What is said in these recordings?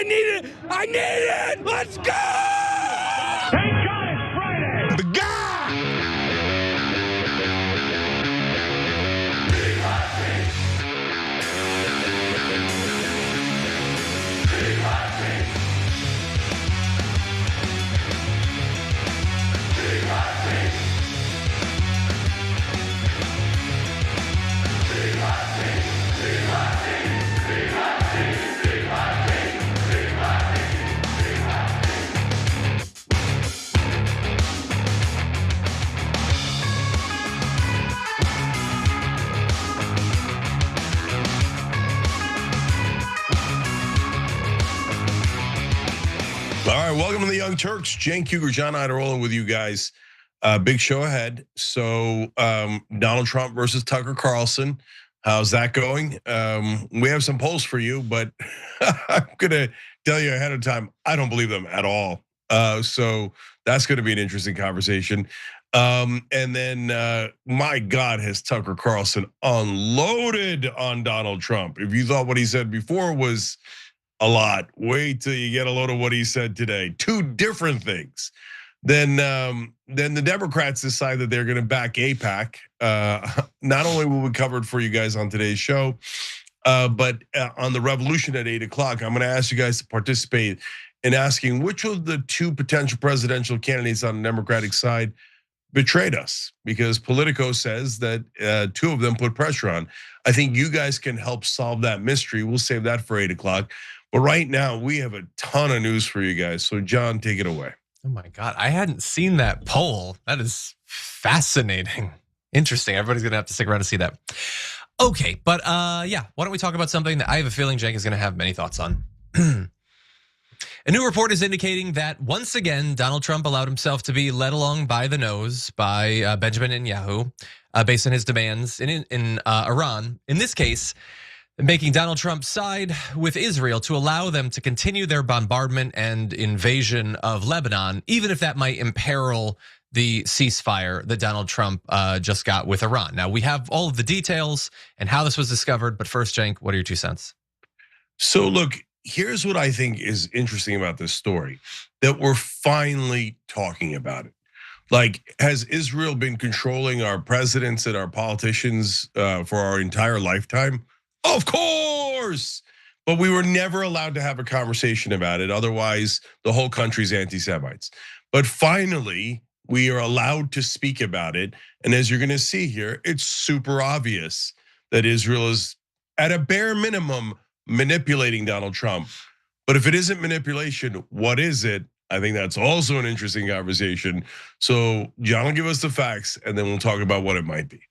I need it. I need it. Let's go. Thank God it's Friday. The guy. All right, welcome to the Young Turks. Cenk Uygur, John Iadarola with you guys. Big show ahead. So Donald Trump versus Tucker Carlson. How's that going? We have some polls for you, but I'm gonna tell you ahead of time, I don't believe them at all. So that's gonna be an interesting conversation. And then, my God, has Tucker Carlson unloaded on Donald Trump. If you thought what he said before was a lot, wait till you get a load of what he said today. Two different things. Then the Democrats decide that they're gonna back AIPAC. Not only will we cover it for you guys on today's show, but on the revolution at 8 o'clock, I'm gonna ask you guys to participate in asking which of the two potential presidential candidates on the Democratic side betrayed us, because Politico says that two of them put pressure on. I think you guys can help solve that mystery. We'll save that for 8 o'clock. But right now, we have a ton of news for you guys. So John, take it away. Oh my God, I hadn't seen that poll. That is fascinating. Interesting, everybody's gonna have to stick around to see that. Okay, but yeah, why don't we talk about something that I have a feeling Cenk is gonna have many thoughts on. A new report is indicating that once again, Donald Trump allowed himself to be led along by the nose by Benjamin Netanyahu based on his demands in Iran. In this case, making Donald Trump side with Israel to allow them to continue their bombardment and invasion of Lebanon, even if that might imperil the ceasefire that Donald Trump just got with Iran. Now, we have all of the details and how this was discovered, but first, Cenk, what are your 2 cents? So look, here's what I think is interesting about this story, that we're finally talking about it. Like, has Israel been controlling our presidents and our politicians for our entire lifetime? Of course, but we were never allowed to have a conversation about it. Otherwise, the whole country's anti-Semites. But finally, we are allowed to speak about it. And as you're gonna see here, it's super obvious that Israel is, at a bare minimum, manipulating Donald Trump. But if it isn't manipulation, what is it? I think that's also an interesting conversation. So John will give us the facts and then we'll talk about what it might be.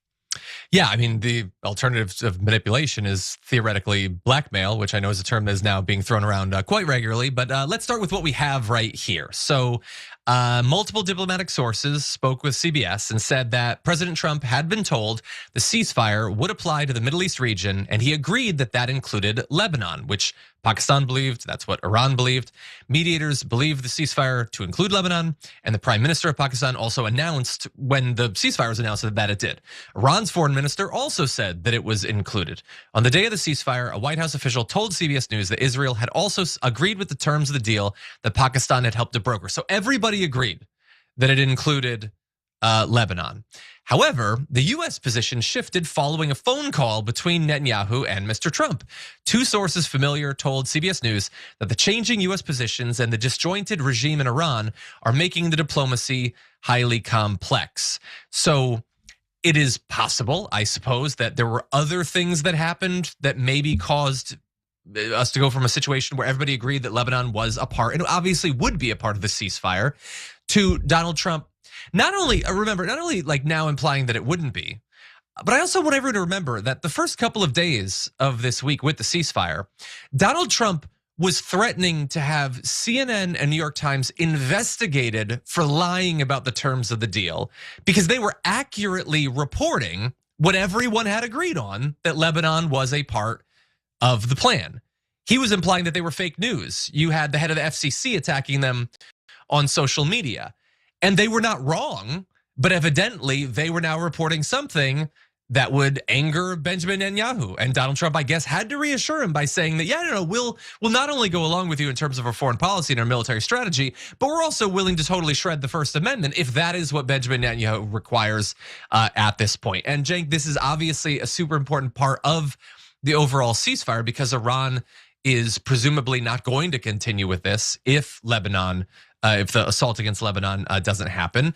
Yeah, I mean, the alternative of manipulation is theoretically blackmail, which I know is a term that is now being thrown around quite regularly. But let's start with what we have right here. So multiple diplomatic sources spoke with CBS and said that President Trump had been told the ceasefire would apply to the Middle East region, and he agreed that that included Lebanon, which Pakistan believed, that's what Iran believed. Mediators believed the ceasefire to include Lebanon, and the Prime Minister of Pakistan also announced when the ceasefire was announced that it did. Iran's foreign minister also said that it was included. On the day of the ceasefire, a White House official told CBS News that Israel had also agreed with the terms of the deal that Pakistan had helped to broker. So everybody agreed that it included Lebanon. However, the US position shifted following a phone call between Netanyahu and Mr. Trump. 2 sources familiar told CBS News that the changing US positions and the disjointed regime in Iran are making the diplomacy highly complex. So it is possible, I suppose, that there were other things that happened that maybe caused us to go from a situation where everybody agreed that Lebanon was a part, and obviously would be a part of the ceasefire, to Donald Trump not only like now implying that it wouldn't be, but I also want everyone to remember that the first couple of days of this week with the ceasefire, Donald Trump was threatening to have CNN and New York Times investigated for lying about the terms of the deal because they were accurately reporting what everyone had agreed on, that Lebanon was a part of the plan. He was implying that they were fake news. You had the head of the FCC attacking them on social media. And they were not wrong, but evidently they were now reporting something that would anger Benjamin Netanyahu. And Donald Trump, I guess, had to reassure him by saying that, yeah, no, we'll not only go along with you in terms of our foreign policy and our military strategy, but we're also willing to totally shred the First Amendment if that is what Benjamin Netanyahu requires at this point. And Cenk, this is obviously a super important part of the overall ceasefire because Iran is presumably not going to continue with this if Lebanon, if the assault against Lebanon doesn't happen.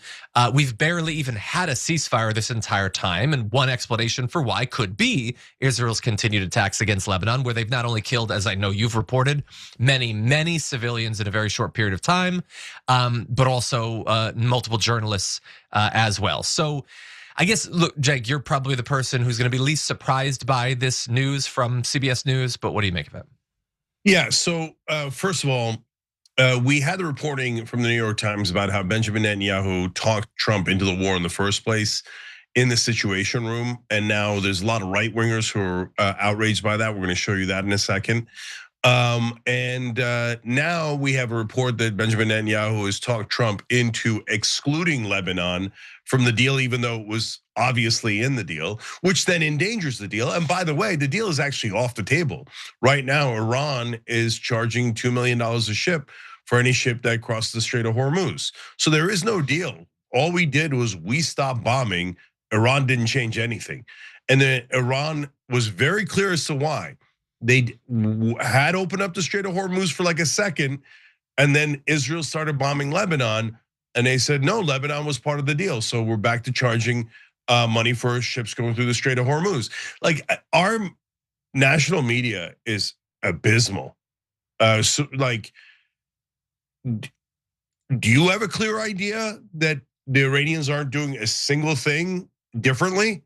We've barely even had a ceasefire this entire time, and one explanation for why could be Israel's continued attacks against Lebanon, where they've not only killed, as I know you've reported, many civilians in a very short period of time, but also multiple journalists as well. So I guess, look, Cenk, you're probably the person who's going to be least surprised by this news from CBS News, but what do you make of it? Yeah, so first of all, we had the reporting from the New York Times about how Benjamin Netanyahu talked Trump into the war in the first place in the Situation Room. And now there's a lot of right wingers who are outraged by that. We're going to show you that in a second. And now we have a report that Benjamin Netanyahu has talked Trump into excluding Lebanon from the deal, even though it was obviously in the deal, which then endangers the deal. And by the way, the deal is actually off the table. Right now, Iran is charging $2 million a ship for any ship that crosses the Strait of Hormuz. So there is no deal. All we did was we stopped bombing. Iran didn't change anything. And then Iran was very clear as to why. They had opened up the Strait of Hormuz for like a second, and then Israel started bombing Lebanon, and they said, no, Lebanon was part of the deal. So we're back to charging money for ships going through the Strait of Hormuz. Like, our national media is abysmal. So like, do you have a clear idea that the Iranians aren't doing a single thing differently?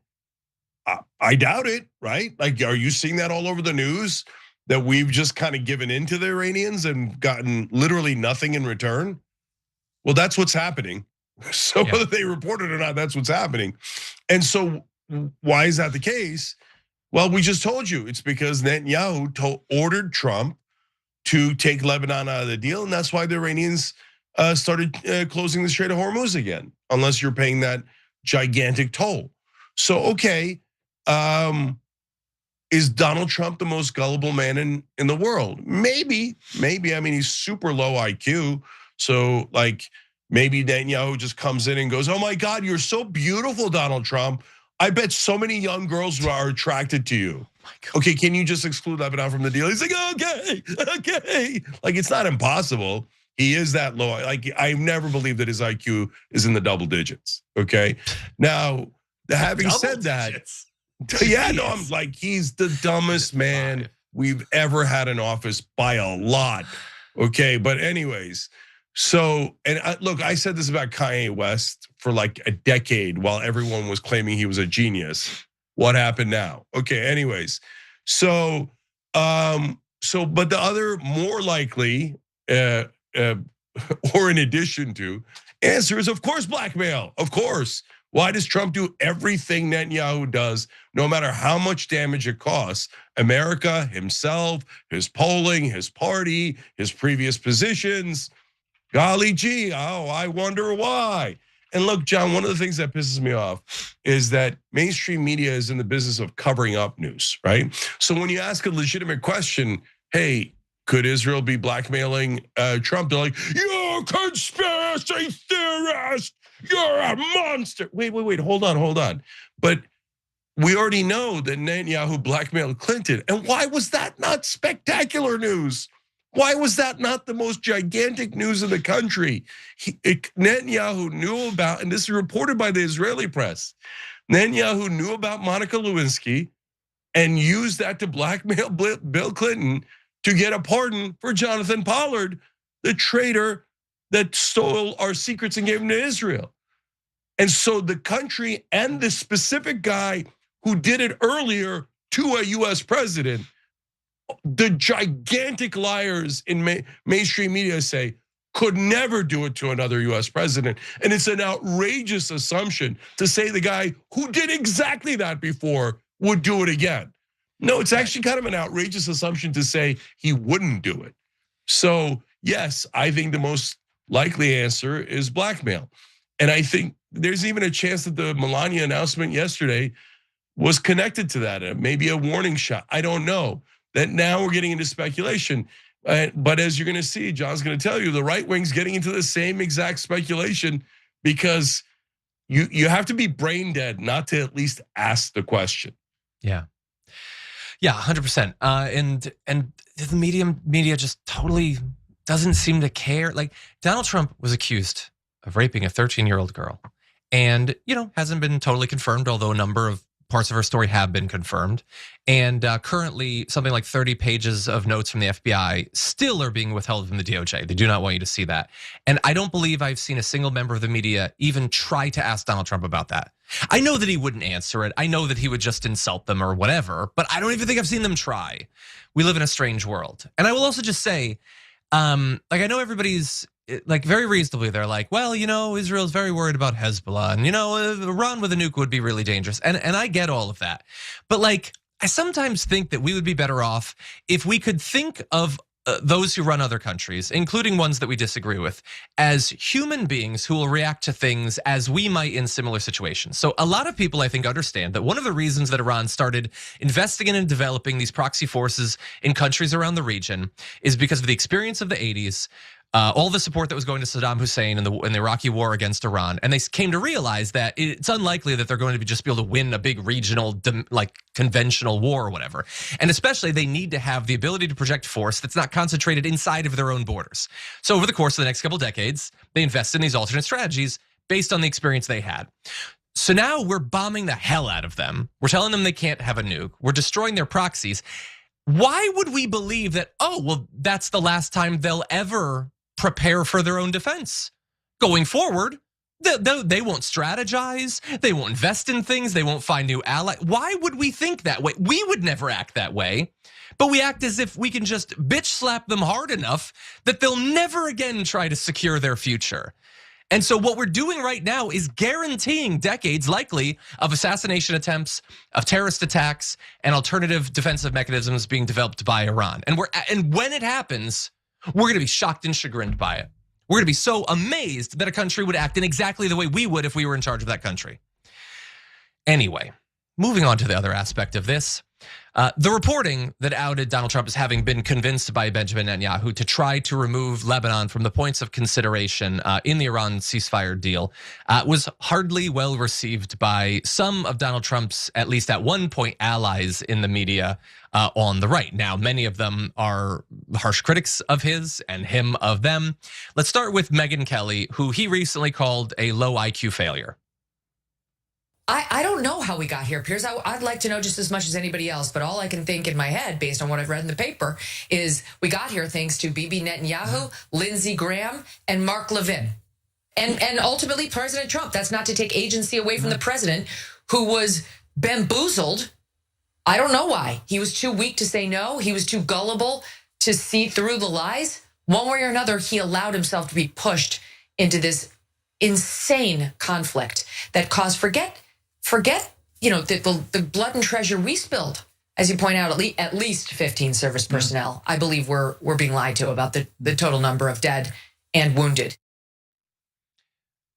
I doubt it, right? Like, are you seeing that all over the news? That we've just kind of given in to the Iranians and gotten literally nothing in return? Well, that's what's happening. So whether they report it or not, that's what's happening. And so why is that the case? Well, we just told you it's because Netanyahu ordered Trump to take Lebanon out of the deal, and that's why the Iranians started closing the Strait of Hormuz again, unless you're paying that gigantic toll. So, okay, is Donald Trump the most gullible man in the world? Maybe. I mean, he's super low IQ. So like, maybe Netanyahu just comes in and goes, oh my God, you're so beautiful, Donald Trump. I bet so many young girls are attracted to you. Okay, can you just exclude Lebanon from the deal? He's like, okay. Like, it's not impossible. He is that low. Like, I've never believed that his IQ is in the double digits, okay? Now, having said that, yeah, no, I'm like, he's the dumbest man we've ever had in office by a lot, okay? But anyways, so, and look, I said this about Kanye West for like a decade while everyone was claiming he was a genius. What happened now? Okay, anyways, so, but the other more likely, or in addition to, answer is of course blackmail, of course. Why does Trump do everything Netanyahu does, no matter how much damage it costs? America, himself, his polling, his party, his previous positions. Golly gee, I wonder why. And look, John, one of the things that pisses me off is that mainstream media is in the business of covering up news, right? So when you ask a legitimate question, hey, could Israel be blackmailing Trump? They're like, you're a conspiracy theorist. You're a monster. Wait, hold on. But we already know that Netanyahu blackmailed Clinton. And why was that not spectacular news? Why was that not the most gigantic news in the country? Netanyahu knew about, and this is reported by the Israeli press, Netanyahu knew about Monica Lewinsky and used that to blackmail Bill Clinton to get a pardon for Jonathan Pollard, the traitor that stole our secrets and gave them to Israel. And so the country and the specific guy who did it earlier to a US president, the gigantic liars in mainstream media say could never do it to another US president. And it's an outrageous assumption to say the guy who did exactly that before would do it again. No, it's actually kind of an outrageous assumption to say he wouldn't do it. So yes, I think the most likely answer is blackmail. And I think there's even a chance that the Melania announcement yesterday was connected to that. Maybe a warning shot. I don't know. That now we're getting into speculation. But as you're going to see, John's going to tell you, the right wing's getting into the same exact speculation because you have to be brain dead not to at least ask the question. Yeah. Yeah, 100%. And the media just totally doesn't seem to care. Like, Donald Trump was accused of raping a 13-year-old girl, and hasn't been totally confirmed, although a number of parts of her story have been confirmed. And currently, something like 30 pages of notes from the FBI still are being withheld from the DOJ. They do not want you to see that. And I don't believe I've seen a single member of the media even try to ask Donald Trump about that. I know that he wouldn't answer it. I know that he would just insult them or whatever, but I don't even think I've seen them try. We live in a strange world. And I will also just say, like, I know everybody's like very reasonably, they're like, well, Israel's very worried about Hezbollah, and Iran with a nuke would be really dangerous. And I get all of that. But like, I sometimes think that we would be better off if we could think of those who run other countries, including ones that we disagree with, as human beings who will react to things as we might in similar situations. So a lot of people, I think, understand that one of the reasons that Iran started investing in and developing these proxy forces in countries around the region is because of the experience of the 80s, all the support that was going to Saddam Hussein in the Iraqi war against Iran, and they came to realize that it's unlikely that they're going to just be able to win a big regional, like, conventional war or whatever. And especially, they need to have the ability to project force that's not concentrated inside of their own borders. So over the course of the next couple decades, they invested in these alternate strategies based on the experience they had. So now we're bombing the hell out of them. We're telling them they can't have a nuke. We're destroying their proxies. Why would we believe that, oh, well, that's the last time they'll ever prepare for their own defense? Going forward, they won't strategize, they won't invest in things, they won't find new allies. Why would we think that way? We would never act that way, but we act as if we can just bitch slap them hard enough that they'll never again try to secure their future. And so what we're doing right now is guaranteeing decades likely of assassination attempts, of terrorist attacks, and alternative defensive mechanisms being developed by Iran. And when it happens, we're gonna be shocked and chagrined by it. We're gonna be so amazed that a country would act in exactly the way we would if we were in charge of that country. Anyway, moving on to the other aspect of this. The reporting that outed Donald Trump as having been convinced by Benjamin Netanyahu to try to remove Lebanon from the points of consideration in the Iran ceasefire deal was hardly well received by some of Donald Trump's, at least at one point, allies in the media on the right. Now, many of them are harsh critics of his and him of them. Let's start with Megyn Kelly, who he recently called a low IQ failure. I don't know how we got here, Piers. I'd like to know just as much as anybody else, but all I can think in my head, based on what I've read in the paper, is we got here thanks to Bibi Netanyahu, Lindsey Graham, and Mark Levin. And ultimately President Trump. That's not to take agency away from the president, who was bamboozled. I don't know why. He was too weak to say no. He was too gullible to see through the lies. One way or another, he allowed himself to be pushed into this insane conflict that caused, forget, the blood and treasure we spilled. As you point out, at least 15 service personnel. I believe we're being lied to about the total number of dead and wounded.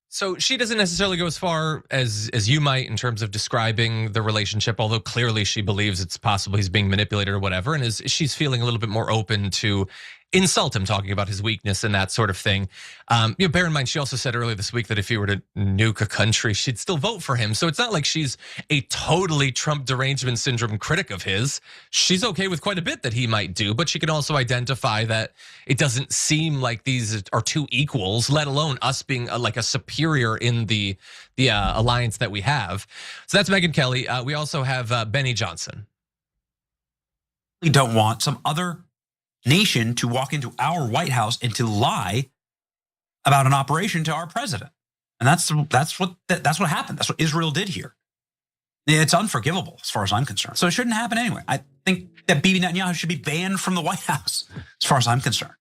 So she doesn't necessarily go as far as you might in terms of describing the relationship, although clearly she believes it's possible he's being manipulated or whatever, and she's feeling a little bit more open to insult him, talking about his weakness and that sort of thing. Bear in mind, she also said earlier this week that if he were to nuke a country, she'd still vote for him. So it's not like she's a totally Trump derangement syndrome critic of his. She's okay with quite a bit that he might do, but she can also identify that it doesn't seem like these are two equals, let alone us being like a superior in the alliance that we have. So that's Megyn Kelly. We also have Benny Johnson. We don't want some other nation to walk into our White House and to lie about an operation to our president. And that's what happened. That's what Israel did here. It's unforgivable as far as I'm concerned. So it shouldn't happen anyway. I think that Bibi Netanyahu should be banned from the White House as far as I'm concerned.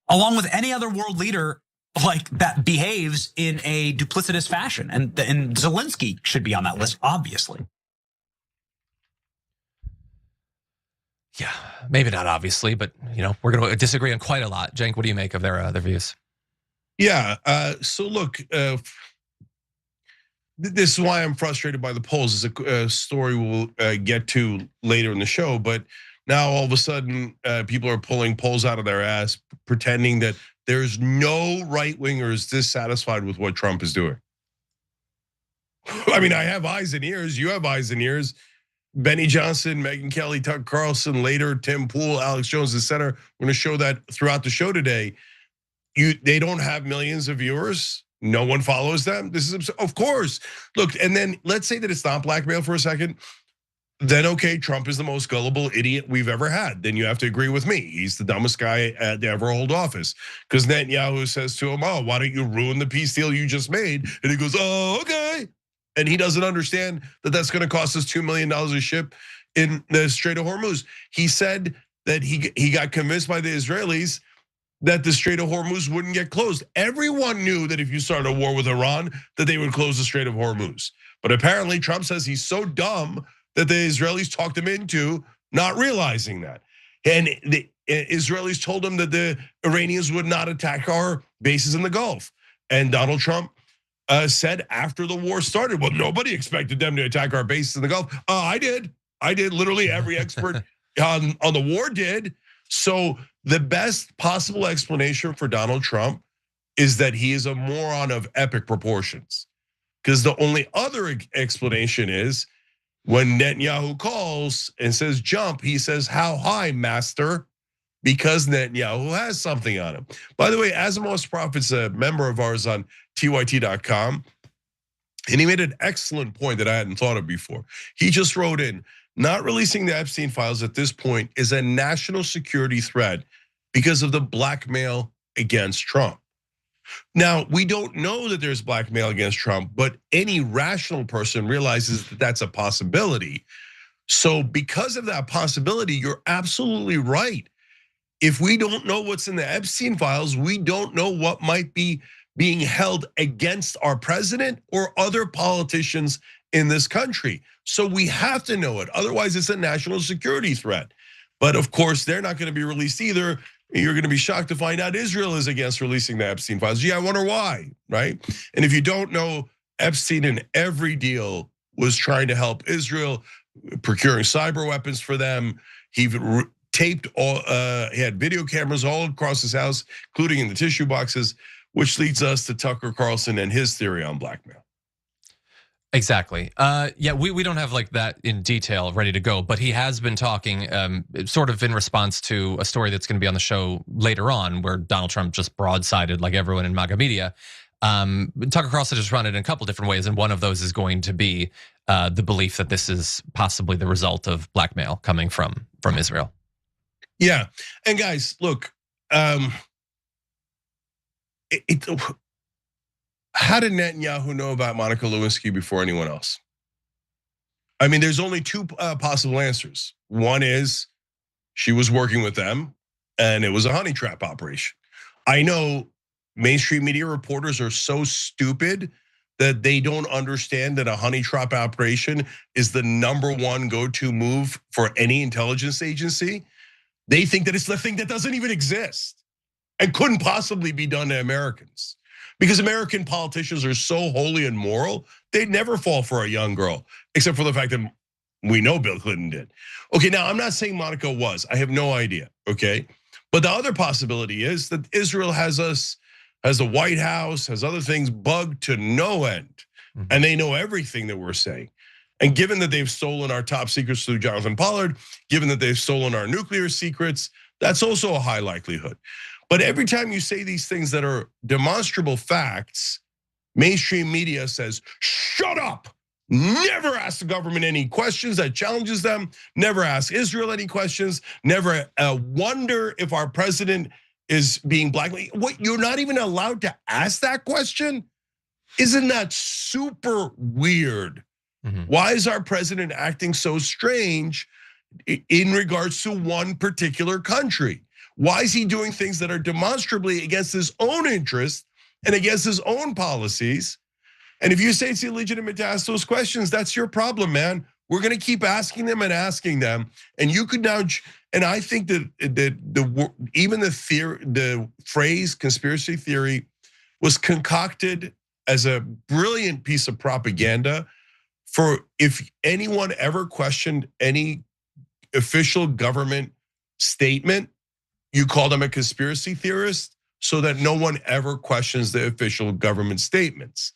Along with any other world leader like that behaves in a duplicitous fashion. And Zelensky should be on that list, obviously. Yeah, maybe not obviously, but we're going to disagree on quite a lot. Cenk, what do you make of their views? Yeah, so look, this is why I'm frustrated by the polls. It's a story we'll get to later in the show, but now all of a sudden people are pulling polls out of their ass, pretending that there's no right wingers dissatisfied with what Trump is doing. I mean, I have eyes and ears. You have eyes and ears. Benny Johnson, Megyn Kelly, Tucker Carlson, later Tim Pool, Alex Jones, the center. We're going to show that throughout the show today. They don't have millions of viewers. No one follows them. This is, of course. Look, and then let's say that it's not blackmail for a second. Then okay, Trump is the most gullible idiot we've ever had. Then you have to agree with me. He's the dumbest guy to ever hold office. Because Netanyahu says to him, "Oh, why don't you ruin the peace deal you just made?" And he goes, "Oh, okay." And he doesn't understand that that's going to cost us $2 million a ship in the Strait of Hormuz. He said that he got convinced by the Israelis that the Strait of Hormuz wouldn't get closed. Everyone knew that if you started a war with Iran, that they would close the Strait of Hormuz. But apparently Trump says he's so dumb that the Israelis talked him into not realizing that. And the Israelis told him that the Iranians would not attack our bases in the Gulf. And Donald Trump said after the war started, well, nobody expected them to attack our bases in the Gulf. I did. Literally every expert on the war did. So the best possible explanation for Donald Trump is that he is a moron of epic proportions. Because the only other explanation is when Netanyahu calls and says jump, he says, "How high, master?" Because Netanyahu has something on him. By the way, Asimov's Prophet's a member of ours on TYT.com. And he made an excellent point that I hadn't thought of before. He just wrote in, not releasing the Epstein files at this point is a national security threat because of the blackmail against Trump. Now, we don't know that there's blackmail against Trump, but any rational person realizes that that's a possibility. So because of that possibility, you're absolutely right. If we don't know what's in the Epstein files, we don't know what might be being held against our president or other politicians in this country. So we have to know it. Otherwise, it's a national security threat. But of course, they're not going to be released either. You're going to be shocked to find out Israel is against releasing the Epstein files. Yeah, I wonder why, right? And if you don't know, Epstein in every deal was trying to help Israel, procuring cyber weapons for them. He taped all, he had video cameras all across his house, including in the tissue boxes, which leads us to Tucker Carlson and his theory on blackmail. Exactly. Yeah, we don't have like that in detail ready to go, but he has been talking sort of in response to a story that's going to be on the show later on, where Donald Trump just broadsided like everyone in MAGA media. Tucker Carlson has run it in a couple different ways, and one of those is going to be the belief that this is possibly the result of blackmail coming from Israel. Yeah, and guys, look, how did Netanyahu know about Monica Lewinsky before anyone else? I mean, there's only two possible answers. One is she was working with them and it was a honey trap operation. I know mainstream media reporters are so stupid that they don't understand that a honey trap operation is the #1 go-to move for any intelligence agency. They think that it's the thing that doesn't even exist and couldn't possibly be done to Americans. Because American politicians are so holy and moral, they'd never fall for a young girl, except for the fact that we know Bill Clinton did. Okay, now I'm not saying Monica was, I have no idea, okay? But the other possibility is that Israel has the White House, has other things bugged to no end. And they know everything that we're saying. And given that they've stolen our top secrets through Jonathan Pollard, given that they've stolen our nuclear secrets, that's also a high likelihood. But every time you say these things that are demonstrable facts, mainstream media says, shut up. Never ask the government any questions that challenges them. Never ask Israel any questions. Never wonder if our president is being blackmailed. What, you're not even allowed to ask that question? Isn't that super weird? Why is our president acting so strange in regards to one particular country? Why is he doing things that are demonstrably against his own interests and against his own policies? And if you say it's illegitimate to ask those questions, that's your problem, man. We're gonna keep asking them and asking them. And you could now, and I think that even the phrase conspiracy theory was concocted as a brilliant piece of propaganda for if anyone ever questioned any official government statement, you call them a conspiracy theorist so that no one ever questions the official government statements.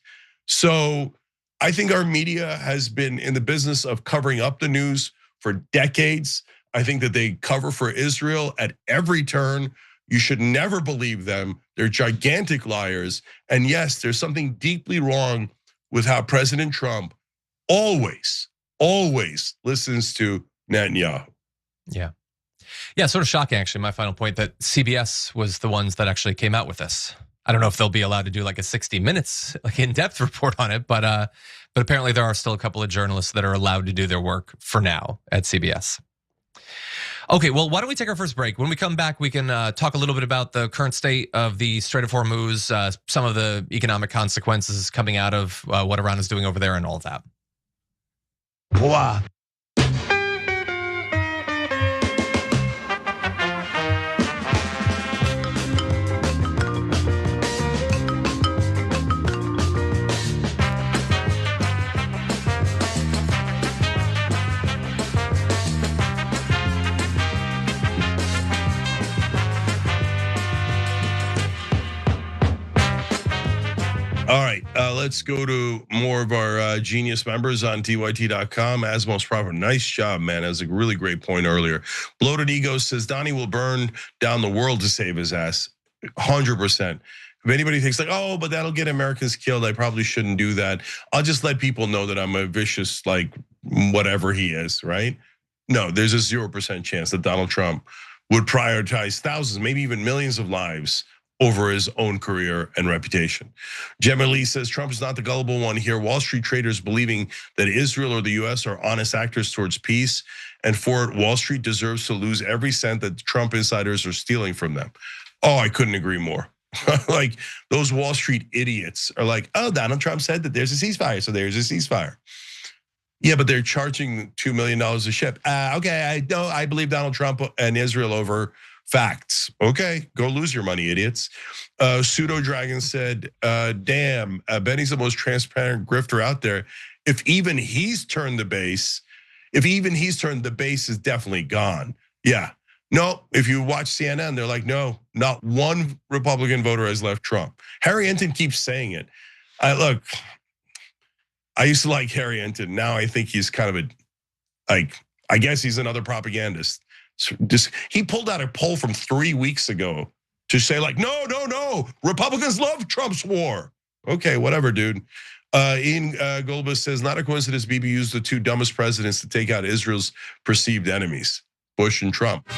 So I think our media has been in the business of covering up the news for decades. I think that they cover for Israel at every turn. You should never believe them. They're gigantic liars. And yes, there's something deeply wrong with how President Trump always listens to Netanyahu. Yeah, sort of shocking actually. My final point that CBS was the ones that actually came out with this. I don't know if they'll be allowed to do like a 60 minutes like in-depth report on it, but apparently there are still a couple of journalists that are allowed to do their work for now at CBS. Okay, well, why don't we take our first break? When we come back, we can talk a little bit about the current state of the Strait of Hormuz, some of the economic consequences coming out of what Iran is doing over there and all of that. Wow. All right, let's go to more of our genius members on tyt.com. Asmos Proper, nice job, man. That was a really great point earlier. Bloated Ego says Donnie will burn down the world to save his ass. 100%. If anybody thinks like, oh, but that'll get Americans killed, I probably shouldn't do that. I'll just let people know that I'm a vicious, like whatever he is, right? No, there's a 0% chance that Donald Trump would prioritize thousands, maybe even millions of lives over his own career and reputation. Gemma Lee says Trump is not the gullible one here. Wall Street traders believing that Israel or the US are honest actors towards peace, and for it, Wall Street deserves to lose every cent that Trump insiders are stealing from them. Oh, I couldn't agree more. Like those Wall Street idiots are like, oh, Donald Trump said that there's a ceasefire, so there's a ceasefire. Yeah, but they're charging $2 million a ship. Okay, I believe Donald Trump and Israel over facts. Okay, go lose your money, idiots. Pseudo Dragon said, damn, Benny's the most transparent grifter out there. If even he's turned the base, the base is definitely gone. Yeah, no, if you watch CNN, they're like, no, not one Republican voter has left Trump. Harry Enton keeps saying it. Look, I used to like Harry Enton. Now I think he's kind of I guess he's another propagandist. He pulled out a poll from 3 weeks ago to say like, no, Republicans love Trump's war. Okay, whatever, dude. Ian Golbus says, not a coincidence Bibi used the two dumbest presidents to take out Israel's perceived enemies, Bush and Trump.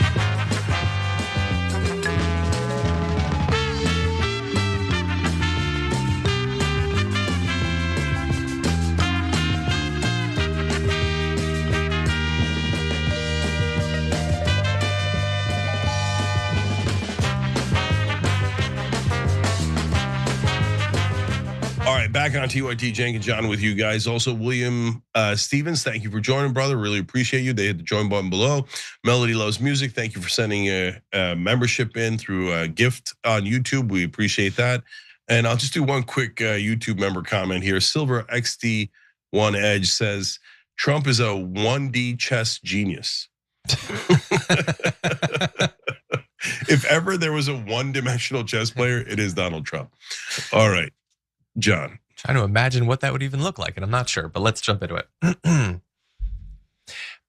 All right, back on TYT, Cenk and John with you guys. Also, William Stevens, thank you for joining, brother. Really appreciate you. They hit the join button below. Melody Loves Music, thank you for sending a membership in through a gift on YouTube. We appreciate that. And I'll just do one quick YouTube member comment here. Silver XD1 Edge says, Trump is a 1D chess genius. If ever there was a one-dimensional chess player, it is Donald Trump. All right. John. Trying to imagine what that would even look like, and I'm not sure, but let's jump into it.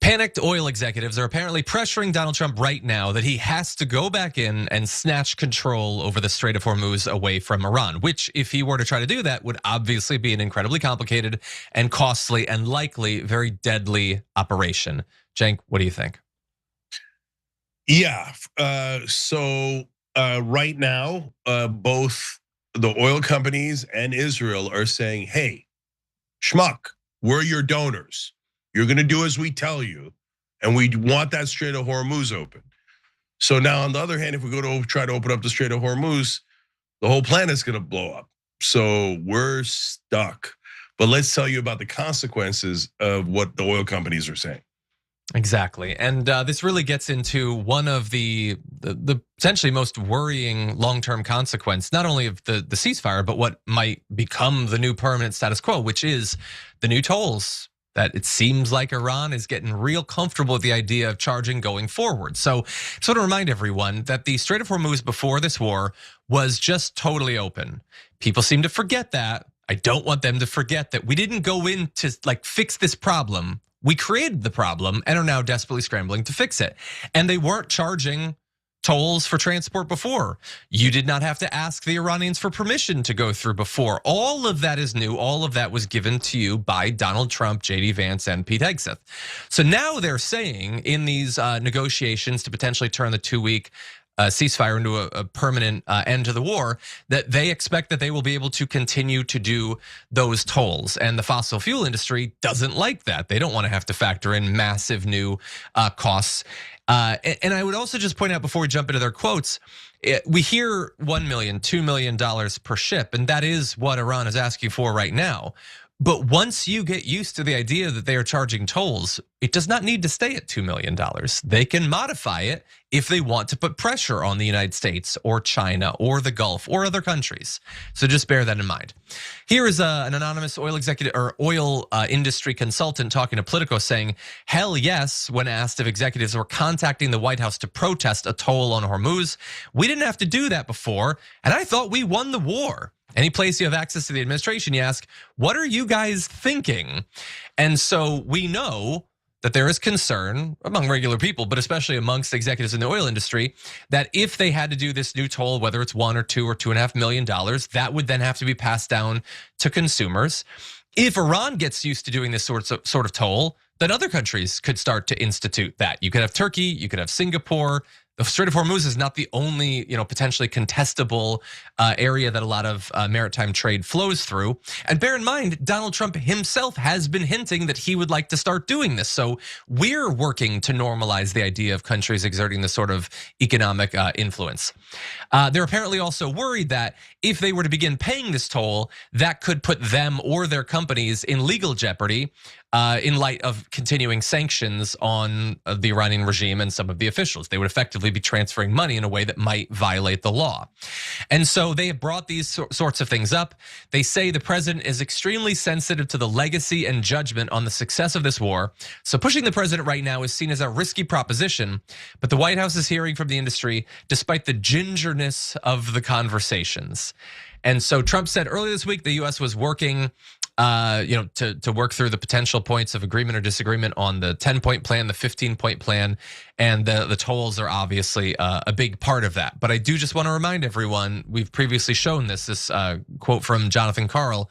Panicked oil executives are apparently pressuring Donald Trump right now that he has to go back in and snatch control over the Strait of Hormuz away from Iran, which if he were to try to do that would obviously be an incredibly complicated and costly and likely very deadly operation. Cenk, what do you think? Yeah, so right now, both the oil companies and Israel are saying, hey, schmuck, we're your donors. You're gonna do as we tell you, and we want that Strait of Hormuz open. So now on the other hand, if we go to try to open up the Strait of Hormuz, the whole planet's gonna blow up. So we're stuck. But let's tell you about the consequences of what the oil companies are saying. Exactly, and this really gets into one of the potentially most worrying long-term consequence, not only of the ceasefire, but what might become the new permanent status quo, which is the new tolls that it seems like Iran is getting real comfortable with the idea of charging going forward. So to remind everyone that the Strait of Hormuz before this war was just totally open. People seem to forget that. I don't want them to forget that we didn't go in to like fix this problem. We created the problem and are now desperately scrambling to fix it. And they weren't charging tolls for transport before. You did not have to ask the Iranians for permission to go through before. All of that is new. All of that was given to you by Donald Trump, JD Vance, and Pete Hegseth. So now they're saying in these negotiations to potentially turn the 2-week ceasefire into a permanent end to the war, that they expect that they will be able to continue to do those tolls. And the fossil fuel industry doesn't like that. They don't want to have to factor in massive new costs. And I would also just point out before we jump into their quotes, we hear $1 million, $2 million per ship, and that is what Iran is asking for right now. But once you get used to the idea that they are charging tolls, it does not need to stay at $2 million. They can modify it if they want to put pressure on the United States or China or the Gulf or other countries. So just bear that in mind. Here is an anonymous oil executive or oil industry consultant talking to Politico saying, hell yes, when asked if executives were contacting the White House to protest a toll on Hormuz. We didn't have to do that before, and I thought we won the war. Any place you have access to the administration, you ask, what are you guys thinking? And so we know that there is concern among regular people, but especially amongst executives in the oil industry, that if they had to do this new toll, whether it's $1 or $2 or $2.5 million, that would then have to be passed down to consumers. If Iran gets used to doing this sort of toll, then other countries could start to institute that. You could have Turkey, you could have Singapore. The Strait of Hormuz is not the only, potentially contestable area that a lot of maritime trade flows through. And bear in mind, Donald Trump himself has been hinting that he would like to start doing this. So we're working to normalize the idea of countries exerting this sort of economic influence. They're apparently also worried that if they were to begin paying this toll, that could put them or their companies in legal jeopardy in light of continuing sanctions on the Iranian regime and some of the officials. They would effectively be transferring money in a way that might violate the law. And so they have brought these sorts of things up. They say the president is extremely sensitive to the legacy and judgment on the success of this war. So pushing the president right now is seen as a risky proposition, but the White House is hearing from the industry despite the gingerness of the conversations. And so Trump said earlier this week the US was working to work through the potential points of agreement or disagreement on the 10-point plan, the 15-point plan, and the tolls are obviously a big part of that. But I do just want to remind everyone, we've previously shown this quote from Jonathan Karl,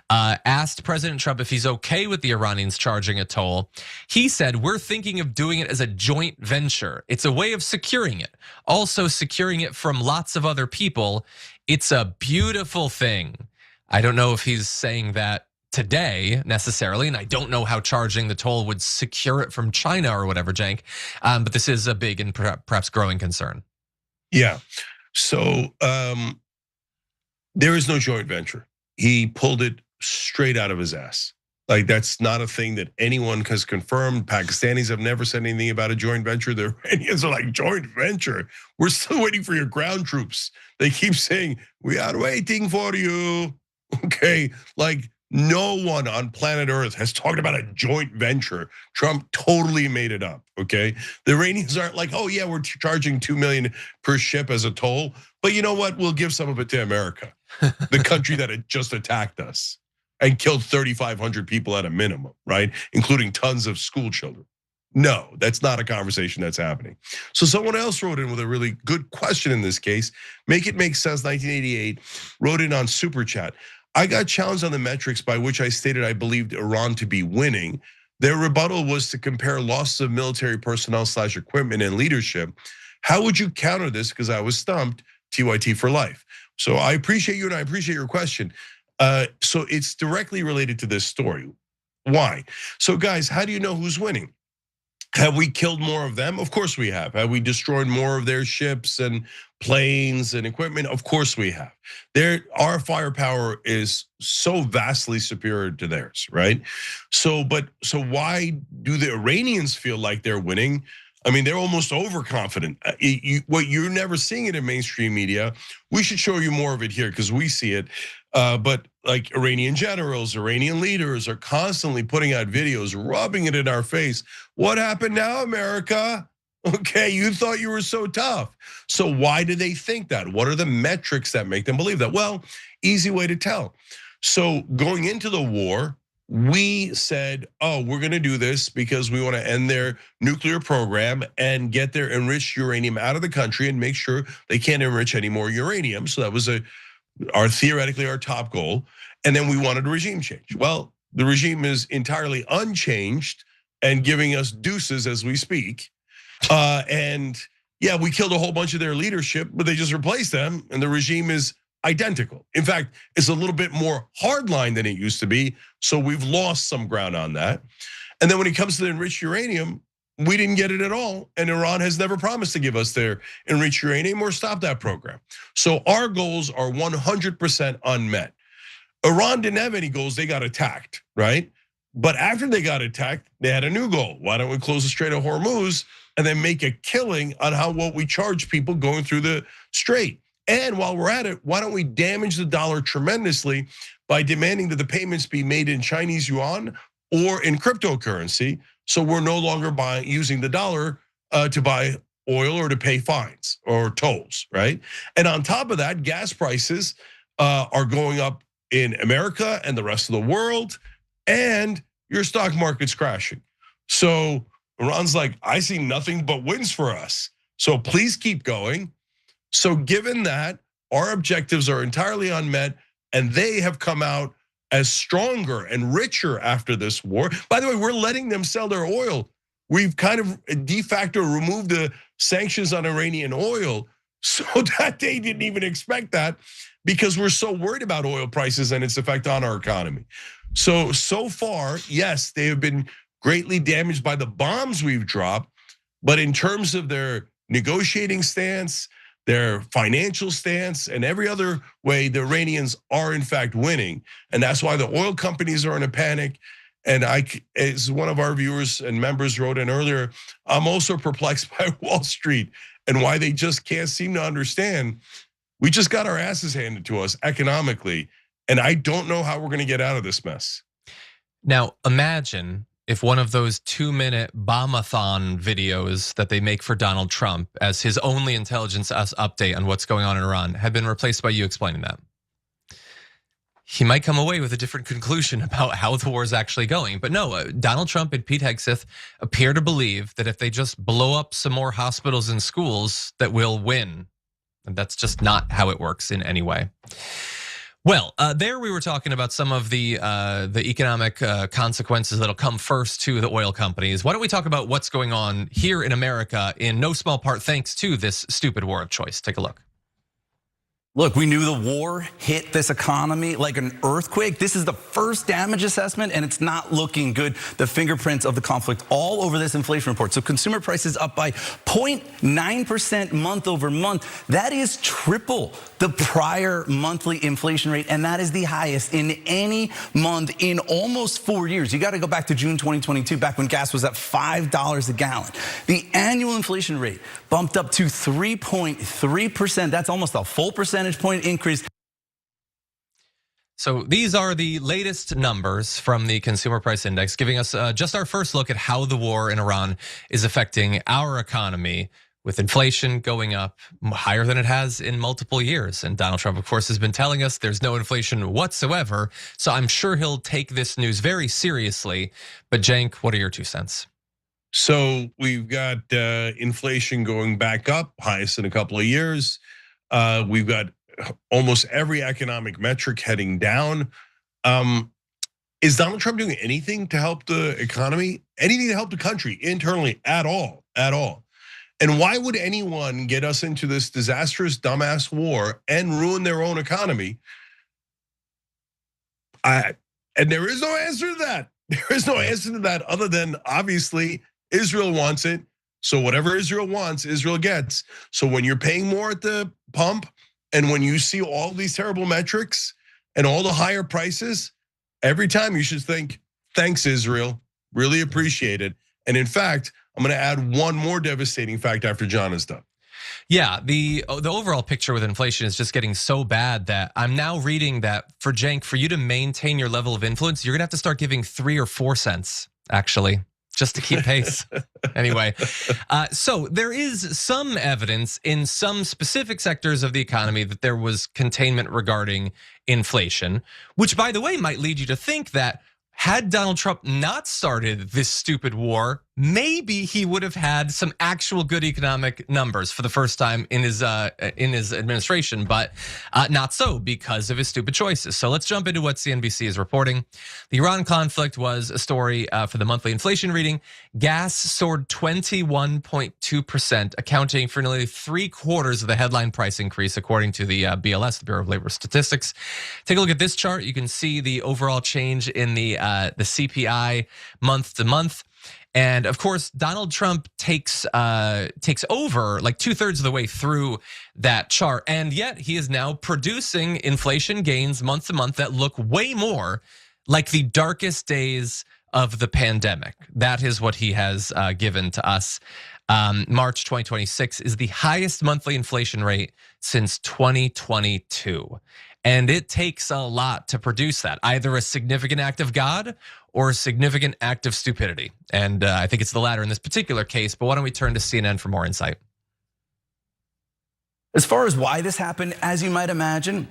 asked President Trump if he's okay with the Iranians charging a toll. He said, we're thinking of doing it as a joint venture. It's a way of securing it. Also securing it from lots of other people. It's a beautiful thing. I don't know if he's saying that today necessarily, and I don't know how charging the toll would secure it from China or whatever, Cenk. But this is a big and perhaps growing concern. Yeah, so there is no joint venture. He pulled it straight out of his ass. Like that's not a thing that anyone has confirmed. Pakistanis have never said anything about a joint venture. The Iranians are like, joint venture? We're still waiting for your ground troops. They keep saying, we are waiting for you. Okay, like no one on planet Earth has talked about a joint venture. Trump totally made it up, okay? The Iranians aren't like, oh yeah, we're charging $2 million per ship as a toll. But you know what? We'll give some of it to America, the country that had just attacked us and killed 3,500 people at a minimum, right? Including tons of school children. No, that's not a conversation that's happening. So someone else wrote in with a really good question in this case. Make It Make Sense 1988 wrote in on Super Chat. I got challenged on the metrics by which I stated I believed Iran to be winning. Their rebuttal was to compare losses of military personnel / equipment and leadership. How would you counter this? Because I was stumped, TYT for life. So I appreciate you and I appreciate your question. So it's directly related to this story. Why? So guys, how do you know who's winning? Have we killed more of them? Of course we have. Have we destroyed more of their ships and planes and equipment? Of course we have. Our firepower is so vastly superior to theirs, right? So why do the Iranians feel like they're winning? I mean, they're almost overconfident. What you're never seeing it in mainstream media, we should show you more of it here because we see it. But like Iranian generals, Iranian leaders are constantly putting out videos, rubbing it in our face. What happened now, America? Okay, you thought you were so tough. So why do they think that? What are the metrics that make them believe that? Well, easy way to tell. So going into the war, we said, oh, we're gonna do this because we wanna end their nuclear program and get their enriched uranium out of the country and make sure they can't enrich any more uranium. So that was theoretically our top goal. And then we wanted a regime change. Well, the regime is entirely unchanged and giving us deuces as we speak. And yeah, we killed a whole bunch of their leadership, but they just replaced them and the regime is identical. In fact, it's a little bit more hardline than it used to be. So we've lost some ground on that. And then when it comes to the enriched uranium, we didn't get it at all. And Iran has never promised to give us their enriched uranium or stop that program. So our goals are 100% unmet. Iran didn't have any goals, they got attacked, right? But after they got attacked, they had a new goal. Why don't we close the Strait of Hormuz and then make a killing on what we charge people going through the strait? And while we're at it, why don't we damage the dollar tremendously by demanding that the payments be made in Chinese yuan or in cryptocurrency, so we're no longer using the dollar to buy oil or to pay fines or tolls, right? And on top of that, gas prices are going up in America and the rest of the world, and your stock market's crashing. So Iran's like, I see nothing but wins for us. So please keep going. So given that, our objectives are entirely unmet, and they have come out as stronger and richer after this war. By the way, we're letting them sell their oil. We've kind of de facto removed the sanctions on Iranian oil so that they didn't even expect that because we're so worried about oil prices and its effect on our economy. So far, yes, they have been greatly damaged by the bombs we've dropped, but in terms of their negotiating stance, their financial stance, and every other way, the Iranians are in fact winning. And that's why the oil companies are in a panic. And as one of our viewers and members wrote in earlier, I'm also perplexed by Wall Street and why they just can't seem to understand. We just got our asses handed to us economically. And I don't know how we're gonna get out of this mess. Now, imagine if one of those 2-minute bomb-a-thon videos that they make for Donald Trump as his only intelligence update on what's going on in Iran had been replaced by you explaining that. He might come away with a different conclusion about how the war is actually going. But no, Donald Trump and Pete Hegseth appear to believe that if they just blow up some more hospitals and schools, that we'll win. And that's just not how it works in any way. Well, there we were talking about some of the economic consequences that'll come first to the oil companies. Why don't we talk about what's going on here in America, in no small part thanks to this stupid war of choice? Take a look. Look, we knew the war hit this economy like an earthquake. This is the first damage assessment, and it's not looking good. The fingerprints of the conflict all over this inflation report. So consumer prices up by 0.9% month over month. That is triple the prior monthly inflation rate, and that is the highest in any month in almost 4 years. You got to go back to June 2022, back when gas was at $5 a gallon. The annual inflation rate bumped up to 3.3%. That's almost a full percentage point increase. So these are the latest numbers from the Consumer Price Index, giving us just our first look at how the war in Iran is affecting our economy, with inflation going up higher than it has in multiple years. And Donald Trump, of course, has been telling us there's no inflation whatsoever. So I'm sure he'll take this news very seriously. But Cenk, what are your 2 cents? So we've got inflation going back up, highest in a couple of years. We've got almost every economic metric heading down. Is Donald Trump doing anything to help the economy? Anything to help the country internally at all? At all? And why would anyone get us into this disastrous, dumbass war and ruin their own economy? And there is no answer to that. There is no answer to that other than obviously Israel wants it. So whatever Israel wants, Israel gets. So when you're paying more at the pump, and when you see all these terrible metrics and all the higher prices, every time you should think, thanks, Israel, really appreciate it. And in fact, I'm gonna add one more devastating fact after John is done. Yeah, the overall picture with inflation is just getting so bad that I'm now reading that for Cenk, for you to maintain your level of influence, you're gonna have to start giving 3 or 4 cents, actually, just to keep pace. Anyway, so there is some evidence in some specific sectors of the economy that there was containment regarding inflation, which, by the way, might lead you to think that had Donald Trump not started this stupid war, maybe he would have had some actual good economic numbers for the first time in his administration, but not so because of his stupid choices. So let's jump into what CNBC is reporting. The Iran conflict was a story for the monthly inflation reading. Gas soared 21.2%, accounting for nearly 3/4 of the headline price increase, according to the BLS, the Bureau of Labor Statistics. Take a look at this chart. You can see the overall change in the CPI month to month. And of course, Donald Trump takes over like 2/3 of the way through that chart, and yet he is now producing inflation gains month to month that look way more like the darkest days of the pandemic. That is what he has given to us. March 2026 is the highest monthly inflation rate since 2022. And it takes a lot to produce that, either a significant act of God or a significant act of stupidity. And I think it's the latter in this particular case, but why don't we turn to CNN for more insight? As far as why this happened, as you might imagine,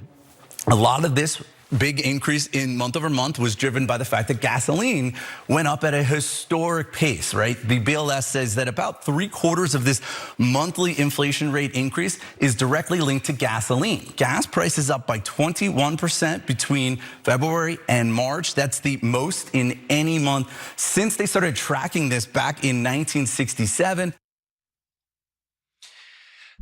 a lot of this big increase in month over month was driven by the fact that gasoline went up at a historic pace, right? The BLS says that about 3/4 of this monthly inflation rate increase is directly linked to gasoline. Gas prices up by 21% between February and March. That's the most in any month since they started tracking this back in 1967.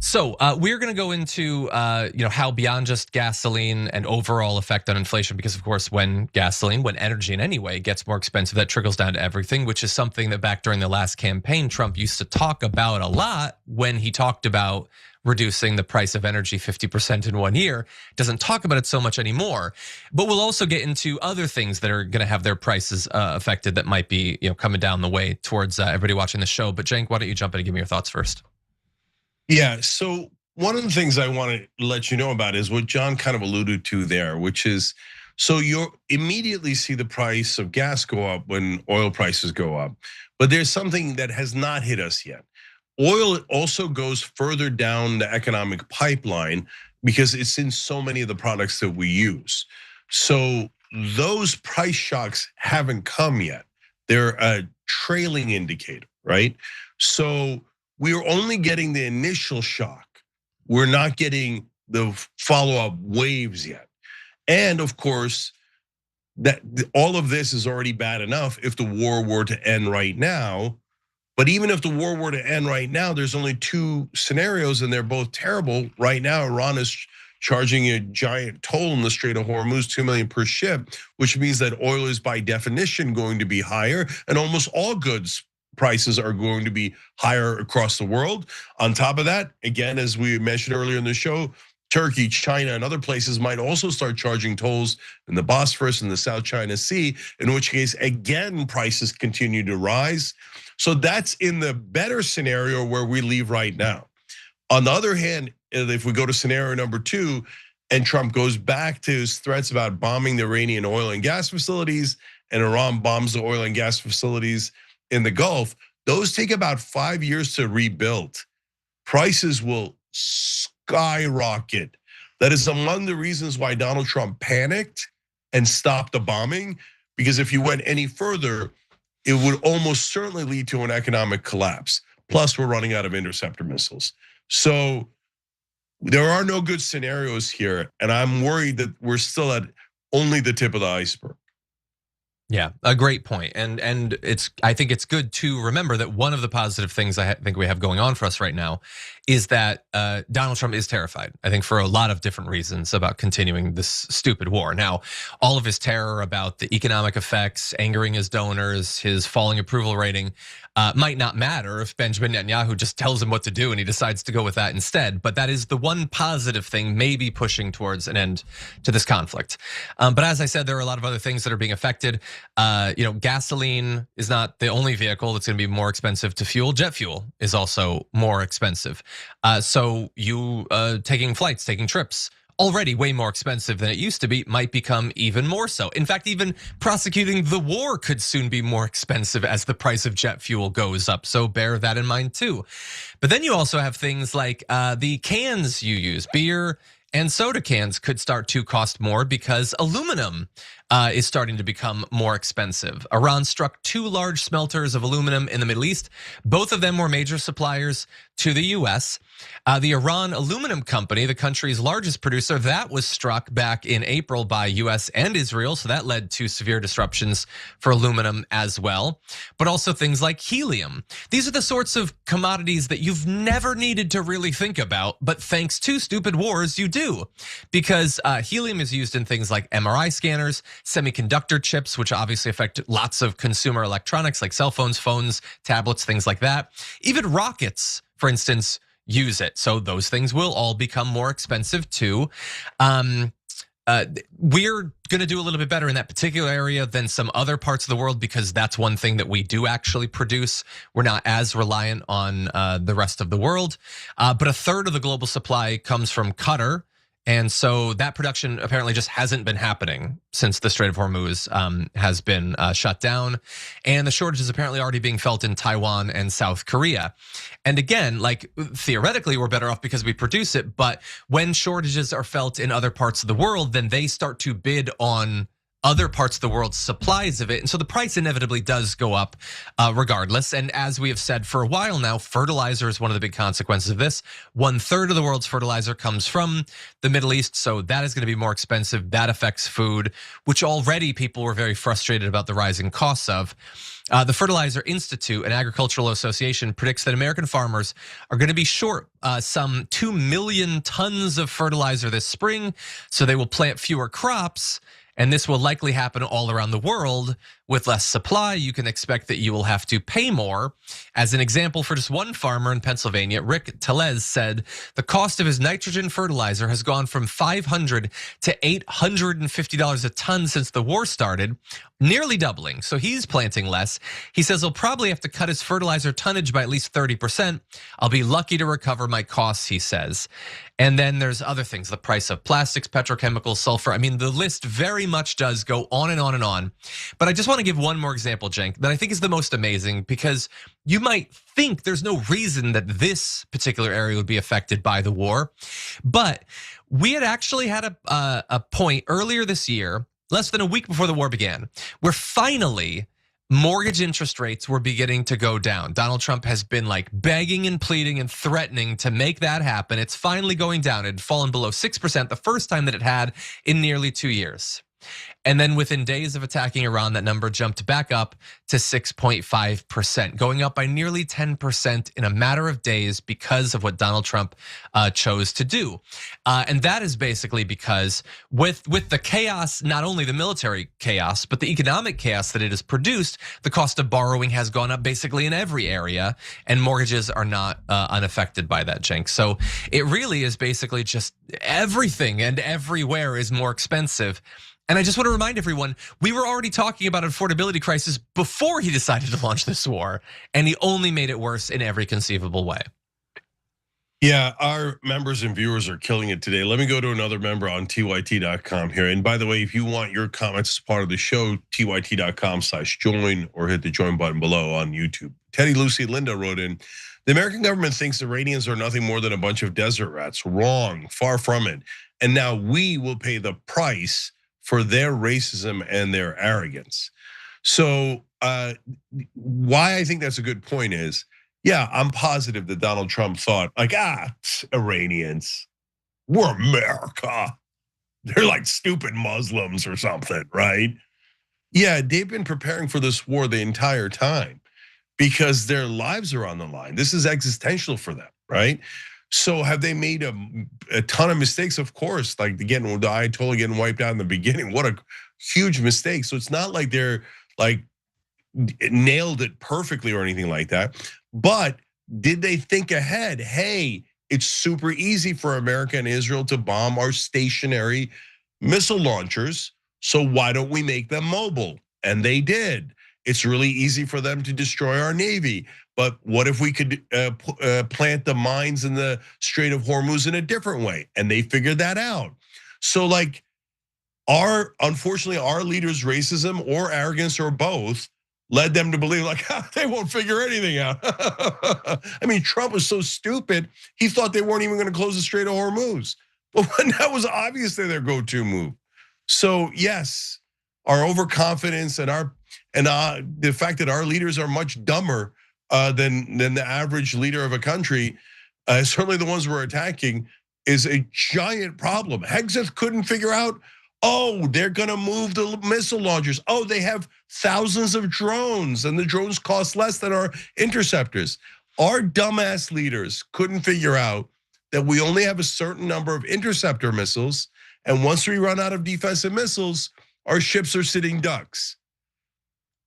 So we're going to go into how beyond just gasoline and overall effect on inflation, because of course when energy in any way gets more expensive, that trickles down to everything, which is something that back during the last campaign Trump used to talk about a lot when he talked about reducing the price of energy 50% in 1 year. Doesn't talk about it so much anymore. But we'll also get into other things that are going to have their prices affected that might be coming down the way towards everybody watching the show. But Cenk, why don't you jump in and give me your thoughts first? Yeah, so one of the things I want to let you know about is what John kind of alluded to there, which is, so you immediately see the price of gas go up when oil prices go up. But there's something that has not hit us yet. Oil also goes further down the economic pipeline because it's in so many of the products that we use. So those price shocks haven't come yet. They're a trailing indicator, right? So we're only getting the initial shock. We're not getting the follow-up waves yet. And of course, that all of this is already bad enough if the war were to end right now. But even if the war were to end right now, there's only 2 scenarios and they're both terrible. Right now, Iran is charging a giant toll in the Strait of Hormuz, 2 million per ship, which means that oil is by definition going to be higher, and almost all goods prices are going to be higher across the world. On top of that, again, as we mentioned earlier in the show, Turkey, China, and other places might also start charging tolls in the Bosphorus and the South China Sea, in which case, again, prices continue to rise. So that's in the better scenario where we leave right now. On the other hand, if we go to scenario number 2, and Trump goes back to his threats about bombing the Iranian oil and gas facilities, and Iran bombs the oil and gas facilities in the Gulf, those take about 5 years to rebuild. Prices will skyrocket. That is among the reasons why Donald Trump panicked and stopped the bombing, because if you went any further, it would almost certainly lead to an economic collapse. Plus, we're running out of interceptor missiles. So there are no good scenarios here, and I'm worried that we're still at only the tip of the iceberg. Yeah, a great point. And I think it's good to remember that one of the positive things I think we have going on for us right now is that Donald Trump is terrified, I think, for a lot of different reasons about continuing this stupid war. Now, all of his terror about the economic effects, angering his donors, his falling approval rating might not matter if Benjamin Netanyahu just tells him what to do and he decides to go with that instead. But that is the one positive thing, maybe pushing towards an end to this conflict. But as I said, there are a lot of other things that are being affected. Gasoline is not the only vehicle that's going to be more expensive to fuel. Jet fuel is also more expensive. So you taking flights, taking trips, already way more expensive than it used to be, might become even more so. In fact, even prosecuting the war could soon be more expensive as the price of jet fuel goes up. So bear that in mind too. But then you also have things like the cans you use, beer and soda cans could start to cost more because aluminum is starting to become more expensive. Iran struck 2 large smelters of aluminum in the Middle East. Both of them were major suppliers to the US. The Iran Aluminum Company, the country's largest producer, that was struck back in April by US and Israel. So that led to severe disruptions for aluminum as well. But also things like helium. These are the sorts of commodities that you've never needed to really think about, but thanks to stupid wars, you do. Because helium is used in things like MRI scanners, semiconductor chips, which obviously affect lots of consumer electronics like cell phones, phones, tablets, things like that. Even rockets, for instance, use it. So those things will all become more expensive too. We're gonna do a little bit better in that particular area than some other parts of the world because that's one thing that we do actually produce. We're not as reliant on the rest of the world. But a third of the global supply comes from Qatar. And so that production apparently just hasn't been happening since the Strait of Hormuz has been shut down. And the shortage is apparently already being felt in Taiwan and South Korea. And again, like theoretically, we're better off because we produce it. But when shortages are felt in other parts of the world, then they start to bid on other parts of the world's supplies of it. And so the price inevitably does go up regardless. And as we have said for a while now, fertilizer is one of the big consequences of this. 1/3 of the world's fertilizer comes from the Middle East. So that is going to be more expensive. That affects food, which already people were very frustrated about the rising costs of. The Fertilizer Institute, an agricultural association, predicts that American farmers are going to be short some 2 million tons of fertilizer this spring. So they will plant fewer crops. And this will likely happen all around the world. With less supply, you can expect that you will have to pay more. As an example, for just one farmer in Pennsylvania, Rick Telez said the cost of his nitrogen fertilizer has gone from $500 to $850 a ton since the war started, nearly doubling. So he's planting less. He says he'll probably have to cut his fertilizer tonnage by at least 30%. I'll be lucky to recover my costs, he says. And then there's other things, the price of plastics, petrochemicals, sulfur. I mean, the list very much does go on and on and on. But I just want to give one more example, Cenk, that I think is the most amazing because you might think there's no reason that this particular area would be affected by the war. But we had actually had a point earlier this year, less than a week before the war began, where finally mortgage interest rates were beginning to go down. Donald Trump has been like begging and pleading and threatening to make that happen. It's finally going down. It had fallen below 6%, the first time that it had in nearly 2 years. And then within days of attacking Iran, that number jumped back up to 6.5%, going up by nearly 10% in a matter of days because of what Donald Trump chose to do. And that is basically because with the chaos, not only the military chaos, but the economic chaos that it has produced, the cost of borrowing has gone up basically in every area, and mortgages are not unaffected by that, Cenk. So it really is basically just everything and everywhere is more expensive. And I just want to remind everyone, we were already talking about an affordability crisis before he decided to launch this war, and he only made it worse in every conceivable way. Yeah, our members and viewers are killing it today. Let me go to another member on tyt.com here. And by the way, if you want your comments as part of the show, tyt.com/join or hit the join button below on YouTube. Teddy Lucy Linda wrote in, the American government thinks Iranians are nothing more than a bunch of desert rats. Wrong, far from it. And now we will pay the price for their racism and their arrogance. So why I think that's a good point is, yeah, I'm positive that Donald Trump thought like, Iranians, we're America. They're like stupid Muslims or something, right? Yeah, they've been preparing for this war the entire time because their lives are on the line. This is existential for them, right? So have they made a ton of mistakes? Of course, like again, the Ayatollah getting wiped out in the beginning, what a huge mistake. So it's not like they're like nailed it perfectly or anything like that. But did they think ahead? Hey, it's super easy for America and Israel to bomb our stationary missile launchers. So why don't we make them mobile? And they did. It's really easy for them to destroy our Navy. But what if we could plant the mines in the Strait of Hormuz in a different way? And they figured that out. So like unfortunately, our leaders' racism or arrogance or both led them to believe like they won't figure anything out. I mean, Trump was so stupid, he thought they weren't even gonna close the Strait of Hormuz. But that was obviously their go-to move. So yes, our overconfidence and the fact that our leaders are much dumber than the average leader of a country, certainly the ones we're attacking, is a giant problem. Hegseth couldn't figure out, oh, they're gonna move the missile launchers. Oh, they have thousands of drones and the drones cost less than our interceptors. Our dumbass leaders couldn't figure out that we only have a certain number of interceptor missiles. And once we run out of defensive missiles, our ships are sitting ducks.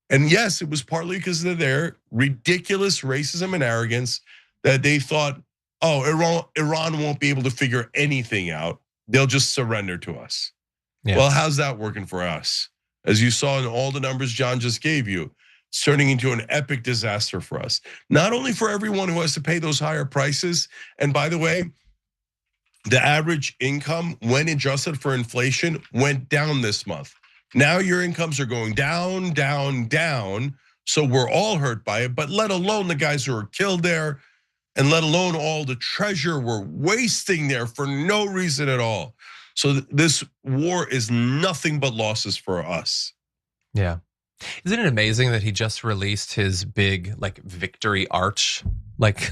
And yes, it was partly because of their ridiculous racism and arrogance that they thought, oh, Iran won't be able to figure anything out. They'll just surrender to us. Yeah. Well, how's that working for us? As you saw in all the numbers John just gave you, it's turning into an epic disaster for us. Not only for everyone who has to pay those higher prices, and by the way, the average income, when adjusted for inflation, went down this month. Now your incomes are going down, down, down. So we're all hurt by it, but let alone the guys who are killed there, and let alone all the treasure we're wasting there for no reason at all. So this war is nothing but losses for us. Yeah. Isn't it amazing that he just released his big like victory arch, like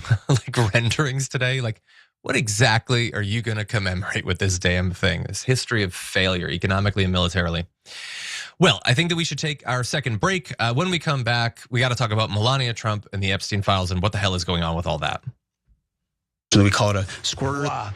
renderings today? Like, what exactly are you gonna commemorate with this damn thing? This history of failure economically and militarily. Well, I think that we should take our second break. When we come back, we gotta talk about Melania Trump and the Epstein files and what the hell is going on with all that. So we call it a squirter. Wow.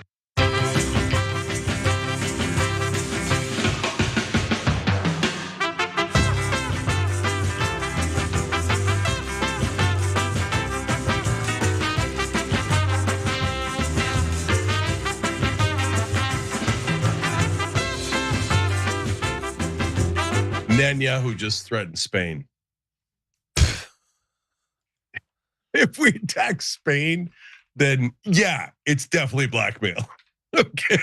Netanyahu just threatened Spain. If we attack Spain, then yeah, it's definitely blackmail. Okay,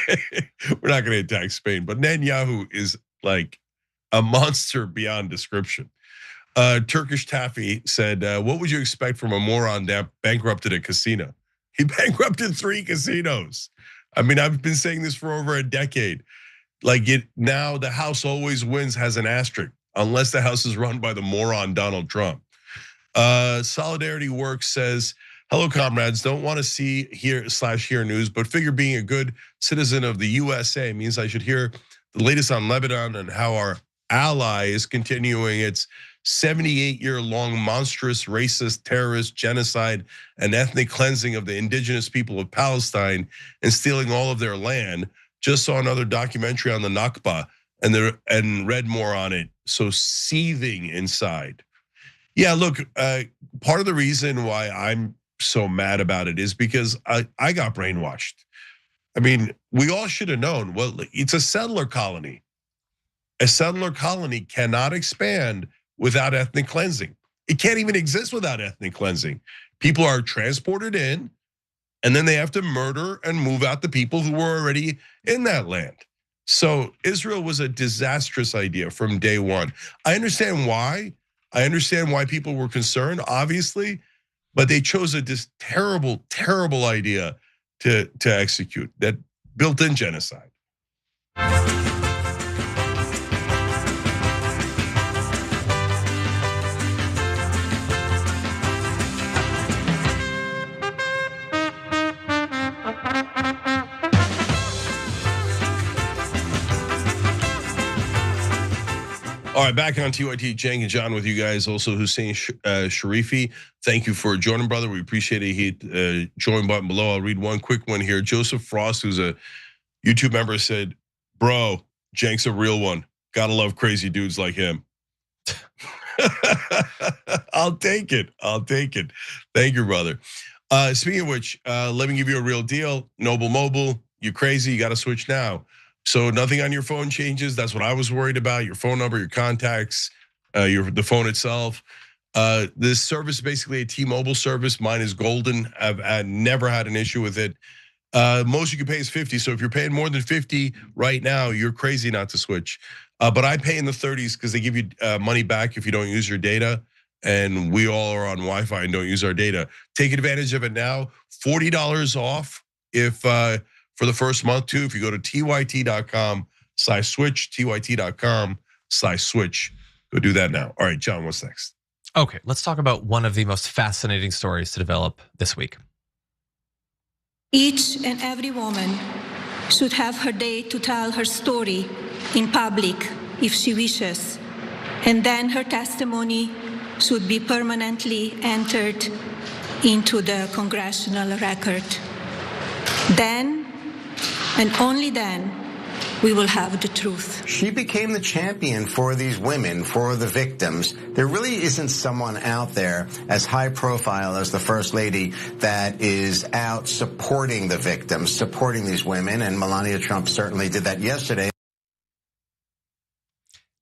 we're not going to attack Spain, but Netanyahu is like a monster beyond description. Turkish Taffy said, what would you expect from a moron that bankrupted a casino? He bankrupted 3 casinos. I mean, I've been saying this for over a decade. Like now the House always wins has an asterisk, unless the House is run by the moron Donald Trump. Solidarity Works says, hello comrades, don't want to see hear news, but figure being a good citizen of the USA means I should hear the latest on Lebanon and how our ally is continuing its 78-year-long monstrous racist, terrorist genocide and ethnic cleansing of the indigenous people of Palestine and stealing all of their land. Just saw another documentary on the Nakba and read more on it. So seething inside. Yeah, look, part of the reason why I'm so mad about it is because I got brainwashed. I mean, we all should have known, well, it's a settler colony. A settler colony cannot expand without ethnic cleansing. It can't even exist without ethnic cleansing. People are transported in, and then they have to murder and move out the people who were already in that land. So Israel was a disastrous idea from day one. I understand why. I understand why people were concerned, obviously, but they chose this terrible, terrible idea to execute that built-in genocide. All right, back on TYT, Cenk and John with you guys. Also, Hussein Sharifi, thank you for joining, brother. We appreciate it. Hit join button below. I'll read one quick one here. Joseph Frost, who's a YouTube member, said, "Bro, Cenk's a real one. Gotta love crazy dudes like him." I'll take it. I'll take it. Thank you, brother. Speaking of which, let me give you a real deal. Noble Mobile, you're crazy. You got to switch now. So nothing on your phone changes. That's what I was worried about. Your phone number, your contacts, the phone itself. This service is basically a T-Mobile service. Mine is golden. I've never had an issue with it. Most you can pay is 50. So if you're paying more than 50 right now, you're crazy not to switch. But I pay in the 30s because they give you money back if you don't use your data. And we all are on Wi-Fi and don't use our data. Take advantage of it now. $40 off if for the first month too. If you go to tyt.com/switch, tyt.com/switch, go do that now. All right, John, what's next? Okay, let's talk about one of the most fascinating stories to develop this week. Each and every woman should have her day to tell her story in public if she wishes, and then her testimony should be permanently entered into the congressional record. Then, and only then, we will have the truth. She became the champion for these women, for the victims. There really isn't someone out there as high profile as the First Lady that is out supporting the victims, supporting these women, and Melania Trump certainly did that yesterday.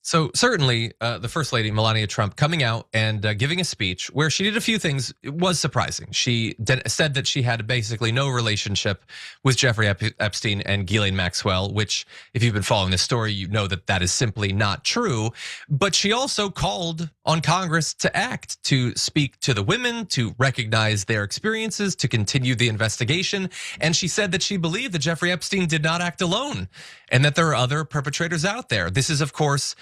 So certainly, the First Lady, Melania Trump, coming out and giving a speech where she did a few things, it was surprising. She said that she had basically no relationship with Jeffrey Epstein and Ghislaine Maxwell, which if you've been following this story, you know that that is simply not true. But she also called on Congress to act, to speak to the women, to recognize their experiences, to continue the investigation. And she said that she believed that Jeffrey Epstein did not act alone and that there are other perpetrators out there. This is, of course,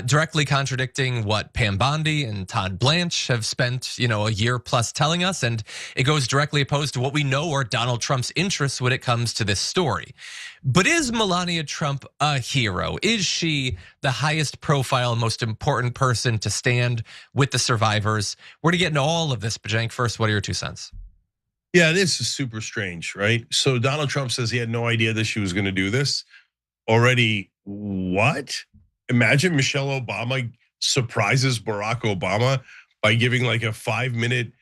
directly contradicting what Pam Bondi and Todd Blanche have spent, a year plus telling us, and it goes directly opposed to what we know are Donald Trump's interests when it comes to this story. But is Melania Trump a hero? Is she the highest profile, most important person to stand with the survivors? We're gonna get into all of this, but Cenk, first, what are your 2 cents? Yeah, this is super strange, right? So Donald Trump says he had no idea that she was gonna do this. Already, what? Imagine Michelle Obama surprises Barack Obama by giving like a 5-minute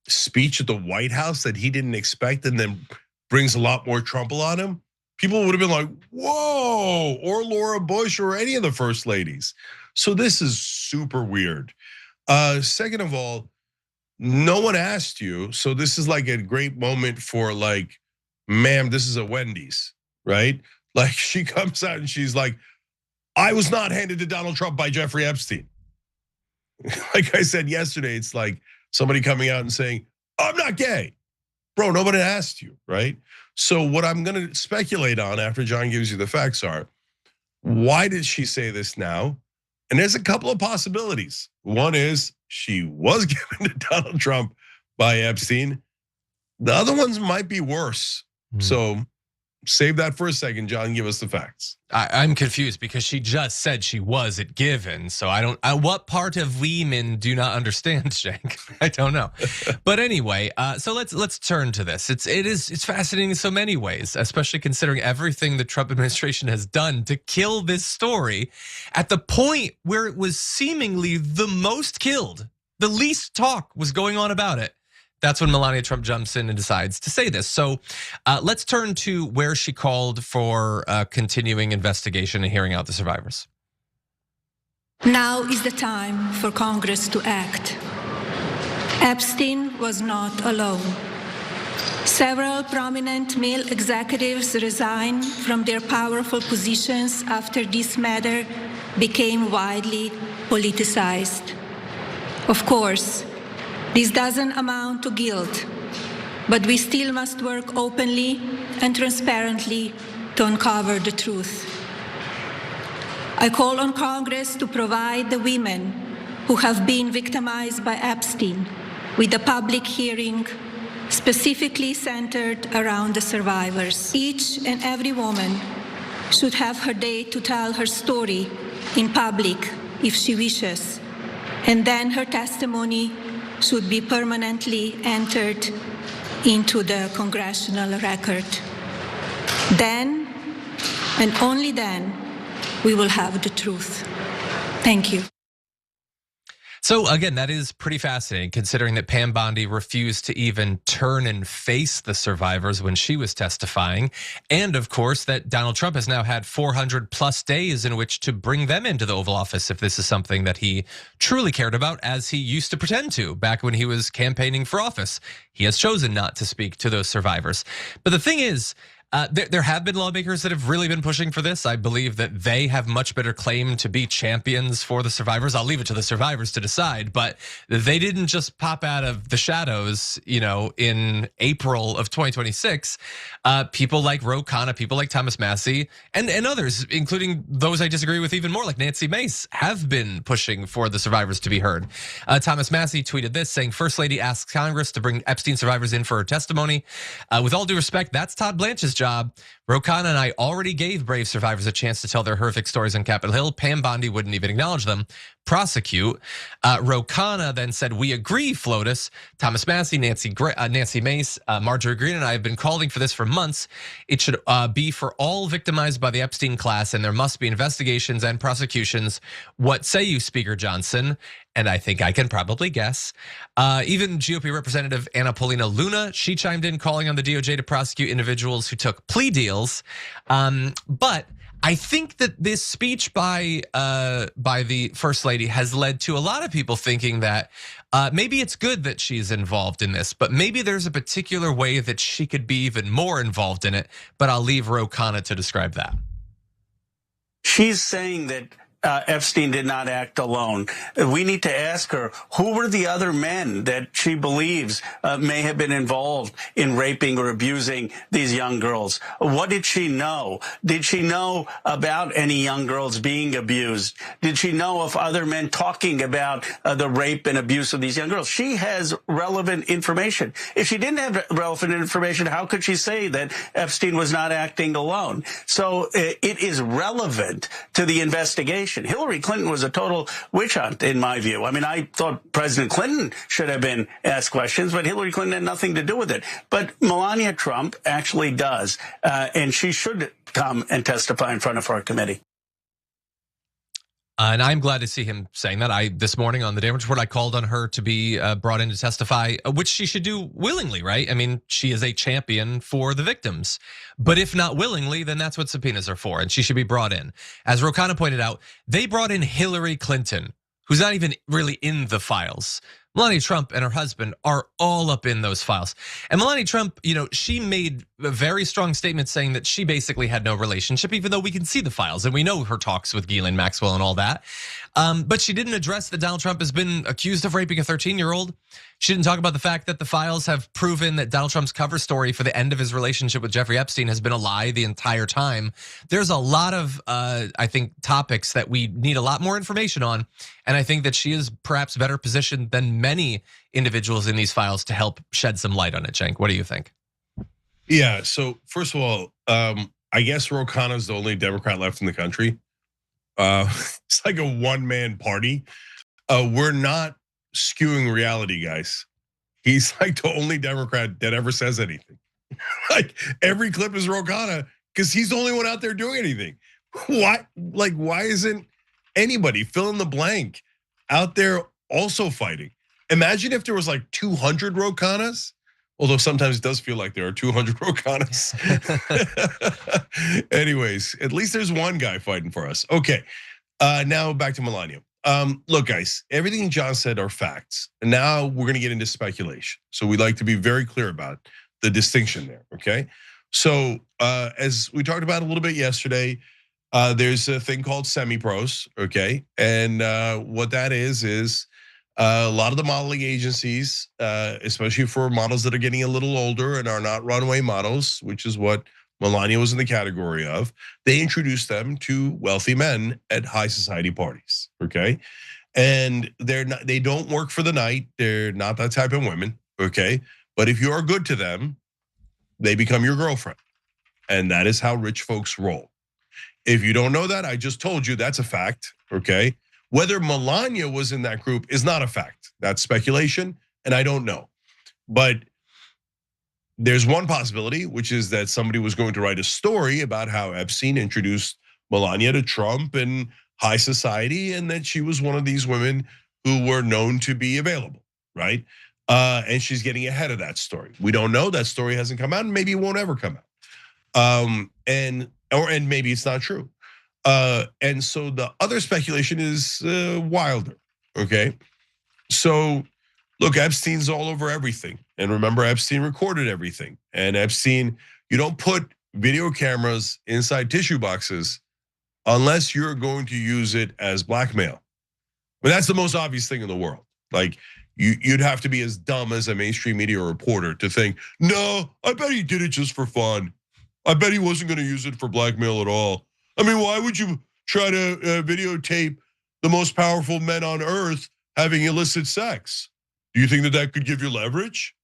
speech at the White House that he didn't expect and then brings a lot more trouble on him. People would have been like, whoa, or Laura Bush or any of the first ladies. So this is super weird. Second of all, no one asked you. So this is like a great moment for like, ma'am, this is a Wendy's, right? Like she comes out and she's like, I was not handed to Donald Trump by Jeffrey Epstein. Like I said yesterday, it's like somebody coming out and saying, I'm not gay. Bro, nobody asked you, right? So what I'm gonna speculate on after John gives you the facts are, why did she say this now? And there's a couple of possibilities. One is she was given to Donald Trump by Epstein. The other ones might be worse. So save that for a second, John, give us the facts. I'm confused because she just said she wasn't given. So what part of women do not understand, Cenk? I don't know. But anyway, so let's turn to this. It's fascinating in so many ways, especially considering everything the Trump administration has done to kill this story at the point where it was seemingly the most killed. The least talk was going on about it. That's when Melania Trump jumps in and decides to say this. So let's turn to where she called for continuing investigation and hearing out the survivors. Now is the time for Congress to act. Epstein was not alone. Several prominent male executives resigned from their powerful positions after this matter became widely politicized. Of course, this doesn't amount to guilt, but we still must work openly and transparently to uncover the truth. I call on Congress to provide the women who have been victimized by Epstein with a public hearing specifically centered around the survivors. Each and every woman should have her day to tell her story in public if she wishes, and then her testimony should be permanently entered into the congressional record. Then, and only then, we will have the truth. Thank you. So again, that is pretty fascinating considering that Pam Bondi refused to even turn and face the survivors when she was testifying. And of course, that Donald Trump has now had 400 plus days in which to bring them into the Oval Office if this is something that he truly cared about, as he used to pretend to back when he was campaigning for office. He has chosen not to speak to those survivors. But the thing is, there have been lawmakers that have really been pushing for this. I believe that they have much better claim to be champions for the survivors. I'll leave it to the survivors to decide, but they didn't just pop out of the shadows, in April of 2026. People like Ro Khanna, people like Thomas Massie, and others, including those I disagree with even more, like Nancy Mace, have been pushing for the survivors to be heard. Thomas Massie tweeted this, saying, "First Lady asks Congress to bring Epstein survivors in for her testimony. With all due respect, that's Todd Blanche's job. Ro Khanna and I already gave brave survivors a chance to tell their horrific stories on Capitol Hill. Pam Bondi wouldn't even acknowledge them. Prosecute." Ro Khanna then said, "We agree, FLOTUS. Thomas Massie, Nancy Mace, Marjorie Greene and I have been calling for this for months. It should be for all victimized by the Epstein class, and there must be investigations and prosecutions. What say you, Speaker Johnson?" And I think I can probably guess. Even GOP Representative Anna Paulina Luna, she chimed in calling on the DOJ to prosecute individuals who took plea deals. But I think that this speech by the First Lady has led to a lot of people thinking that maybe it's good that she's involved in this, but maybe there's a particular way that she could be even more involved in it. But I'll leave Ro Khanna to describe that. She's saying that Epstein did not act alone. We need to ask her, who were the other men that she believes may have been involved in raping or abusing these young girls? What did she know? Did she know about any young girls being abused? Did she know of other men talking about the rape and abuse of these young girls? She has relevant information. If she didn't have relevant information, how could she say that Epstein was not acting alone? So it is relevant to the investigation. Hillary Clinton was a total witch hunt, in my view. I mean, I thought President Clinton should have been asked questions, but Hillary Clinton had nothing to do with it. But Melania Trump actually does, and she should come and testify in front of our committee. And I'm glad to see him saying that. This morning on the Daily Report, I called on her to be brought in to testify, which she should do willingly, right? I mean, she is a champion for the victims. But if not willingly, then that's what subpoenas are for, and she should be brought in. As Ro Khanna pointed out, they brought in Hillary Clinton, who's not even really in the files. Melania Trump and her husband are all up in those files. And Melania Trump, she made a very strong statement saying that she basically had no relationship, even though we can see the files and we know her talks with Ghislaine Maxwell and all that. But she didn't address that Donald Trump has been accused of raping a 13-year-old. She didn't talk about the fact that the files have proven that Donald Trump's cover story for the end of his relationship with Jeffrey Epstein has been a lie the entire time. There's a lot of, I think, topics that we need a lot more information on. And I think that she is perhaps better positioned than many individuals in these files to help shed some light on it. Cenk, what do you think? Yeah, so first of all, I guess Ro Khanna is the only Democrat left in the country. It's like a one-man party. We're not skewing reality, guys. He's like the only Democrat that ever says anything. Like every clip is Ro Khanna because he's the only one out there doing anything. Why? Like, why isn't anybody fill in the blank out there also fighting? Imagine if there was like 200 Ro Khannas. Although sometimes it does feel like there are 200 Ro Khannas. Anyways, at least there's one guy fighting for us. Okay, now back to Melania. Look, guys, everything John said are facts. And now we're gonna get into speculation. So we'd like to be very clear about the distinction there, okay? So as we talked about a little bit yesterday, there's a thing called semi-pros, okay? And what that is a lot of the modeling agencies, especially for models that are getting a little older and are not runway models, which is what Melania was in the category of, they introduce them to wealthy men at high society parties, okay? And they don't work for the night. They're not that type of women, okay? But if you are good to them, they become your girlfriend. And that is how rich folks roll. If you don't know that, I just told you that's a fact, okay? Whether Melania was in that group is not a fact. That's speculation, and I don't know. But there's one possibility, which is that somebody was going to write a story about how Epstein introduced Melania to Trump and high society, and that she was one of these women who were known to be available, right? And she's getting ahead of that story. We don't know. That story hasn't come out, and maybe it won't ever come out. And maybe it's not true. And so the other speculation is wilder, okay? So look, Epstein's all over everything. And remember, Epstein recorded everything. And Epstein, you don't put video cameras inside tissue boxes unless you're going to use it as blackmail. But that's the most obvious thing in the world. Like, you'd have to be as dumb as a mainstream media reporter to think, no, I bet he did it just for fun. I bet he wasn't gonna use it for blackmail at all. I mean, why would you try to videotape the most powerful men on earth having illicit sex? Do you think that that could give you leverage?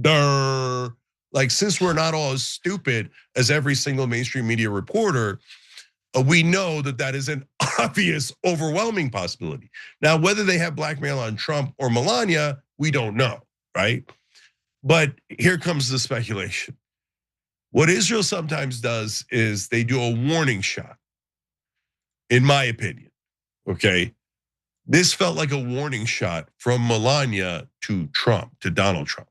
Duh. Like, since we're not all as stupid as every single mainstream media reporter, we know that that is an obvious, overwhelming possibility. Now, whether they have blackmail on Trump or Melania, we don't know, right? But here comes the speculation. What Israel sometimes does is they do a warning shot, in my opinion, okay? This felt like a warning shot from Melania to Trump, to Donald Trump.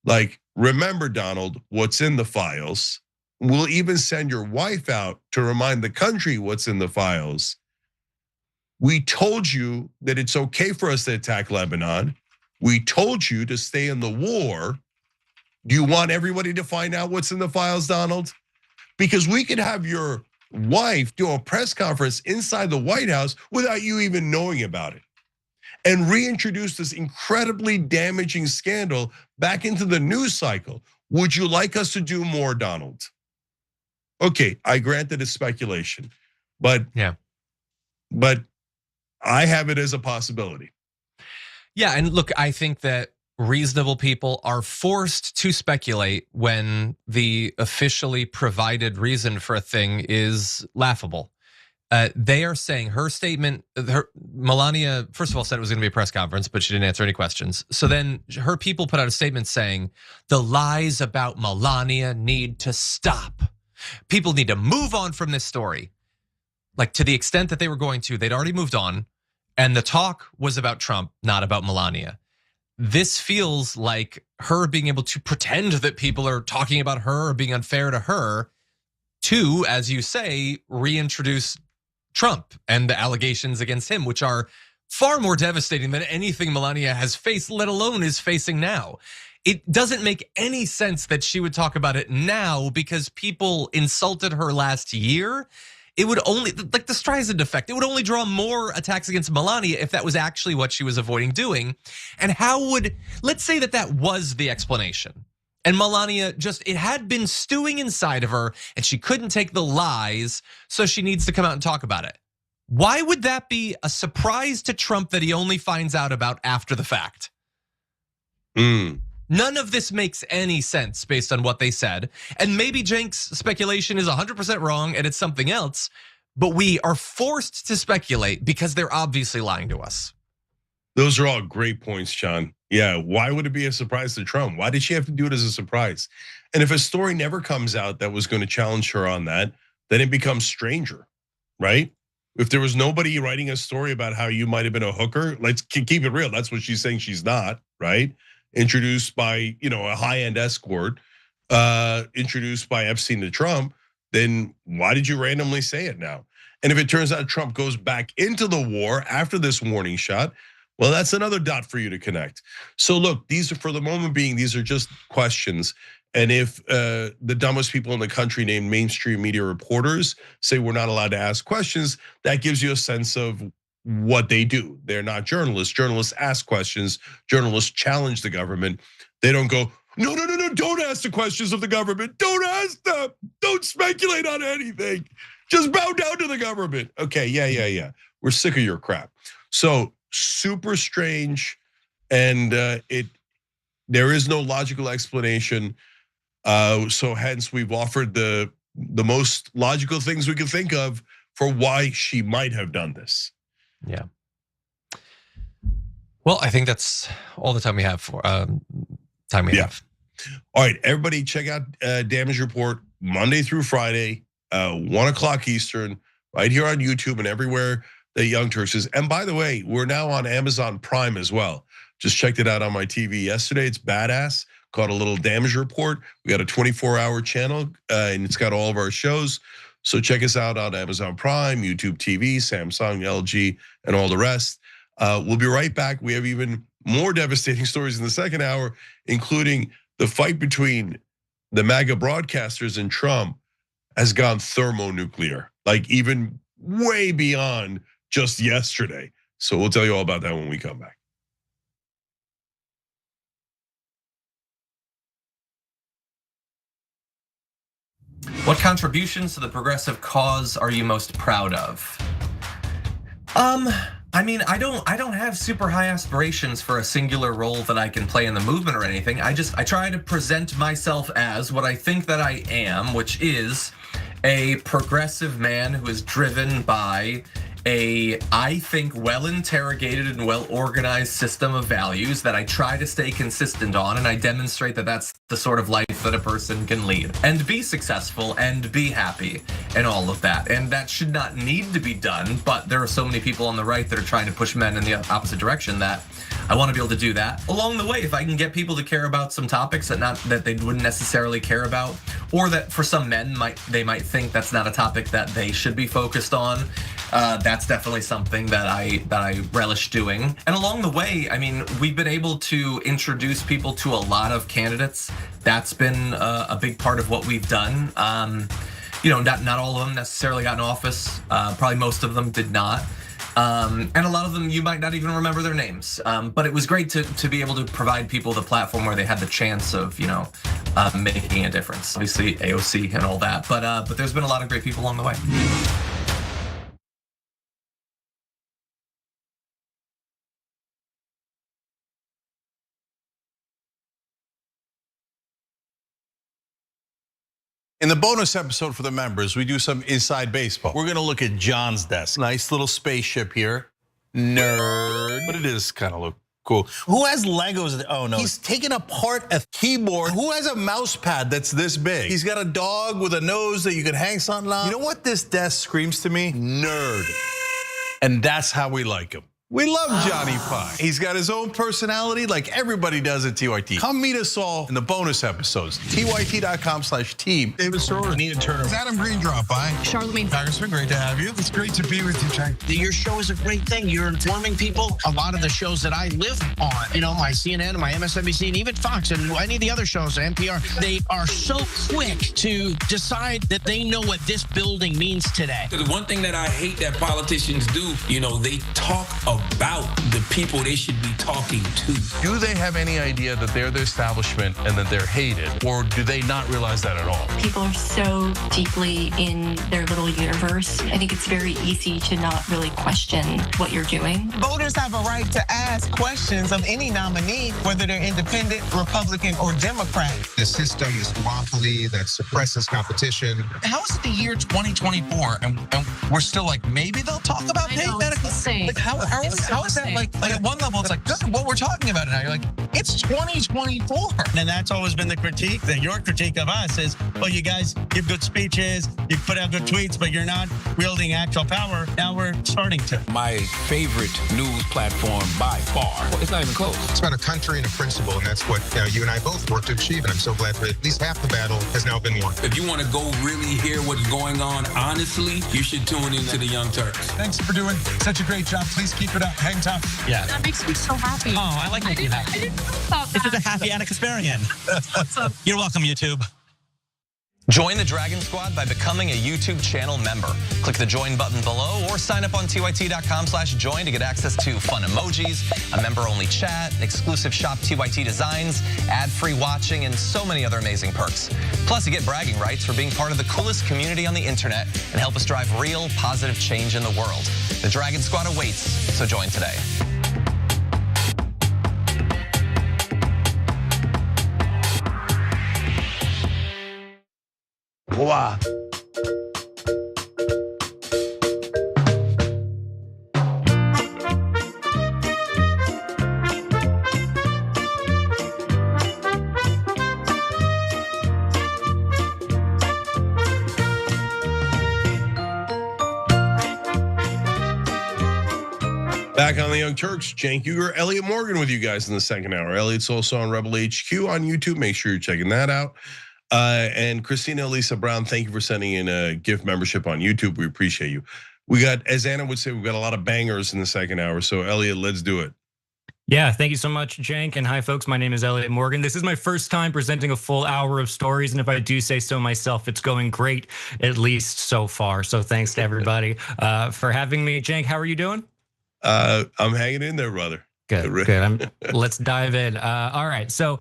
Like, remember, Donald, what's in the files. We'll even send your wife out to remind the country what's in the files. We told you that it's okay for us to attack Lebanon. We told you to stay in the war. Do you want everybody to find out what's in the files, Donald? Because we could have your wife do a press conference inside the White House without you even knowing about it, and reintroduce this incredibly damaging scandal back into the news cycle. Would you like us to do more, Donald? Okay, I grant that it's speculation, but I have it as a possibility. Yeah, and look, I think that reasonable people are forced to speculate when the officially provided reason for a thing is laughable. They are saying her statement, Melania, first of all, said it was gonna be a press conference, but she didn't answer any questions. So then her people put out a statement saying, the lies about Melania need to stop. People need to move on from this story. Like, to the extent that they were going to, they'd already moved on. And the talk was about Trump, not about Melania. This feels like her being able to pretend that people are talking about her or being unfair to her, to, as you say, reintroduce Trump and the allegations against him, which are far more devastating than anything Melania has faced, let alone is facing now. It doesn't make any sense that she would talk about it now because people insulted her last year. It would only, like the Streisand effect, it would only draw more attacks against Melania if that was actually what she was avoiding doing. And how would, let's say that that was the explanation. And Melania just, it had been stewing inside of her and she couldn't take the lies, so she needs to come out and talk about it. Why would that be a surprise to Trump that he only finds out about after the fact? None of this makes any sense based on what they said. And maybe Cenk's speculation is 100% wrong and it's something else, but we are forced to speculate because they're obviously lying to us. Those are all great points, John. Yeah, why would it be a surprise to Trump? Why did she have to do it as a surprise? And if a story never comes out that was going to challenge her on that, then it becomes stranger, right? If there was nobody writing a story about how you might have been a hooker, let's keep it real. That's what she's saying she's not, right? Introduced by, a high-end escort, introduced by Epstein to Trump, then why did you randomly say it now? And if it turns out Trump goes back into the war after this warning shot, well, that's another dot for you to connect. So look, these are, for the moment being, these are just questions. And if the dumbest people in the country named mainstream media reporters say we're not allowed to ask questions, that gives you a sense of what they do. They're not journalists. Journalists ask questions. Journalists challenge the government. They don't go, no, don't ask the questions of the government. Don't ask them. Don't speculate on anything. Just bow down to the government. Okay, yeah. We're sick of your crap. So super strange, and there is no logical explanation. So hence we've offered the most logical things we can think of for why she might have done this. Yeah. Well, I think that's all the time we have for have. All right, everybody, check out Damage Report Monday through Friday, 1 o'clock Eastern, right here on YouTube and everywhere that Young Turks is. And by the way, we're now on Amazon Prime as well. Just checked it out on my TV yesterday. It's badass. Called A Little Damage Report. We got a 24-hour channel, and it's got all of our shows. So check us out on Amazon Prime, YouTube TV, Samsung, LG, and all the rest. We'll be right back. We have even more devastating stories in the second hour, including the fight between the MAGA broadcasters and Trump has gone thermonuclear, like even way beyond just yesterday. So we'll tell you all about that when we come back. What contributions to the progressive cause are you most proud of? I mean, I don't have super high aspirations for a singular role that I can play in the movement or anything. I try to present myself as what I think that I am, which is a progressive man who is driven by I think, well-interrogated and well-organized system of values that I try to stay consistent on, and I demonstrate that that's the sort of life that a person can lead and be successful and be happy and all of that. And that should not need to be done, but there are so many people on the right that are trying to push men in the opposite direction that I want to be able to do that. Along the way, if I can get people to care about some topics that they wouldn't necessarily care about, or that for some men they might think that's not a topic that they should be focused on, that's definitely something that I relish doing. And along the way, I mean, we've been able to introduce people to a lot of candidates. That's been a big part of what we've done. Not all of them necessarily got in office. Probably most of them did not. And a lot of them you might not even remember their names. But it was great to be able to provide people the platform where they had the chance of making a difference. Obviously AOC and all that, but there's been a lot of great people along the way. In the bonus episode for the members, we do some inside baseball. We're gonna look at John's desk. Nice little spaceship here. Nerd, but it is kind of look cool. Who has Legos? Oh no, he's taking apart a keyboard. Who has a mouse pad that's this big? He's got a dog with a nose that you could hang something on. You know what this desk screams to me? Nerd. And that's how we like him. We love Johnny Pie. He's got his own personality like everybody does at TYT. Come meet us all in the bonus episodes. TYT.com/team. David Sorrell, Nina Turner. Is Adam Green drop by? Charlemagne Congressman, great to have you. It's great to be with you, Jack. Your show is a great thing. You're informing people. A lot of the shows that I live on, my CNN, my MSNBC, and even Fox, and any of the other shows, NPR, they are so quick to decide that they know what this building means today. The one thing that I hate that politicians do, they talk about the people they should be talking to. Do they have any idea that they're the establishment and that they're hated? Or do they not realize that at all? People are so deeply in their little universe. I think it's very easy to not really question what you're doing. Voters have a right to ask questions of any nominee, whether they're independent, Republican, or Democrat. The system is duopoly that suppresses competition. How is it the year 2024 and we're still like, maybe they'll talk about paid medical? Like, how is that like at one level it's like, this is what we're talking about now. You're like, it's 2024. And that's always been the critique, your critique of us is, well, you guys give good speeches, you put out good tweets, but you're not wielding actual power. Now we're starting to. My favorite news platform by far. It's not even close. It's about a country and a principle, and that's what you and I both work to achieve, and I'm so glad that at least half the battle has now been won. If you want to go really hear what's going on, honestly, you should tune into the Young Turks. Thanks for doing such a great job. Please keep it up. Hang tough. Yeah. That makes me so happy. Oh, I like making you happy. I didn't know about that. This is a happy experience. You're welcome, YouTube. Join the Dragon Squad by becoming a YouTube channel member. Click the join button below or sign up on tyt.com/join to get access to fun emojis, a member-only chat, exclusive shop TYT designs, ad-free watching, and so many other amazing perks. Plus, you get bragging rights for being part of the coolest community on the internet and help us drive real, positive change in the world. The Dragon Squad awaits, so join today. Wow. Back on the Young Turks, Cenk Uygur, Elliot Morgan with you guys in the second hour. Elliot's also on Rebel HQ on YouTube. Make sure you're checking that out. And Christina Elisa Brown, thank you for sending in a gift membership on YouTube. We appreciate you. We got, as Anna would say, we've got a lot of bangers in the second hour. So Elliot, let's do it. Yeah, thank you so much, Cenk. And hi, folks. My name is Elliot Morgan. This is my first time presenting a full hour of stories. And if I do say so myself, it's going great, at least so far. So thanks to everybody for having me. Cenk, how are you doing? I'm hanging in there, brother. Good. Let's dive in. All right. So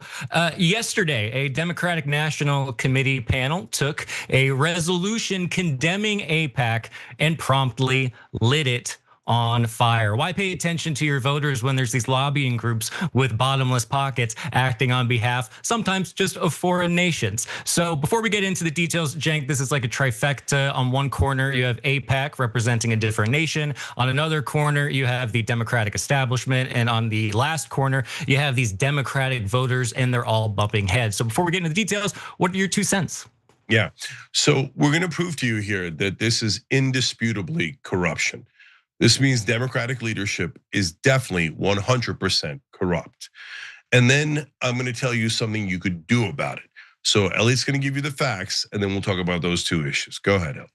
yesterday, a Democratic National Committee panel took a resolution condemning AIPAC and promptly lit it on fire. Why pay attention to your voters when there's these lobbying groups with bottomless pockets acting on behalf, sometimes just of foreign nations? So before we get into the details, Cenk, this is like a trifecta. On one corner, you have AIPAC representing a different nation. On another corner, you have the Democratic establishment. And on the last corner, you have these Democratic voters, and they're all bumping heads. So before we get into the details, what are your 2 cents? Yeah, so we're gonna prove to you here that this is indisputably corruption. This means Democratic leadership is definitely 100% corrupt. And then I'm gonna tell you something you could do about it. So Elliot's gonna give you the facts, and then we'll talk about those 2 issues. Go ahead, Elliot.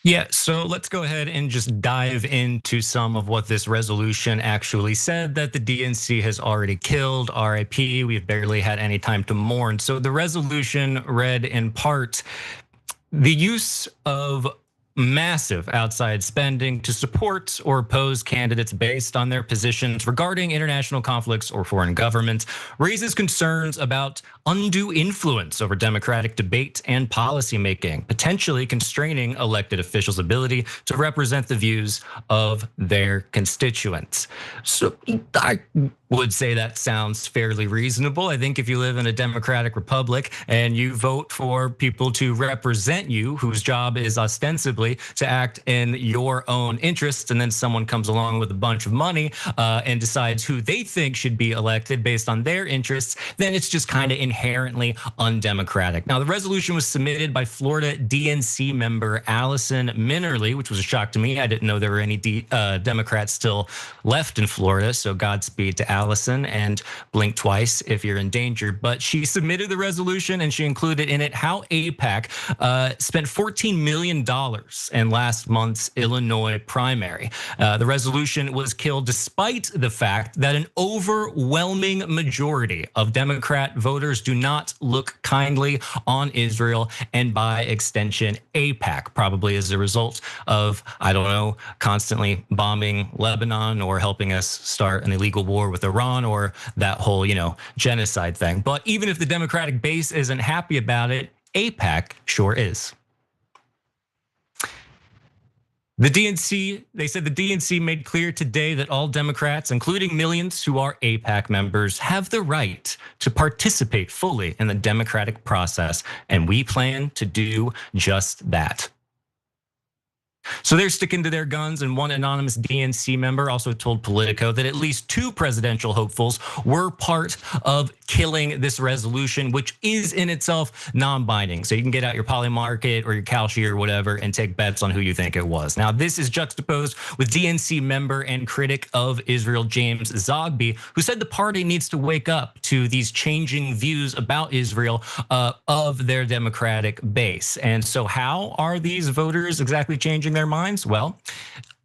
Yeah, so let's go ahead and just dive into some of what this resolution actually said that the DNC has already killed. RIP, we've barely had any time to mourn. So the resolution read in part, the use of massive outside spending to support or oppose candidates based on their positions regarding international conflicts or foreign governments raises concerns about undue influence over democratic debate and policymaking, potentially constraining elected officials' ability to represent the views of their constituents. So I would say that sounds fairly reasonable. I think if you live in a democratic republic and you vote for people to represent you, whose job is ostensibly to act in your own interests, and then someone comes along with a bunch of money and decides who they think should be elected based on their interests, then it's just kind of inherently undemocratic. Now, the resolution was submitted by Florida DNC member Allison Minnerly, which was a shock to me. I didn't know there were any Democrats still left in Florida, so Godspeed to Allison, and blink twice if you're in danger. But she submitted the resolution, and she included in it how AIPAC spent $14 million in last month's Illinois primary. The resolution was killed despite the fact that an overwhelming majority of Democrat voters do not look kindly on Israel, and by extension, AIPAC, probably as a result of, I don't know, constantly bombing Lebanon or helping us start an illegal war with Iran or that whole, genocide thing. But even if the Democratic base isn't happy about it, AIPAC sure is. The DNC, they said the DNC made clear today that all Democrats, including millions who are AIPAC members, have the right to participate fully in the democratic process, and we plan to do just that. So they're sticking to their guns, and one anonymous DNC member also told Politico that at least 2 presidential hopefuls were part of killing this resolution, which is in itself non-binding. So you can get out your Polymarket or your Kalshi or whatever and take bets on who you think it was. Now, this is juxtaposed with DNC member and critic of Israel, James Zogby, who said the party needs to wake up to these changing views about Israel of their Democratic base. And so how are these voters exactly changing their minds? Well,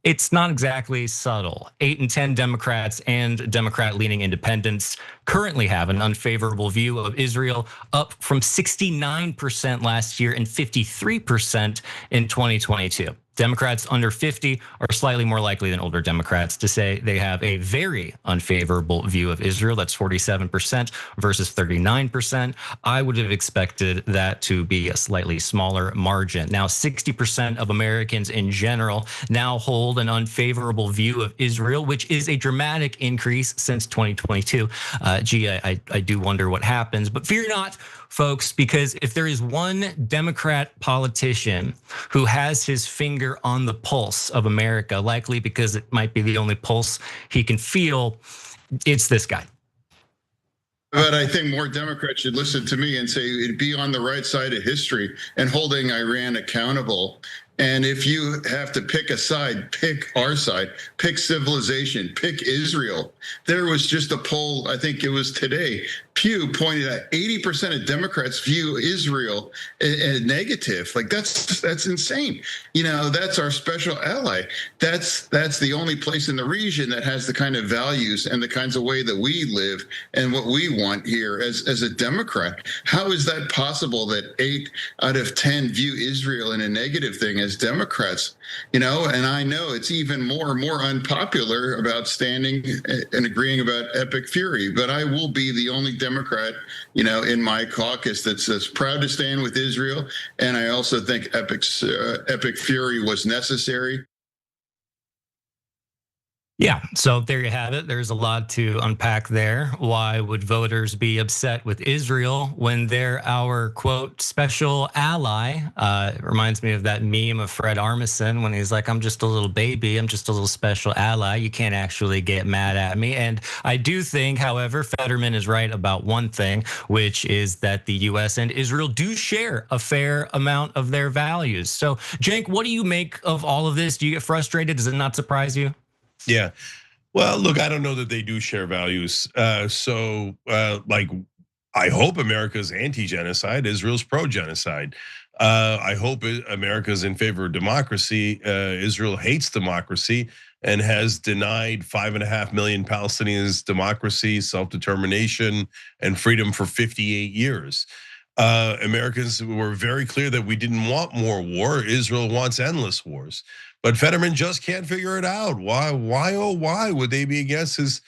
it's not exactly subtle. 8 in 10 Democrats and Democrat-leaning independents currently have an unfavorable view of Israel, up from 69% last year and 53% in 2022. Democrats under 50 are slightly more likely than older Democrats to say they have a very unfavorable view of Israel. That's 47% versus 39%. I would have expected that to be a slightly smaller margin. Now, 60% of Americans in general now hold an unfavorable view of Israel, which is a dramatic increase since 2022. I do wonder what happens, but fear not, folks, because if there is one Democrat politician who has his finger on the pulse of America, likely because it might be the only pulse he can feel, it's this guy. But I think more Democrats should listen to me and say be on the right side of history and holding Iran accountable And if you have to pick a side, pick our side, pick civilization, pick Israel. There was just a poll, I think it was today, Pew pointed out 80% of Democrats view Israel as negative. Like that's insane. You know, that's our special ally. That's the only place in the region that has the kind of values and the kinds of way that we live and what we want here as a Democrat. How is that possible that 8 out of 10 view Israel in a negative thing as Democrats? You know, and I know it's even more unpopular about standing and agreeing about epic fury, but I will be the only Democrat, you know, in my caucus that's proud to stand with Israel. And I also think epic fury was necessary. Yeah, so there you have it. There's a lot to unpack there. Why would voters be upset with Israel when they're our, quote, special ally? It reminds me of that meme of Fred Armisen when he's like, I'm just a little baby. I'm just a little special ally. You can't actually get mad at me. And I do think, however, Fetterman is right about one thing, which is that the US and Israel do share a fair amount of their values. So, Cenk, what do you make of all of this? Do you get frustrated? Does it not surprise you? Yeah. Well, look, I don't know that they do share values. Like, I hope America's anti-genocide, Israel's pro-genocide. I hope America's in favor of democracy. Israel hates democracy and has denied 5.5 million Palestinians democracy, self-determination, and freedom for 58 years. Americans were very clear that we didn't want more war. Israel wants endless wars. But Fetterman just can't figure it out. Why would they be against his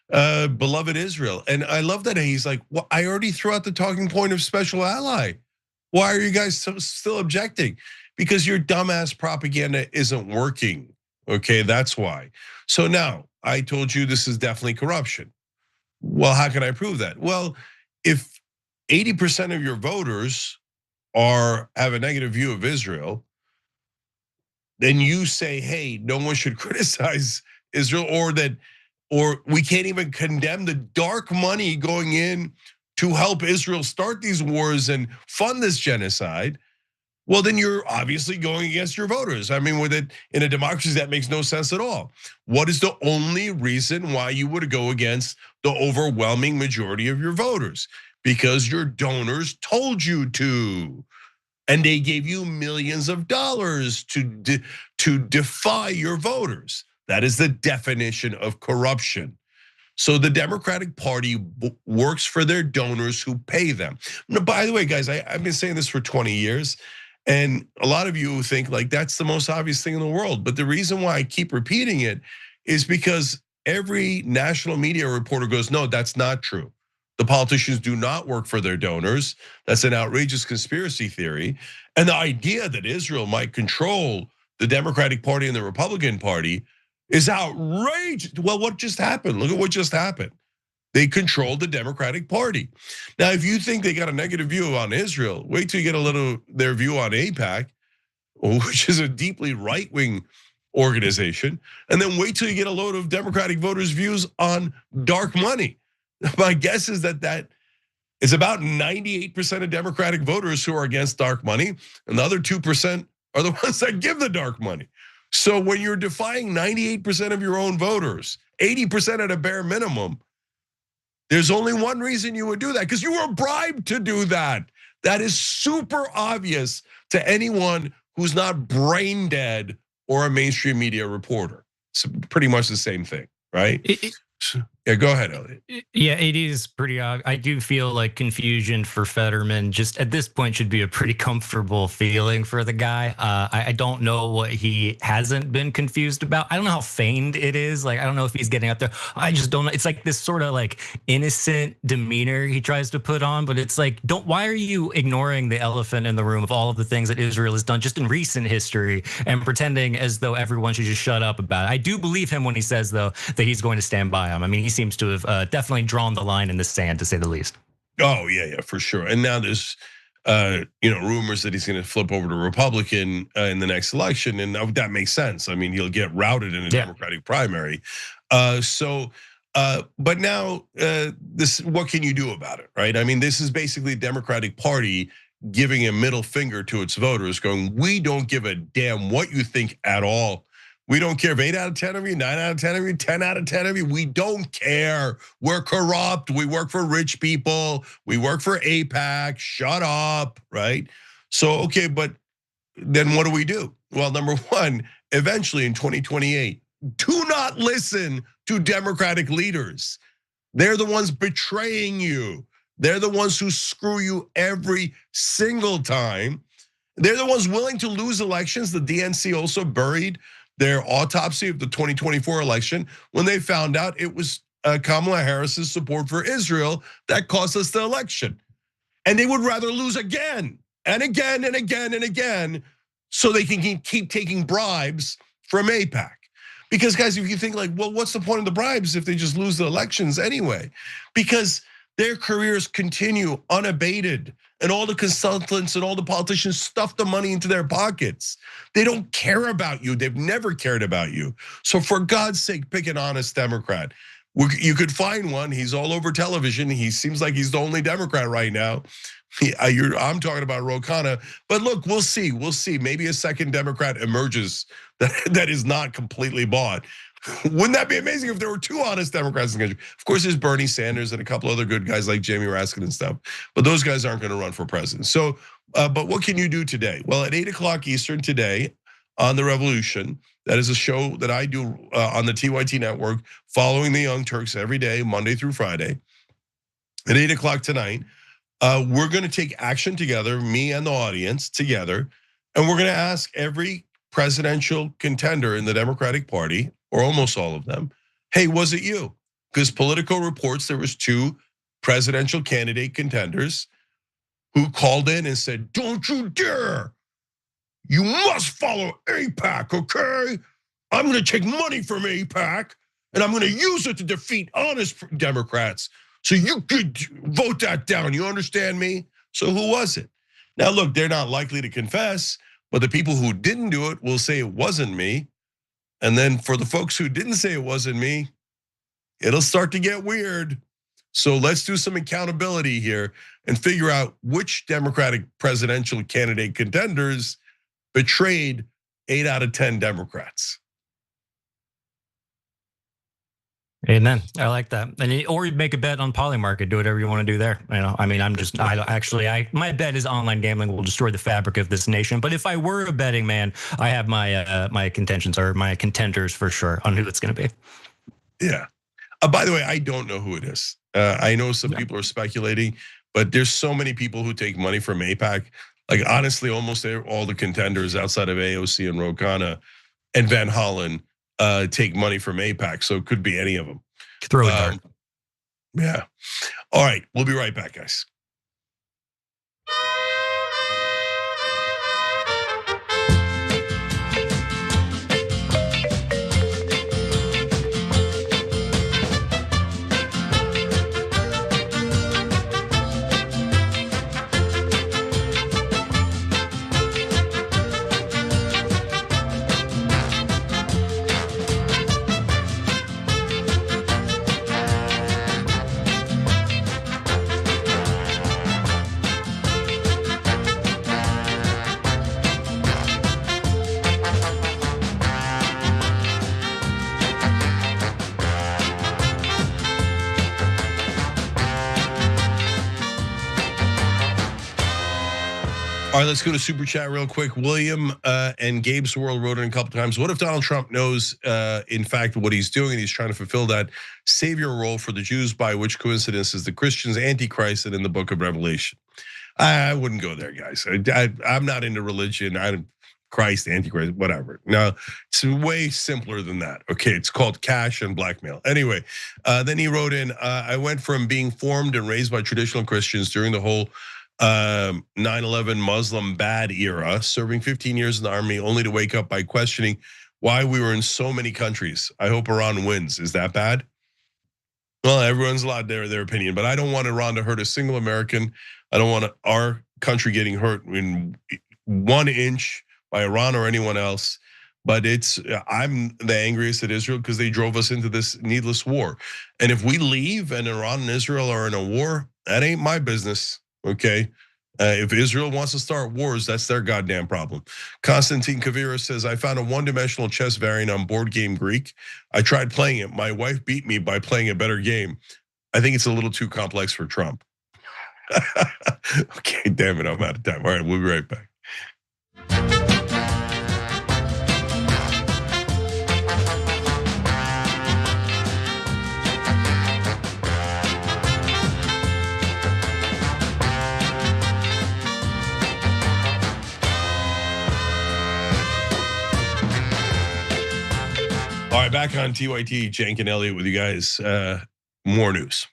beloved Israel? And I love that he's like, well, I already threw out the talking point of special ally. Why are you guys still objecting? Because your dumbass propaganda isn't working. Okay, that's why. So now I told you this is definitely corruption. Well, how can I prove that? Well, if 80% of your voters have a negative view of Israel, then you say, hey, no one should criticize Israel, or we can't even condemn the dark money going in to help Israel start these wars and fund this genocide. Well, then you're obviously going against your voters. I mean, with it in a democracy, that makes no sense at all. What is the only reason why you would go against the overwhelming majority of your voters? Because your donors told you to. And they gave you millions of dollars to defy your voters. That is the definition of corruption. So the Democratic Party works for their donors who pay them. Now, by the way, guys, I've been saying this for 20 years. And a lot of you think like that's the most obvious thing in the world. But the reason why I keep repeating it is because every national media reporter goes, no, that's not true. The politicians do not work for their donors. That's an outrageous conspiracy theory. And the idea that Israel might control the Democratic Party and the Republican Party is outrageous. Well, what just happened? Look at what just happened. They controlled the Democratic Party. Now, if you think they got a negative view on Israel, wait till you get their view on AIPAC, which is a deeply right-wing organization. And then wait till you get a load of Democratic voters' views on dark money. My guess is that is about 98% of Democratic voters who are against dark money, and the other 2% are the ones that give the dark money. So when you're defying 98% of your own voters, 80% at a bare minimum, there's only one reason you would do that, because you were bribed to do that. That is super obvious to anyone who's not brain dead or a mainstream media reporter. It's pretty much the same thing, right? Yeah, go ahead, Elliot. Yeah, it is pretty obvious. I do feel like confusion for Fetterman just at this point should be a pretty comfortable feeling for the guy. I don't know what he hasn't been confused about. I don't know how feigned it is. Like, I don't know if he's getting out there. I just don't know. It's like this sort of like innocent demeanor he tries to put on, but it's like, why are you ignoring the elephant in the room of all of the things that Israel has done just in recent history and pretending as though everyone should just shut up about it? I do believe him when he says, though, that he's going to stand by him. I mean, he seems to have definitely drawn the line in the sand, to say the least. Oh yeah, for sure. And now there's rumors that he's going to flip over to Republican in the next election, and that makes sense. I mean, he'll get routed in a Democratic primary. But now this, what can you do about it, right? I mean, this is basically the Democratic Party giving a middle finger to its voters, going, we don't give a damn what you think at all. We don't care if 8 out of 10 of you, 9 out of 10 of you, 10 out of 10 of you, we don't care. We're corrupt, we work for rich people, we work for AIPAC, shut up, right? So, okay, but then what do? Well, number one, eventually in 2028, do not listen to Democratic leaders. They're the ones betraying you. They're the ones who screw you every single time. They're the ones willing to lose elections. The DNC also buried their autopsy of the 2024 election when they found out it was Kamala Harris's support for Israel that cost us the election. And they would rather lose again and again and again and again so they can keep taking bribes from AIPAC. Because guys, if you think like, well, what's the point of the bribes if they just lose the elections anyway? Because their careers continue unabated, and all the consultants and all the politicians stuff the money into their pockets. They don't care about you. They've never cared about you. So for God's sake, pick an honest Democrat. You could find one. He's all over television. He seems like he's the only Democrat right now. I'm talking about Ro Khanna, but look, we'll see. We'll see. Maybe a second Democrat emerges that is not completely bought. Wouldn't that be amazing if there were two honest Democrats in the country? Of course, there's Bernie Sanders and a couple other good guys like Jamie Raskin and stuff, but those guys aren't going to run for president. So, but what can you do today? Well, at 8 o'clock Eastern today on The Revolution, that is a show that I do on the TYT network, following the Young Turks every day, Monday through Friday. At 8 o'clock tonight, we're going to take action together, me and the audience together, and we're going to ask every presidential contender in the Democratic Party, or almost all of them, hey, was it you? Because Politico reports there was 2 presidential candidate contenders who called in and said, don't you dare. You must follow AIPAC, okay? I'm gonna take money from AIPAC and I'm gonna use it to defeat honest Democrats. So you could vote that down, you understand me? So who was it? Now look, they're not likely to confess, but the people who didn't do it will say it wasn't me. And then for the folks who didn't say it wasn't me, it'll start to get weird. So let's do some accountability here and figure out which Democratic presidential candidate contenders betrayed 8 out of 10 Democrats. Amen. I like that. Or you make a bet on Polymarket. Do whatever you want to do there. You know, I mean, my bet is online gambling will destroy the fabric of this nation. But if I were a betting man, I have my contentions or my contenders for sure on who it's going to be. Yeah. By the way, I don't know who it is. I know some people are speculating, but there's so many people who take money from AIPAC. Like honestly, almost all the contenders outside of AOC and Ro Khanna and Van Hollen take money from AIPAC, so it could be any of them. Throw a dart. Yeah. All right, we'll be right back, guys. All right, let's go to Super Chat real quick. William and Gabe's World wrote in a couple times. What if Donald Trump knows, in fact, what he's doing and he's trying to fulfill that savior role for the Jews, by which coincidence is the Christians Antichrist and in the book of Revelation? I wouldn't go there, guys. I'm not into religion. I'm Christ, Antichrist, whatever. Now, it's way simpler than that. Okay, it's called cash and blackmail. Anyway, then he wrote in, I went from being formed and raised by traditional Christians during the whole 9/11 Muslim bad era, serving 15 years in the army, only to wake up by questioning why we were in so many countries. I hope Iran wins. Is that bad? Well, everyone's allowed their opinion, but I don't want Iran to hurt a single American. I don't want our country getting hurt in 1 inch by Iran or anyone else. But I'm the angriest at Israel because they drove us into this needless war. And if we leave and Iran and Israel are in a war, that ain't my business. Okay, If Israel wants to start wars, that's their goddamn problem. Konstantin Kavira says, I found a one-dimensional chess variant on Board Game Greek. I tried playing it. My wife beat me by playing a better game. I think it's a little too complex for Trump. Okay, damn it, I'm out of time. All right, we'll be right back. All right, back on TYT, Cenk and Elliot with you guys. More news.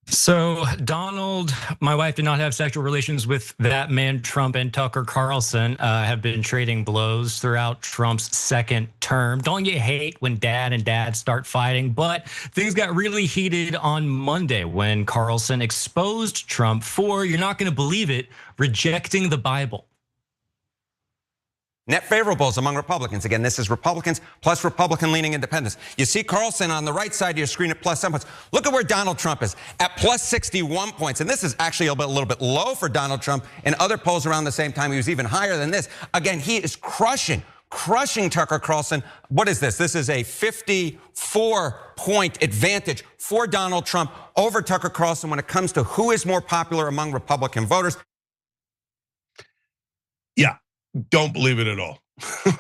So Donald, my wife did not have sexual relations with that man. Trump and Tucker Carlson have been trading blows throughout Trump's second term. Don't you hate when dad and dad start fighting? But things got really heated on Monday when Carlson exposed Trump for, you're not going to believe it, rejecting the Bible. Net favorables among Republicans. Again, this is Republicans plus Republican-leaning independents. You see Carlson on the right side of your screen at plus 7 points. Look at where Donald Trump is at plus 61 points. And this is actually a little bit low for Donald Trump. In other polls around the same time, he was even higher than this. Again, he is crushing Tucker Carlson. What is this? This is a 54-point advantage for Donald Trump over Tucker Carlson when it comes to who is more popular among Republican voters. Yeah. Don't believe it at all.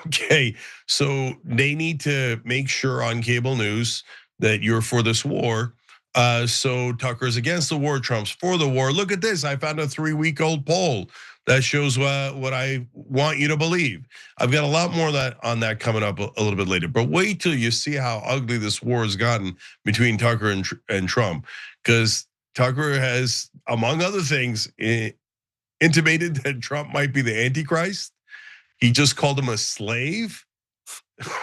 Okay, so they need to make sure on cable news that you're for this war. So Tucker's against the war, Trump's for the war. Look at this, I found a 3-week-old poll that shows what I want you to believe. I've got a lot more on that coming up a little bit later. But wait till you see how ugly this war has gotten between Tucker and Trump. Because Tucker has, among other things, intimated that Trump might be the Antichrist. He just called him a slave,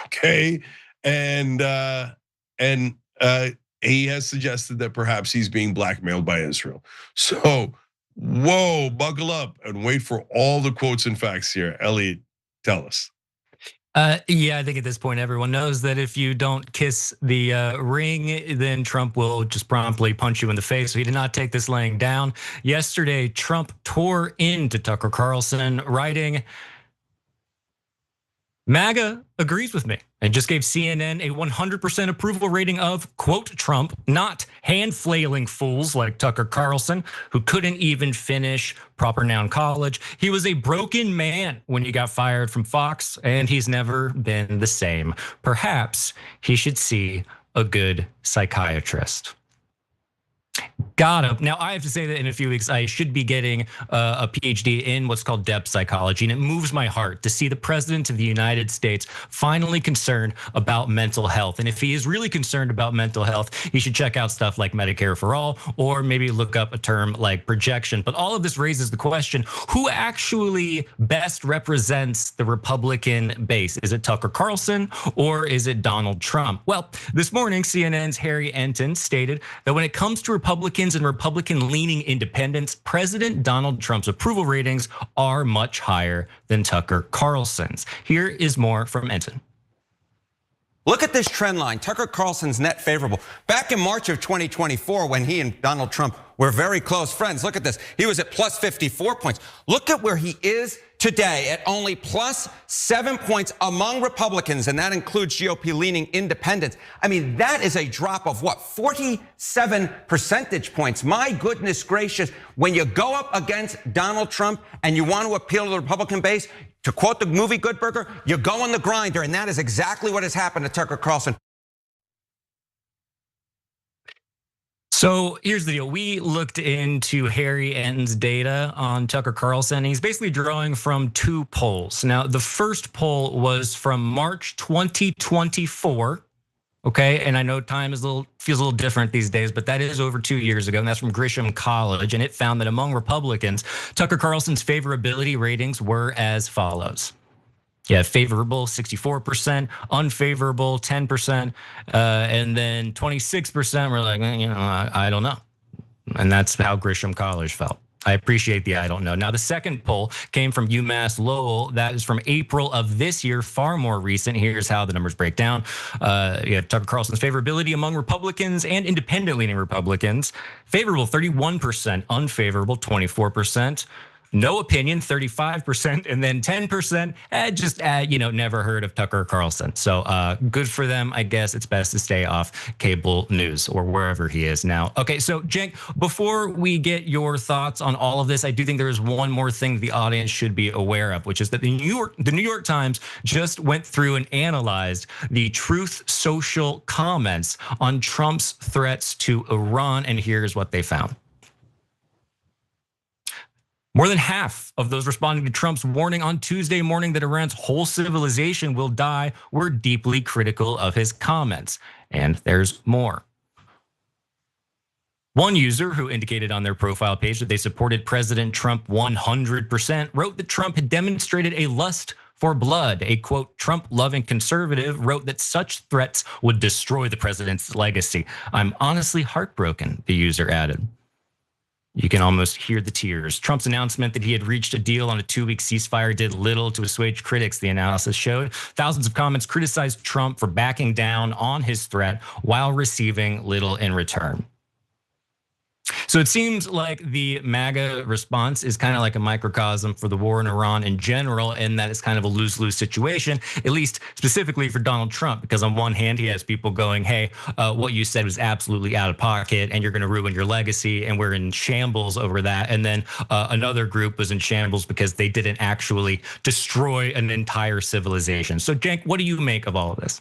okay, and he has suggested that perhaps he's being blackmailed by Israel. So, whoa, buckle up and wait for all the quotes and facts here. Elliot, tell us. Yeah, I think at this point everyone knows that if you don't kiss the ring, then Trump will just promptly punch you in the face. So he did not take this laying down. Yesterday, Trump tore into Tucker Carlson, writing, MAGA agrees with me and just gave CNN a 100% approval rating of, quote, Trump, not hand-flailing fools like Tucker Carlson, who couldn't even finish proper noun college. He was a broken man when he got fired from Fox, and he's never been the same. Perhaps he should see a good psychiatrist. Got him. Now, I have to say that in a few weeks, I should be getting a PhD in what's called depth psychology. And it moves my heart to see the president of the United States finally concerned about mental health. And if he is really concerned about mental health, he should check out stuff like Medicare for All, or maybe look up a term like projection. But all of this raises the question, who actually best represents the Republican base? Is it Tucker Carlson or is it Donald Trump? Well, this morning, CNN's Harry Enton stated that when it comes to Republicans and Republican-leaning independents, President Donald Trump's approval ratings are much higher than Tucker Carlson's. Here is more from Enton. Look at this trend line. Tucker Carlson's net favorable. Back in March of 2024, when he and Donald Trump were very close friends, look at this. He was at plus 54 points. Look at where he is today at only plus 7 points among Republicans, and that includes GOP-leaning independents. I mean, that is a drop of what, 47 percentage points. My goodness gracious, when you go up against Donald Trump and you want to appeal to the Republican base, to quote the movie Good Burger, you go on the grinder, and that is exactly what has happened to Tucker Carlson. So here's the deal. We looked into Harry Enton's data on Tucker Carlson. He's basically drawing from 2 polls. Now, the first poll was from March 2024. Okay, and I know time is feels a little different these days, but that is over 2 years ago, and that's from Grisham College, and it found that among Republicans, Tucker Carlson's favorability ratings were as follows. Yeah, favorable 64%, unfavorable 10%, and then 26% were like, I don't know. And that's how Grisham College felt. I appreciate the I don't know. Now, the second poll came from UMass Lowell. That is from April of this year, far more recent. Here's how the numbers break down. Tucker Carlson's favorability among Republicans and independent-leaning Republicans. Favorable, 31%. Unfavorable, 24%. No opinion, 35%, and then 10%, never heard of Tucker Carlson. So good for them, I guess. It's best to stay off cable news or wherever he is now. Okay, so Cenk, before we get your thoughts on all of this, I do think there is one more thing the audience should be aware of, which is that the New York Times just went through and analyzed the Truth Social comments on Trump's threats to Iran, and here's what they found. More than half of those responding to Trump's warning on Tuesday morning that Iran's whole civilization will die were deeply critical of his comments. And there's more. One user who indicated on their profile page that they supported President Trump 100% wrote that Trump had demonstrated a lust for blood. A quote, Trump-loving conservative wrote that such threats would destroy the president's legacy. I'm honestly heartbroken, the user added. You can almost hear the tears. Trump's announcement that he had reached a deal on a 2-week ceasefire did little to assuage critics, the analysis showed. Thousands of comments criticized Trump for backing down on his threat while receiving little in return. So it seems like the MAGA response is kind of like a microcosm for the war in Iran in general, and that it's kind of a lose-lose situation, at least specifically for Donald Trump, because on one hand, he has people going, hey, what you said was absolutely out of pocket and you're gonna ruin your legacy and we're in shambles over that. And then another group was in shambles because they didn't actually destroy an entire civilization. So Cenk, what do you make of all of this?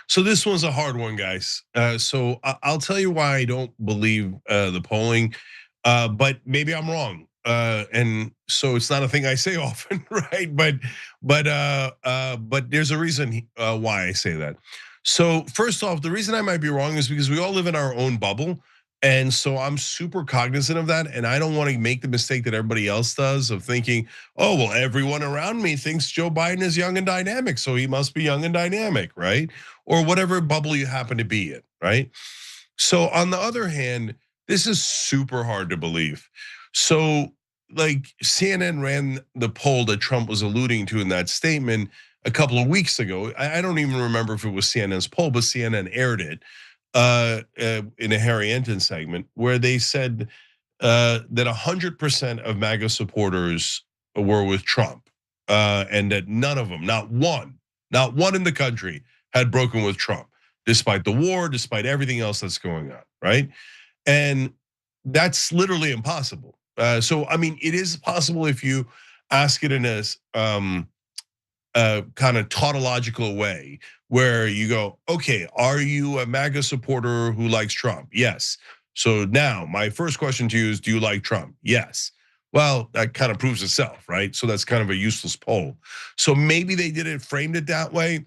So this one's a hard one, guys. So I'll tell you why I don't believe the polling, but maybe I'm wrong. And so it's not a thing I say often, right? But there's a reason why I say that. So first off, the reason I might be wrong is because we all live in our own bubble. And so I'm super cognizant of that. And I don't want to make the mistake that everybody else does of thinking, oh, well, everyone around me thinks Joe Biden is young and dynamic, so he must be young and dynamic, right? Or whatever bubble you happen to be in, right? So on the other hand, this is super hard to believe. So like CNN ran the poll that Trump was alluding to in that statement a couple of weeks ago. I don't even remember if it was CNN's poll, but CNN aired it. In a Harry Enton segment where they said that 100% of MAGA supporters were with Trump, and that none of them, not one in the country had broken with Trump, despite the war, despite everything else that's going on, right? And that's literally impossible. So I mean, it is possible if you ask it in a kind of tautological way, where you go, okay, are you a MAGA supporter who likes Trump? Yes. So now my first question to you is, do you like Trump? Yes. Well, that kind of proves itself, right? So that's kind of a useless poll. So maybe they didn't frame it that way.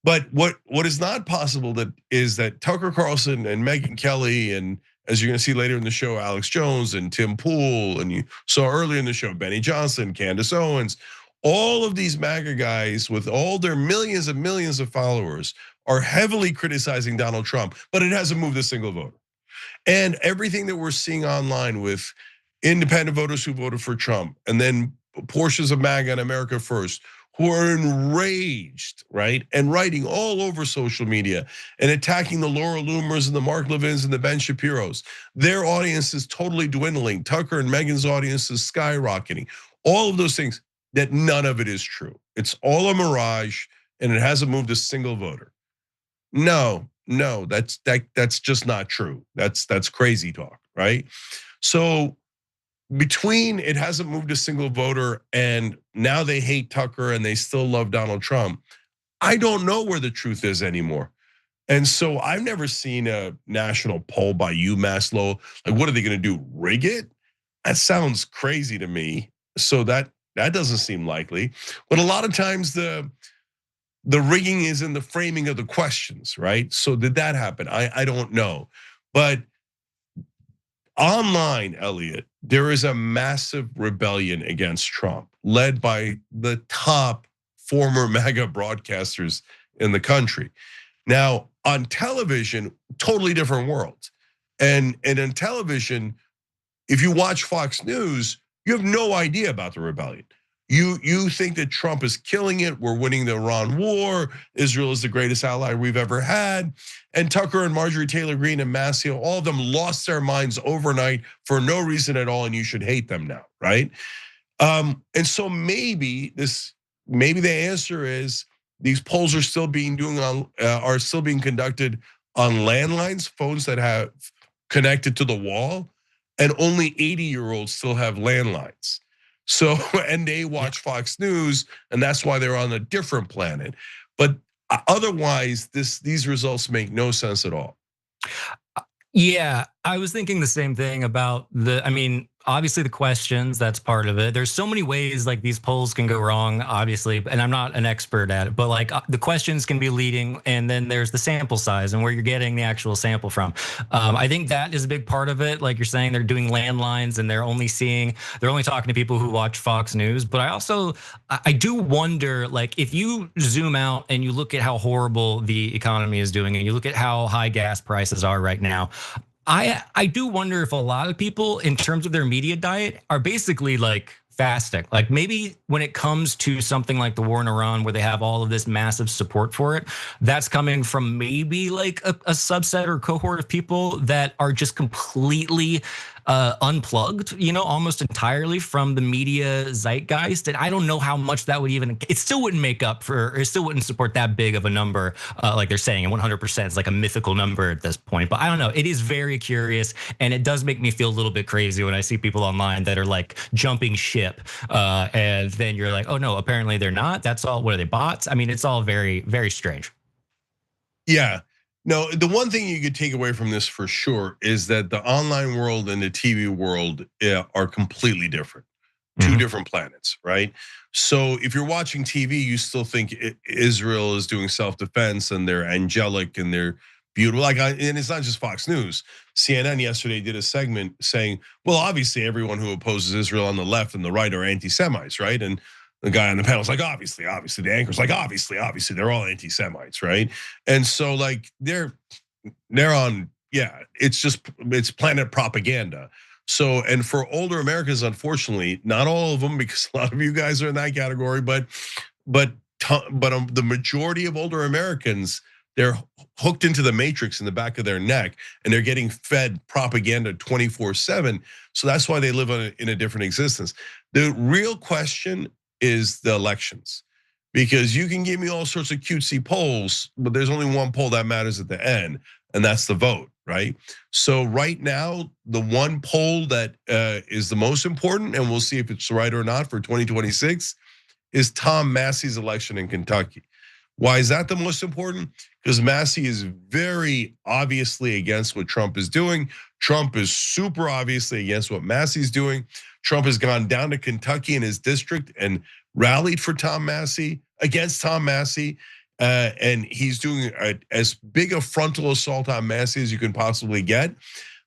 But what is not possible is that Tucker Carlson and Megyn Kelly, and as you're gonna see later in the show, Alex Jones and Tim Pool, and you saw earlier in the show, Benny Johnson, Candace Owens, all of these MAGA guys with all their millions and millions of followers are heavily criticizing Donald Trump, but it hasn't moved a single voter. And everything that we're seeing online with independent voters who voted for Trump, and then portions of MAGA and America First, who are enraged, right? And writing all over social media and attacking the Laura Loomers and the Mark Levins and the Ben Shapiros. Their audience is totally dwindling. Tucker and Megyn's audience is skyrocketing. All of those things. That none of it is true. It's all a mirage, and it hasn't moved a single voter. No, that's just not true. That's crazy talk, right? So between it hasn't moved a single voter and now they hate Tucker and they still love Donald Trump, I don't know where the truth is anymore. And so I've never seen a national poll by UMass Lowell. Like, what are they going to do? Rig it? That sounds crazy to me. So that doesn't seem likely. But a lot of times the rigging is in the framing of the questions, right? So did that happen? I don't know. But online, Elliot, there is a massive rebellion against Trump led by the top former MAGA broadcasters in the country. Now, on television, totally different world. And in television, if you watch Fox News, you have no idea about the rebellion. You think that Trump is killing it, we're winning the Iran war, Israel is the greatest ally we've ever had. And Tucker and Marjorie Taylor Greene and Massie, all of them lost their minds overnight for no reason at all, and you should hate them now, right? And so maybe the answer is these polls are still being conducted on landlines, phones that have connected to the wall, and only 80-year-olds still have landlines. So, and they watch Fox News, and that's why they're on a different planet. But otherwise, these results make no sense at all. Yeah, I was thinking the same thing about obviously the questions, that's part of it. There's so many ways like these polls can go wrong, obviously, and I'm not an expert at it, but like the questions can be leading, and then there's the sample size and where you're getting the actual sample from. I think that is a big part of it. Like you're saying, they're doing landlines and they're only talking to people who watch Fox News. But I do wonder, like if you zoom out and you look at how horrible the economy is doing and you look at how high gas prices are right now, I do wonder if a lot of people in terms of their media diet are basically like fasting. Like maybe when it comes to something like the war in Iran, where they have all of this massive support for it, that's coming from maybe like a subset or cohort of people that are just completely unplugged, almost entirely from the media zeitgeist. And I don't know how much that would it still wouldn't make up for, or it still wouldn't support that big of a number, like they're saying, and 100% is like a mythical number at this point. But I don't know, it is very curious, and it does make me feel a little bit crazy when I see people online that are like jumping ship, and then you're like, oh no, apparently they're not. That's all, what are they, bots? I mean, it's all very, very strange. Yeah. No, the one thing you could take away from this for sure is that the online world and the TV world are completely different. Two different planets, right? So if you're watching TV, you still think Israel is doing self-defense and they're angelic and they're beautiful. And it's not just Fox News. CNN yesterday did a segment saying, well, obviously everyone who opposes Israel on the left and the right are anti-Semites, right? And the guy on the panel's like, obviously, the anchor's like, obviously, they're all anti-Semites, right? And so like they're on, it's planet propaganda. So, and for older Americans, unfortunately, not all of them, because a lot of you guys are in that category, but the majority of older Americans, they're hooked into the matrix in the back of their neck, and they're getting fed propaganda 24/7. So that's why they live in a different existence. The real question is the elections, because you can give me all sorts of cutesy polls, but there's only one poll that matters at the end, and that's the vote, right? So right now, the one poll that is the most important, and we'll see if it's right or not for 2026, is Tom Massie's election in Kentucky. Why is that the most important? Because Massie is very obviously against what Trump is doing. Trump is super obviously against what Massie's doing. Trump has gone down to Kentucky in his district and rallied for Tom Massie, against Tom Massie. And he's doing as big a frontal assault on Massie as you can possibly get.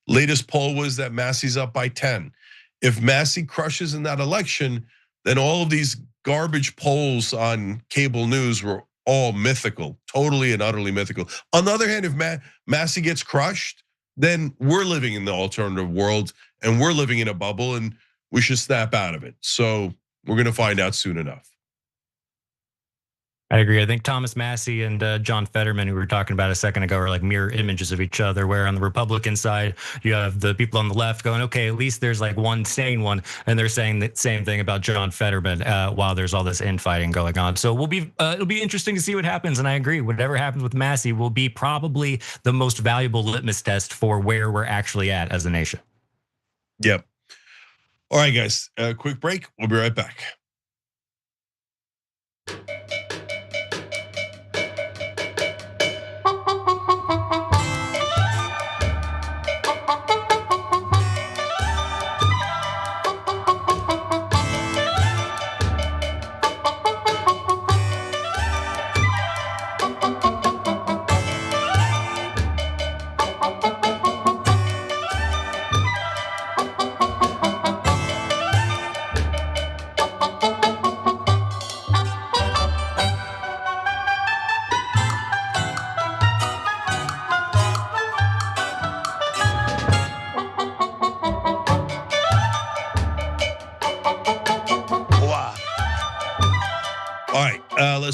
Latest poll was that Massie's up by 10. If Massie crushes in that election, then all of these garbage polls on cable news were all mythical, totally and utterly mythical. On the other hand, if Massie gets crushed, then we're living in the alternative world and we're living in a bubble, and we should snap out of it. So we're gonna find out soon enough. I agree. I think Thomas Massie and John Fetterman, who we were talking about a second ago, are like mirror images of each other, where on the Republican side, you have the people on the left going, okay, at least there's like one sane one. And they're saying the same thing about John Fetterman while there's all this infighting going on. So it'll be interesting to see what happens. And I agree, whatever happens with Massie will be probably the most valuable litmus test for where we're actually at as a nation. Yep. All right, guys, quick break. We'll be right back.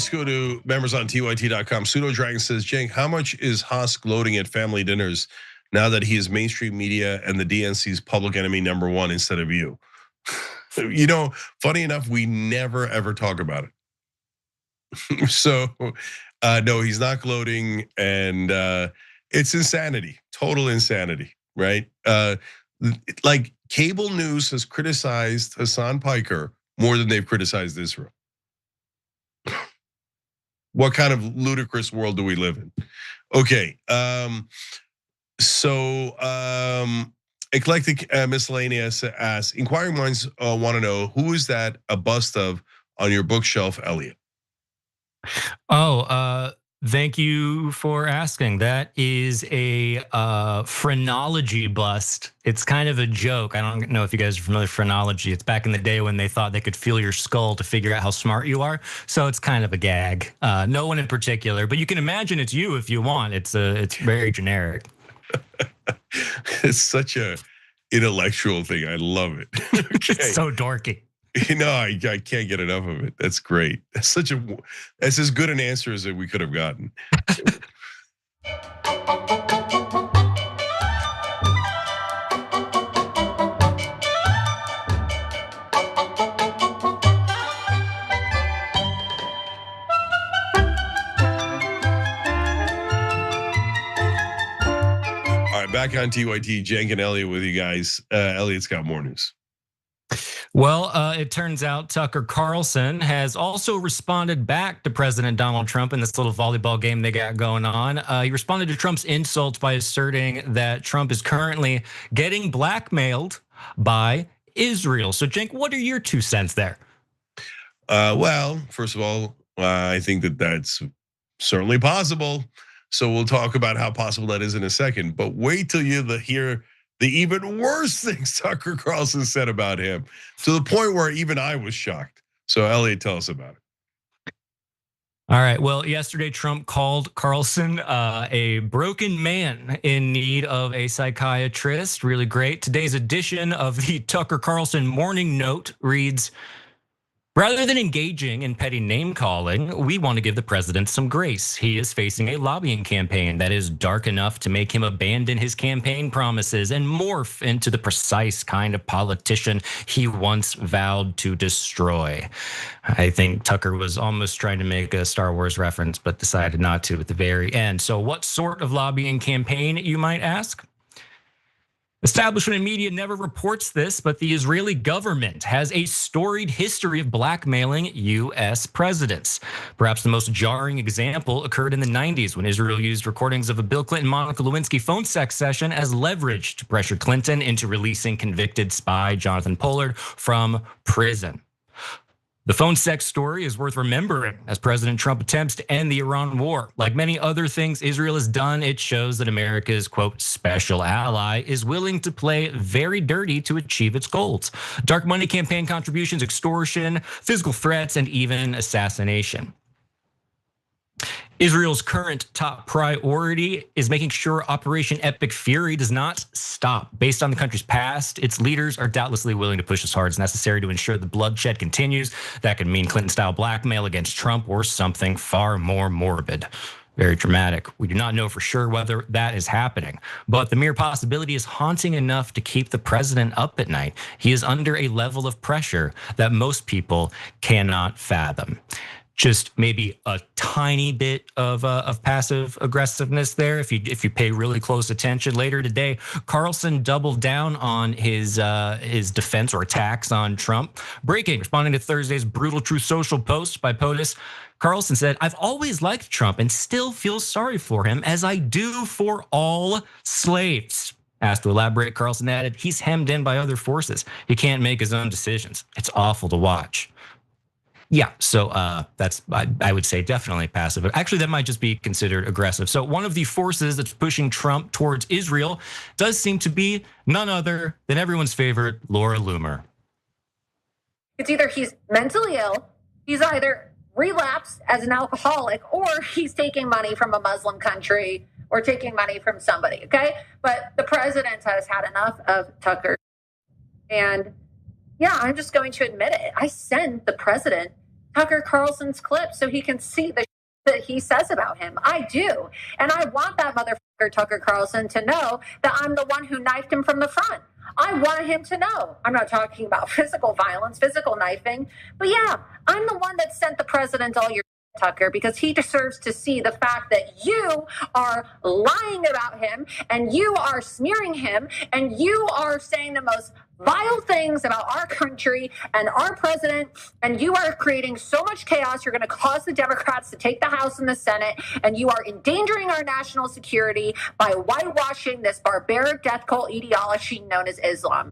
let's go to members on tyt.com. Pseudo Dragon says, Cenk, how much is Haas gloating at family dinners now that he is mainstream media and the DNC's public enemy #1 instead of you? You know, funny enough, we never ever talk about it. So no, he's not gloating, and it's insanity, total insanity, right? Like cable news has criticized Hassan Piker more than they've criticized Israel. What kind of ludicrous world do we live in? Okay, Eclectic Miscellaneous asks, inquiring minds want to know, who is that a bust of on your bookshelf, Elliot? Thank you for asking. That is a phrenology bust. It's kind of a joke. I don't know if you guys are familiar with phrenology. It's back in the day when they thought they could feel your skull to figure out how smart you are. So it's kind of a gag. No one in particular, but you can imagine it's you if you want. It's very generic. It's such a intellectual thing. I love it. Okay. It's so dorky. No, I can't get enough of it. That's great. That's as good an answer as we could have gotten. All right, back on TYT, Cenk and Elliot with you guys. Elliot's got more news. Well, it turns out Tucker Carlson has also responded back to President Donald Trump in this little volleyball game they got going on. He responded to Trump's insults by asserting that Trump is currently getting blackmailed by Israel. So, Cenk, what are your 2 cents there? Well, first of all, I think that that's certainly possible. So we'll talk about how possible that is in a second. But wait till you hear the even worse things Tucker Carlson said about him, to the point where even I was shocked. So Elliot, tell us about it. All right, well, yesterday Trump called Carlson a broken man in need of a psychiatrist. Really great. Today's edition of the Tucker Carlson Morning Note reads, rather than engaging in petty name calling, we want to give the president some grace. He is facing a lobbying campaign that is dark enough to make him abandon his campaign promises and morph into the precise kind of politician he once vowed to destroy. I think Tucker was almost trying to make a Star Wars reference, but decided not to at the very end. So what sort of lobbying campaign, you might ask? Establishment media never reports this, but the Israeli government has a storied history of blackmailing US presidents. Perhaps the most jarring example occurred in the 90s when Israel used recordings of a Bill Clinton-Monica Lewinsky phone sex session as leverage to pressure Clinton into releasing convicted spy Jonathan Pollard from prison. The phone sex story is worth remembering as President Trump attempts to end the Iran war. Like many other things Israel has done, it shows that America's, quote, special ally is willing to play very dirty to achieve its goals. Dark money campaign contributions, extortion, physical threats, and even assassination. Israel's current top priority is making sure Operation Epic Fury does not stop. Based on the country's past, its leaders are doubtlessly willing to push as hard as necessary to ensure the bloodshed continues. That could mean Clinton-style blackmail against Trump or something far more morbid. Very dramatic. We do not know for sure whether that is happening, but the mere possibility is haunting enough to keep the president up at night. He is under a level of pressure that most people cannot fathom. Just maybe a tiny bit of passive aggressiveness there. If you pay really close attention later today, Carlson doubled down on his defense or attacks on Trump. Breaking, responding to Thursday's brutal Truth Social post by POTUS, Carlson said, "I've always liked Trump and still feel sorry for him, as I do for all slaves." Asked to elaborate, Carlson added, "He's hemmed in by other forces. He can't make his own decisions. It's awful to watch." Yeah, so that's, I would say, definitely passive. Actually, that might just be considered aggressive. So one of the forces that's pushing Trump towards Israel does seem to be none other than everyone's favorite Laura Loomer. It's either he's mentally ill, he's either relapsed as an alcoholic, or he's taking money from a Muslim country or taking money from somebody, okay? But the president has had enough of Tucker. And yeah, I'm just going to admit it. I send the president Tucker Carlson's clip so he can see the that he says about him. I do. And I want that motherfucker Tucker Carlson to know that I'm the one who knifed him from the front. I want him to know. I'm not talking about physical violence, physical knifing, but yeah, I'm the one that sent the president all your Tucker, because he deserves to see the fact that you are lying about him and you are smearing him and you are saying the most vile things about our country and our president, and you are creating so much chaos. You're going to cause the Democrats to take the House and the Senate, and you are endangering our national security by whitewashing this barbaric death cult ideology known as Islam.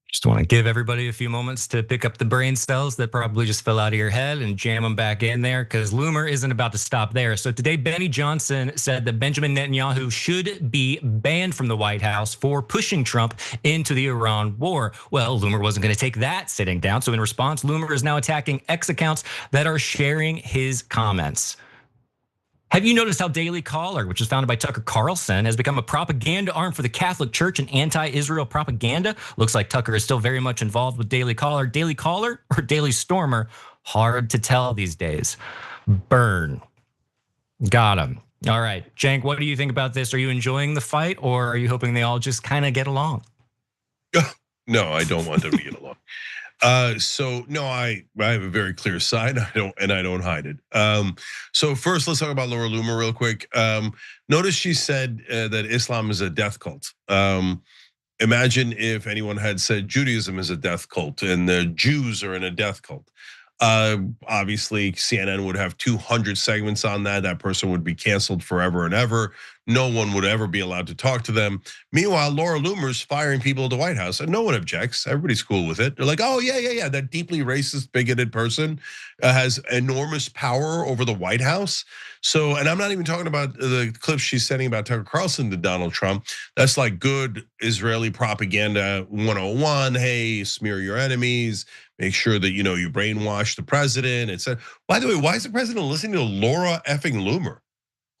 Just want to give everybody a few moments to pick up the brain cells that probably just fell out of your head and jam them back in there, because Loomer isn't about to stop there. So today, Benny Johnson said that Benjamin Netanyahu should be banned from the White House for pushing Trump into the Iran war. Well, Loomer wasn't going to take that sitting down. So in response, Loomer is now attacking X accounts that are sharing his comments. Have you noticed how Daily Caller, which was founded by Tucker Carlson, has become a propaganda arm for the Catholic Church and anti-Israel propaganda? Looks like Tucker is still very much involved with Daily Caller. Daily Caller or Daily Stormer? Hard to tell these days. Burn. Got him. All right, Cenk, what do you think about this? Are you enjoying the fight, or are you hoping they all just kind of get along? No, I don't want them to get along. So no, I have a very clear side. I don't hide it. So first, let's talk about Laura Loomer real quick. Notice she said that Islam is a death cult. Imagine if anyone had said Judaism is a death cult and the Jews are in a death cult. Obviously, CNN would have 200 segments on that. That person would be canceled forever and ever. No one would ever be allowed to talk to them. Meanwhile, Laura Loomer's firing people at the White House, and no one objects. Everybody's cool with it. They're like, oh, yeah. That deeply racist, bigoted person has enormous power over the White House. So, and I'm not even talking about the clips she's sending about Tucker Carlson to Donald Trump. That's like good Israeli propaganda 101. Hey, smear your enemies. Make sure that you brainwash the president. Etc. By the way, why is the president listening to Laura effing Loomer?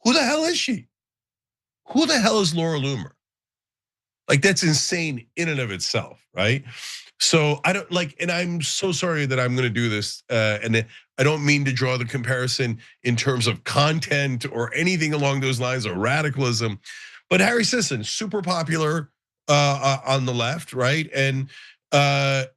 Who the hell is she? Who the hell is Laura Loomer? Like, that's insane in and of itself, right? So I don't like, and I'm so sorry that I'm going to do this, and I don't mean to draw the comparison in terms of content or anything along those lines or radicalism, but Harry Sisson, super popular on the left, right? And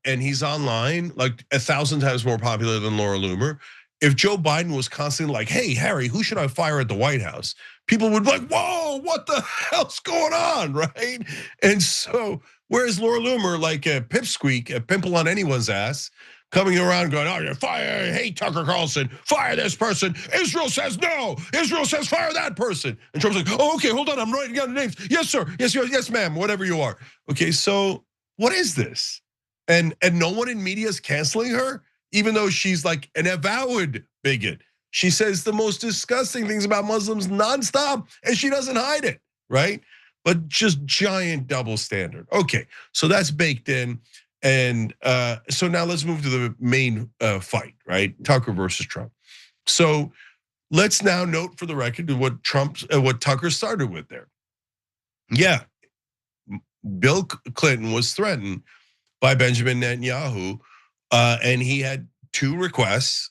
he's online like 1,000 times more popular than Laura Loomer. If Joe Biden was constantly like, hey, Harry, who should I fire at the White House? People would be like, whoa, what the hell's going on, right? And so, whereas Laura Loomer, like a pipsqueak, a pimple on anyone's ass, coming around going, oh, you're fire, hey, Tucker Carlson, fire this person. Israel says no, Israel says fire that person. And Trump's like, oh, okay, hold on, I'm writing down the names. Yes, sir, yes, ma'am, whatever you are. Okay, so what is this? And no one in media is canceling her, even though she's like an avowed bigot. She says the most disgusting things about Muslims nonstop, and she doesn't hide it, right? But just giant double standard. Okay, so that's baked in. And so now let's move to the main fight, right? Tucker versus Trump. So let's now note for the record what Tucker started with there. Yeah, Bill Clinton was threatened by Benjamin Netanyahu, and he had two requests.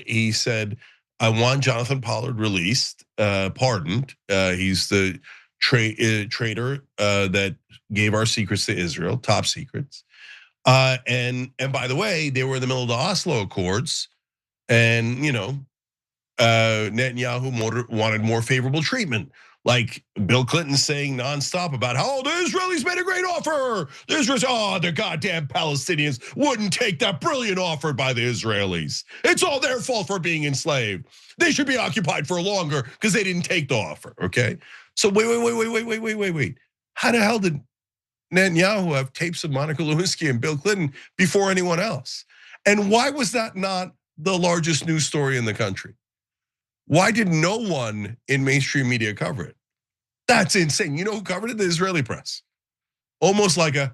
He said, I want Jonathan Pollard released, pardoned. He's the traitor that gave our secrets to Israel, top secrets. And by the way, they were in the middle of the Oslo Accords, and Netanyahu wanted more favorable treatment. Like Bill Clinton saying nonstop about how the Israelis made a great offer. The Israelis, the goddamn Palestinians wouldn't take that brilliant offer by the Israelis. It's all their fault for being enslaved. They should be occupied for longer because they didn't take the offer, okay? So wait. How the hell did Netanyahu have tapes of Monica Lewinsky and Bill Clinton before anyone else? And why was that not the largest news story in the country? Why did no one in mainstream media cover it? That's insane. You know who covered it? The Israeli press. Almost like a,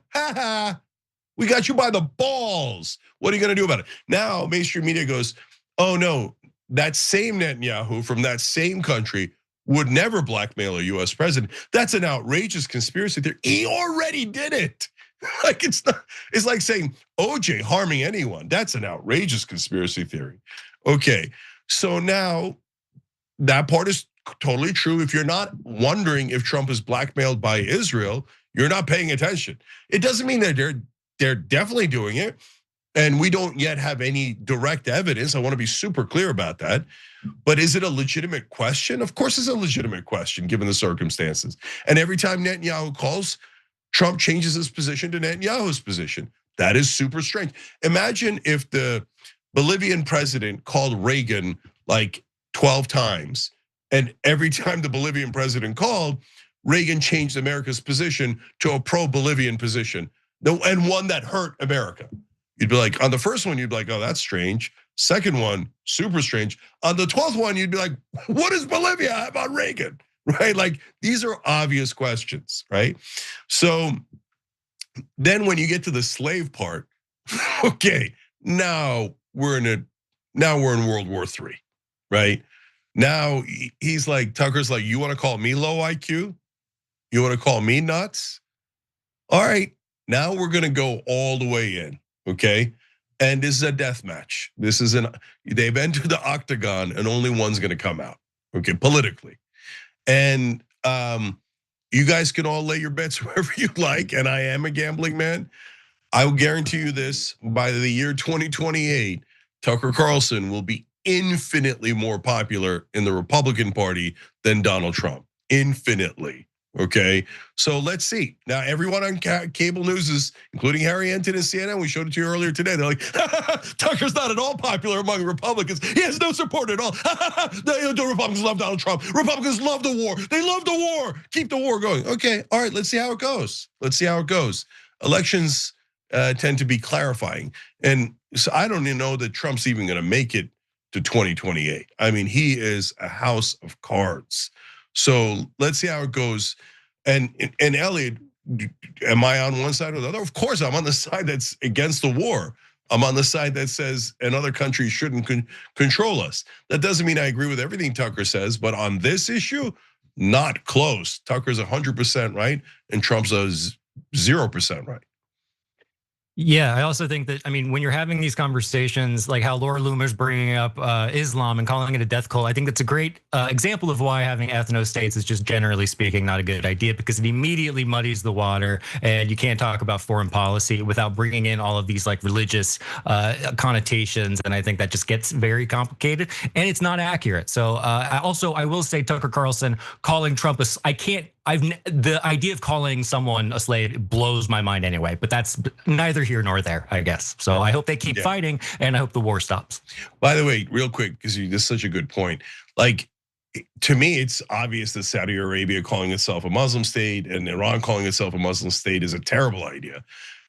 we got you by the balls. What are you gonna do about it? Now mainstream media goes, oh no, that same Netanyahu from that same country would never blackmail a US president. That's an outrageous conspiracy theory. He already did it. Like it's not. It's like saying OJ harming anyone. That's an outrageous conspiracy theory. Okay, so now that part is totally true. If you're not wondering if Trump is blackmailed by Israel, you're not paying attention. It doesn't mean that they're definitely doing it. And we don't yet have any direct evidence. I want to be super clear about that. But is it a legitimate question? Of course it's a legitimate question given the circumstances. And every time Netanyahu calls, Trump changes his position to Netanyahu's position. That is super strange. Imagine if the Bolivian president called Reagan like 12 times, and every time the Bolivian president called, Reagan changed America's position to a pro-Bolivian position, and one that hurt America. You'd be like, on the first one, you'd be like, oh, that's strange. Second one, super strange. On the 12th one, you'd be like, what does Bolivia have on Reagan? Right? Like, these are obvious questions, right? So then when you get to the slave part, okay, now we're in World War III, right? Now he's like, Tucker's like, you want to call me low IQ? You want to call me nuts? All right, now we're gonna go all the way in, okay? And this is a death match. They've entered the octagon and only one's gonna come out, okay, politically. And you guys can all lay your bets wherever you like, and I am a gambling man. I will guarantee you this, by the year 2028, Tucker Carlson will be infinitely more popular in the Republican Party than Donald Trump, infinitely. Okay, so let's see. Now, everyone on cable news is, including Harry Enton and CNN, we showed it to you earlier today. They're like, Tucker's not at all popular among Republicans. He has no support at all. The Republicans love Donald Trump. Republicans love the war. They love the war. Keep the war going. Okay, all right, let's see how it goes. Let's see how it goes. Elections tend to be clarifying. And so I don't even know that Trump's even gonna make it to 2028. I mean, he is a house of cards. So let's see how it goes. And Elliot, am I on one side or the other? Of course, I'm on the side that's against the war. I'm on the side that says another country shouldn't control us. That doesn't mean I agree with everything Tucker says, but on this issue, not close. Tucker's 100% right, and Trump's 0% right. Yeah, I also think that, I mean, when you're having these conversations, like how Laura Loomer's bringing up Islam and calling it a death cult, I think that's a great example of why having ethno-states is just generally speaking not a good idea, because it immediately muddies the water, and you can't talk about foreign policy without bringing in all of these like religious connotations, and I think that just gets very complicated, and it's not accurate. So I will say Tucker Carlson calling Trump the idea of calling someone a slave blows my mind anyway, but that's neither here nor there, I guess. So I hope they keep fighting, and I hope the war stops. By the way, real quick, because this is such a good point. Like, to me, it's obvious that Saudi Arabia calling itself a Muslim state and Iran calling itself a Muslim state is a terrible idea.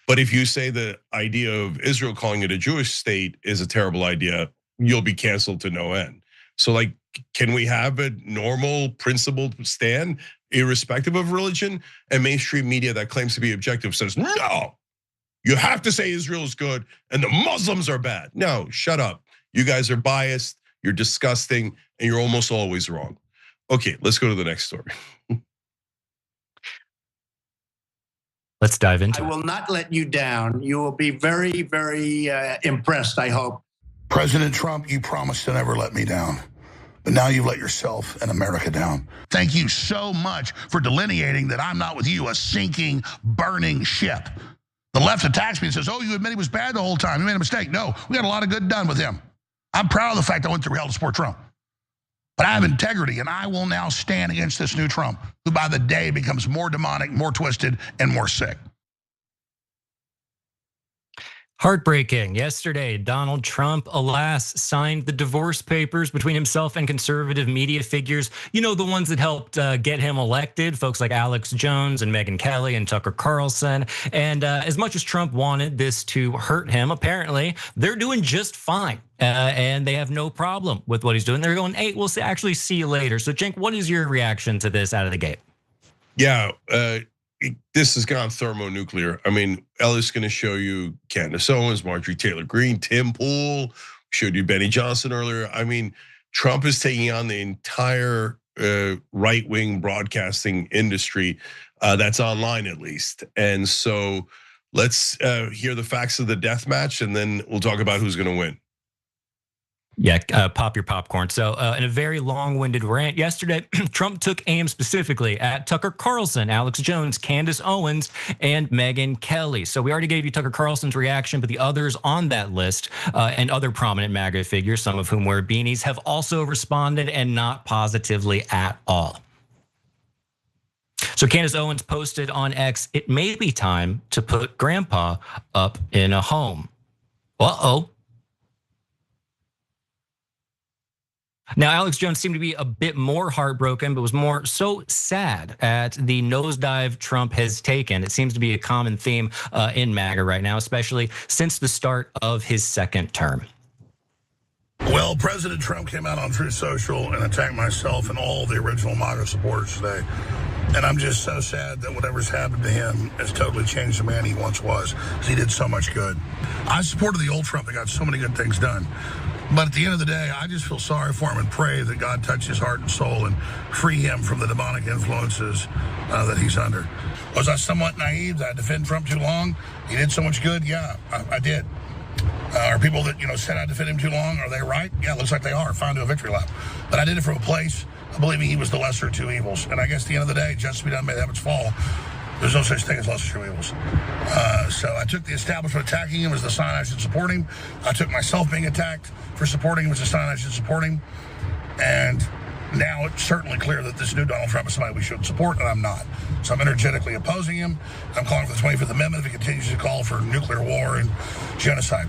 But if you say the idea of Israel calling it a Jewish state is a terrible idea, you'll be canceled to no end. So like, can we have a normal principled stand irrespective of religion? And mainstream media that claims to be objective says, no, you have to say Israel is good and the Muslims are bad. No, shut up. You guys are biased, you're disgusting, and you're almost always wrong. Okay, let's go to the next story. Let's dive into it. I will not let you down. You will be very, very impressed, I hope. President Trump, you promised to never let me down. But now you've let yourself and America down. Thank you so much for delineating that I'm not with you, a sinking, burning ship. The left attacks me and says, oh, you admit he was bad the whole time. You made a mistake. No, we got a lot of good done with him. I'm proud of the fact I went through hell to support Trump. But I have integrity, and I will now stand against this new Trump, who by the day becomes more demonic, more twisted, and more sick. Heartbreaking. Yesterday, Donald Trump, alas, signed the divorce papers between himself and conservative media figures. You know, the ones that helped get him elected, folks like Alex Jones and Megyn Kelly and Tucker Carlson. And as much as Trump wanted this to hurt him, apparently they're doing just fine. And they have no problem with what he's doing. They're going, hey, we'll actually see you later. So Cenk, what is your reaction to this out of the gate? Yeah, this has gone thermonuclear. I mean, Elliott's gonna show you Candace Owens, Marjorie Taylor Greene, Tim Pool, showed you Benny Johnson earlier. I mean, Trump is taking on the entire right-wing broadcasting industry that's online at least. And so Let's hear the facts of the death match, and then we'll talk about who's going to win. Yeah, pop your popcorn. So in a very long-winded rant yesterday, Trump took aim specifically at Tucker Carlson, Alex Jones, Candace Owens, and Megyn Kelly. So we already gave you Tucker Carlson's reaction, but the others on that list and other prominent MAGA figures, some of whom wear beanies, have also responded, and not positively at all. So Candace Owens posted on X, "It may be time to put grandpa up in a home." Uh-oh. Now, Alex Jones seemed to be a bit more heartbroken, but was more so sad at the nosedive Trump has taken. It seems to be a common theme in MAGA right now, especially since the start of his second term. Well, President Trump came out on Truth Social and attacked myself and all the original MAGA supporters today. And I'm just so sad that whatever's happened to him has totally changed the man he once was, because he did so much good. I supported the old Trump that got so many good things done. But at the end of the day, I just feel sorry for him and pray that God touch his heart and soul and free him from the demonic influences that he's under. Was I somewhat naive? Did I defend Trump too long? He did so much good? Yeah, I did. Are people that, said I defend him too long, are they right? Yeah, it looks like they are. Fine to a victory lap. But I did it from a place of believing he was the lesser of two evils. And I guess at the end of the day, justice be done may the heavens fall. There's no such thing as lesser of two evils. So I took the establishment attacking him as the sign I should support him. I took myself being attacked for supporting him as a sign I should support him. And now it's certainly clear that this new Donald Trump is somebody we shouldn't support, and I'm not. So I'm energetically opposing him. I'm calling for the 25th Amendment if he continues to call for nuclear war and genocide.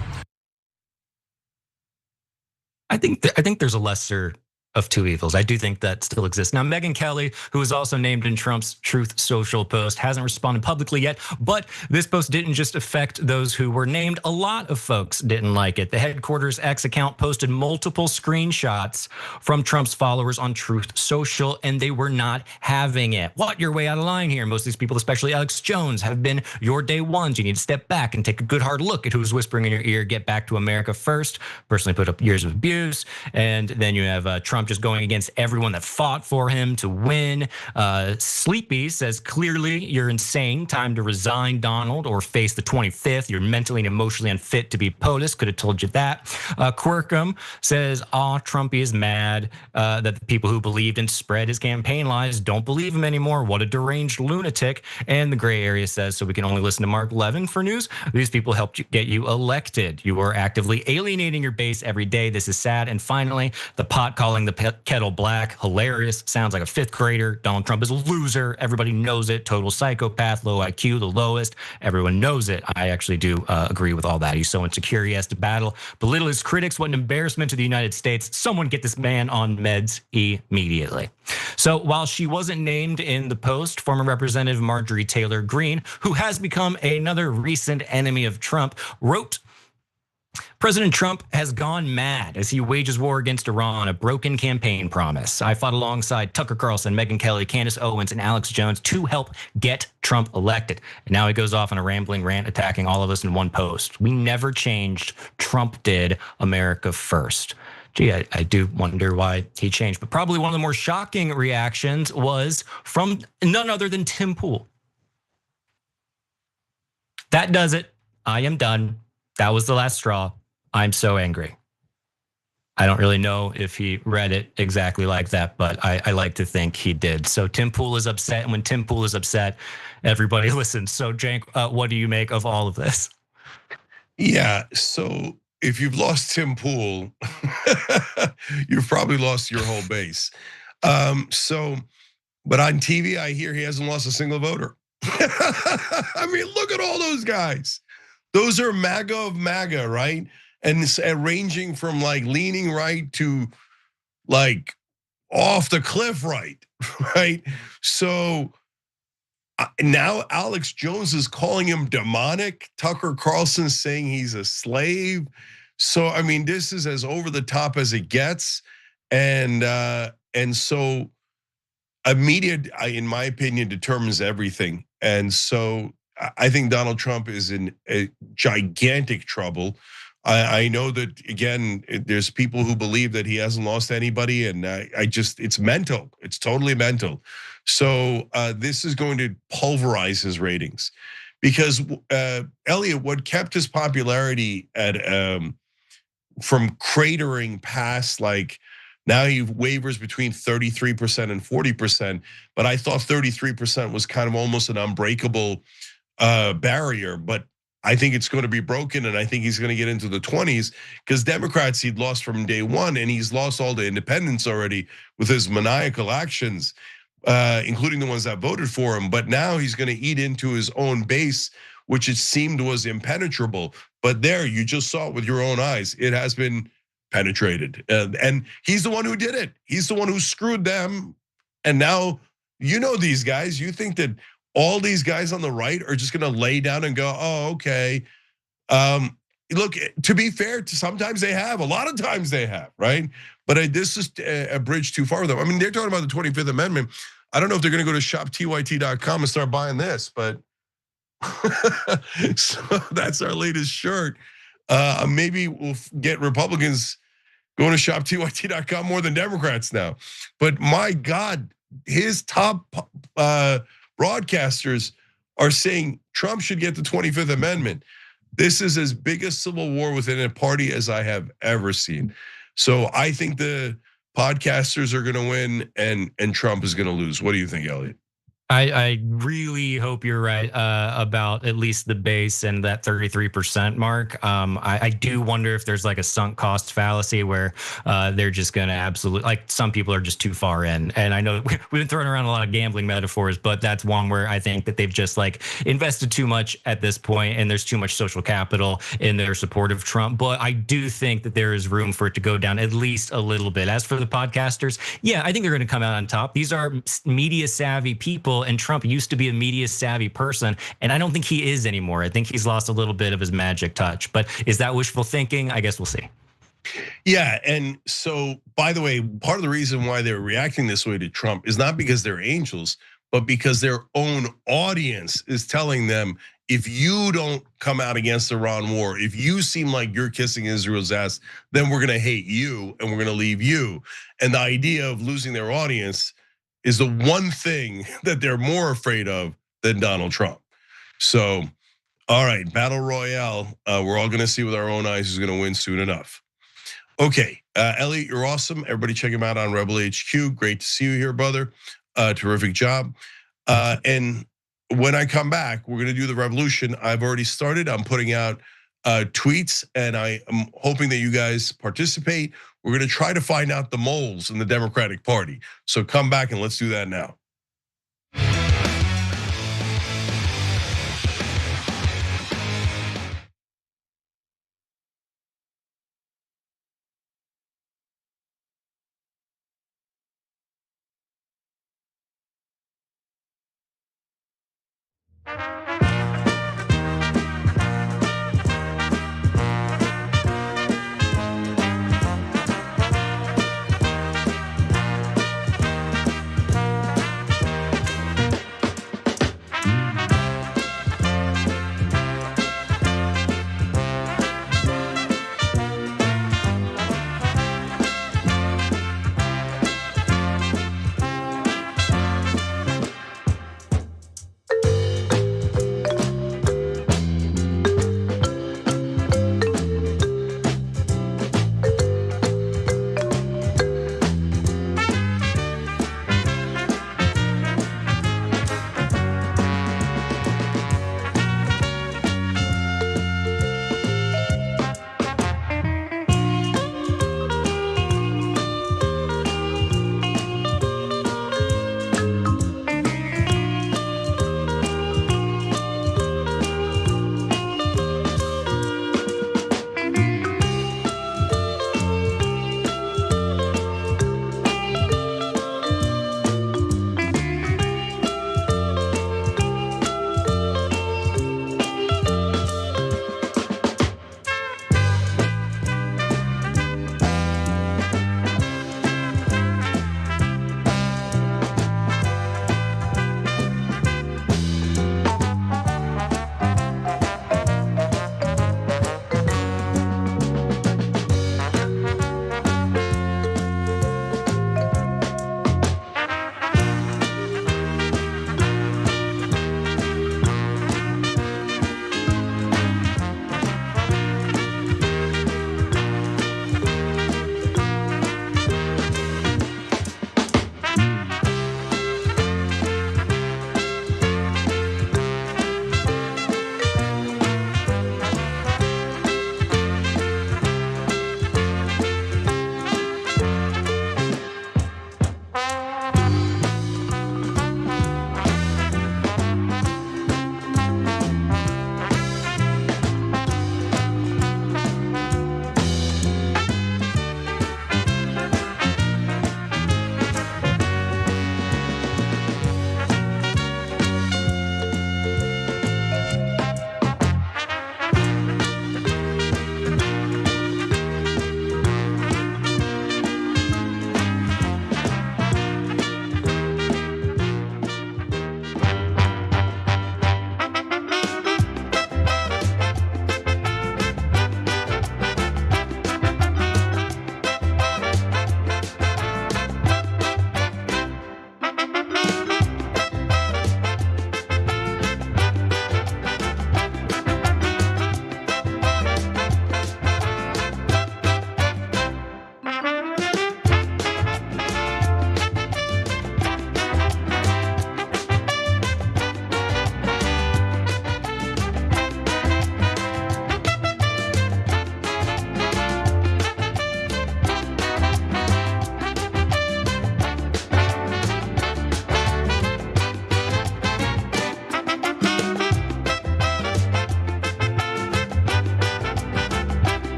I think there's a lesser of two evils. I do think that still exists. Now, Megyn Kelly, who is also named in Trump's Truth Social post, hasn't responded publicly yet, but this post didn't just affect those who were named. A lot of folks didn't like it. The headquarters X account posted multiple screenshots from Trump's followers on Truth Social, and they were not having it. What? You're way out of line here. Most of these people, especially Alex Jones, have been your day ones. You need to step back and take a good hard look at who's whispering in your ear. Get back to America first. Personally put up years of abuse. And then you have Trump just going against everyone that fought for him to win. Sleepy says, clearly you're insane. Time to resign, Donald, or face the 25th. You're mentally and emotionally unfit to be POTUS. Could have told you that. Quirkham says, Trumpy is mad that the people who believed and spread his campaign lies don't believe him anymore. What a deranged lunatic. And the gray area says, so we can only listen to Mark Levin for news. These people helped get you elected. You are actively alienating your base every day. This is sad. And finally, the pot calling the kettle black. Hilarious. Sounds like a fifth grader. Donald Trump is a loser. Everybody knows it. Total psychopath. Low IQ. The lowest. Everyone knows it. I actually do agree with all that. He's so insecure. He has to battle. Belittle his critics. What an embarrassment to the United States. Someone get this man on meds immediately. So while she wasn't named in the post, former Representative Marjorie Taylor Greene, who has become another recent enemy of Trump, wrote, President Trump has gone mad as he wages war against Iran, a broken campaign promise. I fought alongside Tucker Carlson, Megyn Kelly, Candace Owens, and Alex Jones to help get Trump elected. And now he goes off on a rambling rant attacking all of us in one post. We never changed. Trump did. America first. Gee, I do wonder why he changed. But probably one of the more shocking reactions was from none other than Tim Pool. That does it. I am done. That was the last straw. I'm so angry. I don't really know if he read it exactly like that, but I like to think he did. So Tim Pool is upset, and when Tim Pool is upset, everybody listens. So Cenk, what do you make of all of this? Yeah, so if you've lost Tim Pool, you've probably lost your whole base. But on TV, I hear he hasn't lost a single voter. I mean, look at all those guys. Those are MAGA of MAGA, right? And it's ranging from like leaning right to like off the cliff right, right? So now Alex Jones is calling him demonic. Tucker Carlson saying he's a slave. So, I mean, this is as over the top as it gets. And so media, in my opinion, determines everything. And so I think Donald Trump is in a gigantic trouble. I know that, again, there's people who believe that he hasn't lost anybody, and it's mental. It's totally mental. So this is going to pulverize his ratings, because Elliot, what kept his popularity at from cratering past, like, now he wavers between 33% and 40%, but I thought 33% was kind of almost an unbreakable barrier, but I think it's going to be broken, and I think he's going to get into the 20s because Democrats he'd lost from day one, and he's lost all the independents already with his maniacal actions, including the ones that voted for him. But now he's going to eat into his own base, which it seemed was impenetrable. But there, you just saw it with your own eyes. It has been penetrated, and he's the one who did it. He's the one who screwed them, and now you know these guys. You think that all these guys on the right are just going to lay down and go, oh, okay. Look, to be fair, sometimes they have, a lot of times they have, right? But this is a bridge too far with them. I mean, they're talking about the 25th Amendment. I don't know if they're going to go to shoptyt.com and start buying this, but so that's our latest shirt. Maybe we'll get Republicans going to shoptyt.com more than Democrats now. But my God, his top broadcasters are saying Trump should get the 25th Amendment. This is as big a civil war within a party as I have ever seen. So I think the podcasters are going to win and Trump is going to lose. What do you think, Elliot? I really hope you're right about at least the base and that 33% mark. I do wonder if there's like a sunk cost fallacy where they're just going to absolutely, like, some people are just too far in. And I know we've been throwing around a lot of gambling metaphors, but that's one where I think that they've just like invested too much at this point, and there's too much social capital in their support of Trump. But I do think that there is room for it to go down at least a little bit. As for the podcasters, yeah, I think they're going to come out on top. These are media savvy people, and Trump used to be a media savvy person, and I don't think he is anymore. I think he's lost a little bit of his magic touch. But is that wishful thinking? I guess we'll see. Yeah, and so, by the way, part of the reason why they're reacting this way to Trump is not because they're angels, but because their own audience is telling them, if you don't come out against the Iran war, if you seem like you're kissing Israel's ass, then we're gonna hate you and we're gonna leave you. And the idea of losing their audience is the one thing that they're more afraid of than Donald Trump. So, all right, battle royale. We're all gonna see with our own eyes who's gonna win soon enough. Okay, Elliot, you're awesome. Everybody check him out on Rebel HQ. Great to see you here, brother. Terrific job. And when I come back, we're gonna do the revolution. I've already started. I'm putting out tweets, and I am hoping that you guys participate. We're gonna try to find out the moles in the Democratic Party. So come back and let's do that now.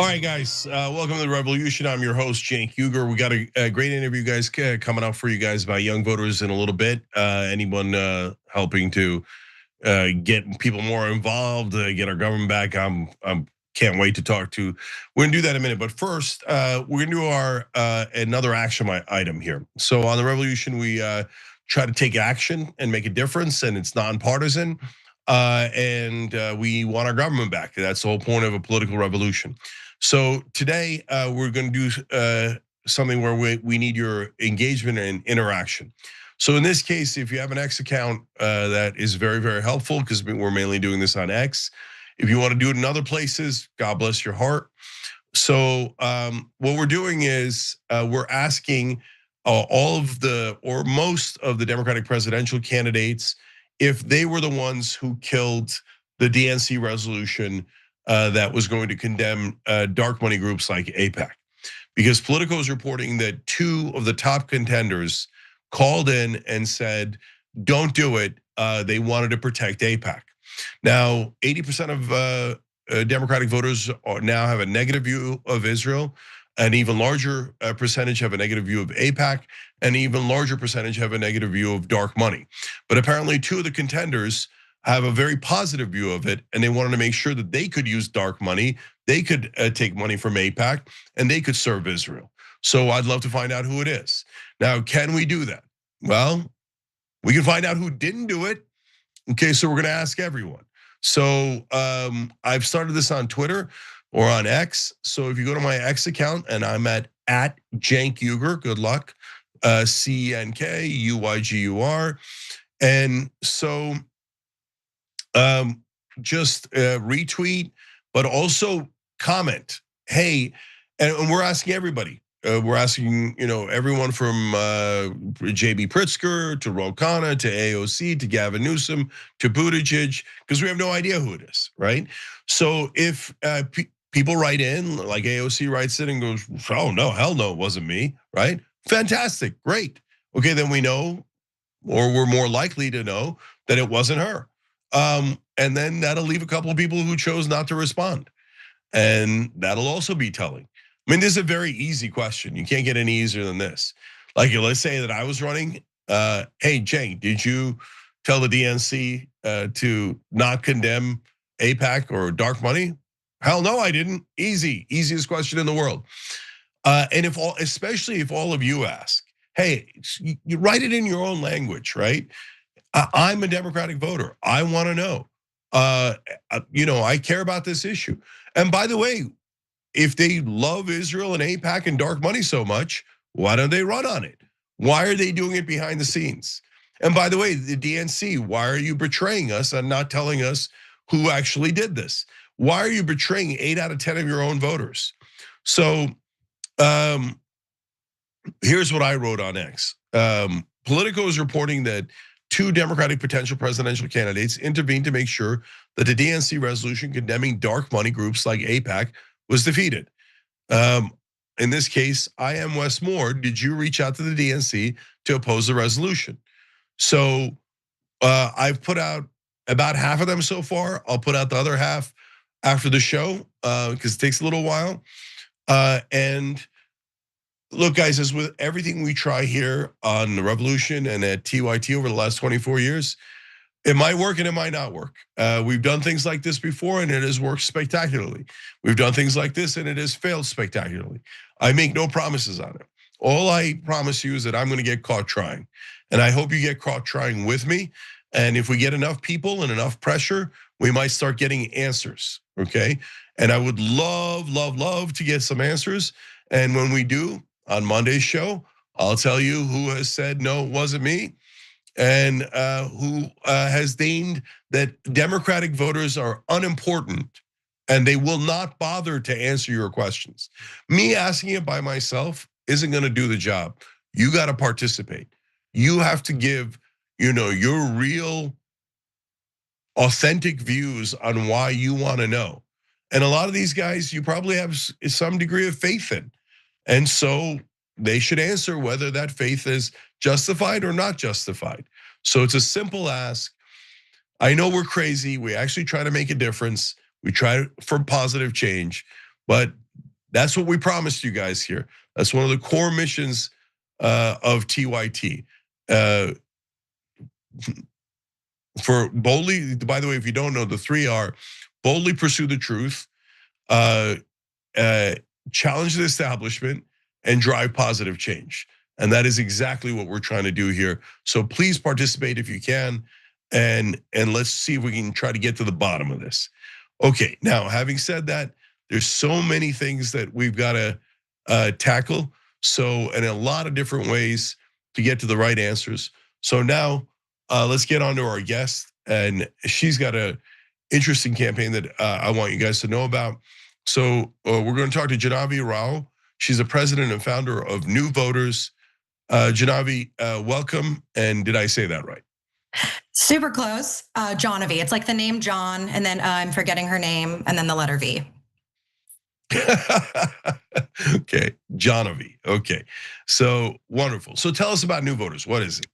All right, guys, welcome to the revolution. I'm your host, Cenk Uygur. We got a great interview, guys, coming up for you guys about young voters in a little bit. Anyone helping to get people more involved, get our government back, I'm can't wait to talk to. We're gonna do that in a minute, but first, we're gonna do our another action item here. So on the revolution, we try to take action and make a difference, and it's nonpartisan. And we want our government back. That's the whole point of a political revolution. So today we're going to do something where we need your engagement and interaction. So in this case, if you have an X account, that is very, very helpful because we're mainly doing this on X. If you want to do it in other places, God bless your heart. So what we're doing is we're asking all of the, or most of the Democratic presidential candidates, if they were the ones who killed the DNC resolution that was going to condemn dark money groups like AIPAC. Because Politico is reporting that 2 of the top contenders called in and said, don't do it. They wanted to protect AIPAC. Now, 80% of Democratic voters now have a negative view of Israel. An even larger percentage have a negative view of AIPAC, and an even larger percentage have a negative view of dark money. But apparently 2 of the contenders have a very positive view of it, and they wanted to make sure that they could use dark money, they could take money from AIPAC, and they could serve Israel. So I'd love to find out who it is. Now, can we do that? Well, we can find out who didn't do it. Okay, so we're gonna ask everyone. So I've started this on Twitter or on X. So if you go to my X account and I'm at Cenk Uygur, good luck, CNKUYGUR. And so just retweet, but also comment. Hey, and we're asking everybody. We're asking, everyone from JB Pritzker to Ro Khanna to AOC to Gavin Newsom to Buttigieg, because we have no idea who it is, right? So if people write in, like AOC writes in and goes, oh no, hell no, it wasn't me, right? Fantastic, great. Okay, then we know, or we're more likely to know that it wasn't her. And then that'll leave a couple of people who chose not to respond. And that'll also be telling. I mean, this is a very easy question. You can't get any easier than this. Like, let's say that I was running, hey, Cenk, did you tell the DNC to not condemn AIPAC or dark money? Hell no, I didn't. Easiest question in the world. And especially if all of you ask, hey, you write it in your own language, right? I'm a Democratic voter. I want to know. I care about this issue. And by the way, if they love Israel and AIPAC and dark money so much, why don't they run on it? Why are they doing it behind the scenes? And by the way, the DNC, why are you betraying us and not telling us who actually did this? Why are you betraying 8 out of 10 of your own voters? So here's what I wrote on X. Politico is reporting that 2 Democratic potential presidential candidates intervened to make sure that the DNC resolution condemning dark money groups like AIPAC was defeated. In this case, I am Wes Moore. Did you reach out to the DNC to oppose the resolution? So I've put out about half of them so far. I'll put out the other half after the show because it takes a little while. And look, guys, as with everything we try here on the Revolution and at TYT over the last 24 years, it might work and it might not work. We've done things like this before and it has worked spectacularly. We've done things like this and it has failed spectacularly. I make no promises on it. All I promise you is that I'm gonna get caught trying. And I hope you get caught trying with me. And if we get enough people and enough pressure, we might start getting answers, okay? And I would love, love, love to get some answers. And when we do, on Monday's show, I'll tell you who has said, no, it wasn't me. And who has deigned that Democratic voters are unimportant and they will not bother to answer your questions. Me asking it by myself isn't gonna do the job. You gotta participate. You have to give, your real authentic views on why you wanna know. And a lot of these guys, you probably have some degree of faith in. And so they should answer whether that faith is justified or not justified. So it's a simple ask. I know we're crazy. We actually try to make a difference. We try for positive change, but That's what we promised you guys here. That's one of the core missions of TYT. For boldly, by the way, if you don't know, the three are boldly pursue the truth, challenge the establishment, and drive positive change. And that is exactly what we're trying to do here. So please participate if you can, and let's see if we can try to get to the bottom of this. Okay, now having said that, there's so many things that we've got to tackle. So, in a lot of different ways to get to the right answers. So now let's get on to our guest, and she's got an interesting campaign that I want you guys to know about. So we're going to talk to Janavi Rao. She's the president and founder of New Voters. Janavi, welcome. And did I say that right? Super close. Jonavi. It's like the name John, and then I'm forgetting her name, and then the letter V. Okay, Janavi. Okay, so wonderful. So tell us about New Voters. What is it?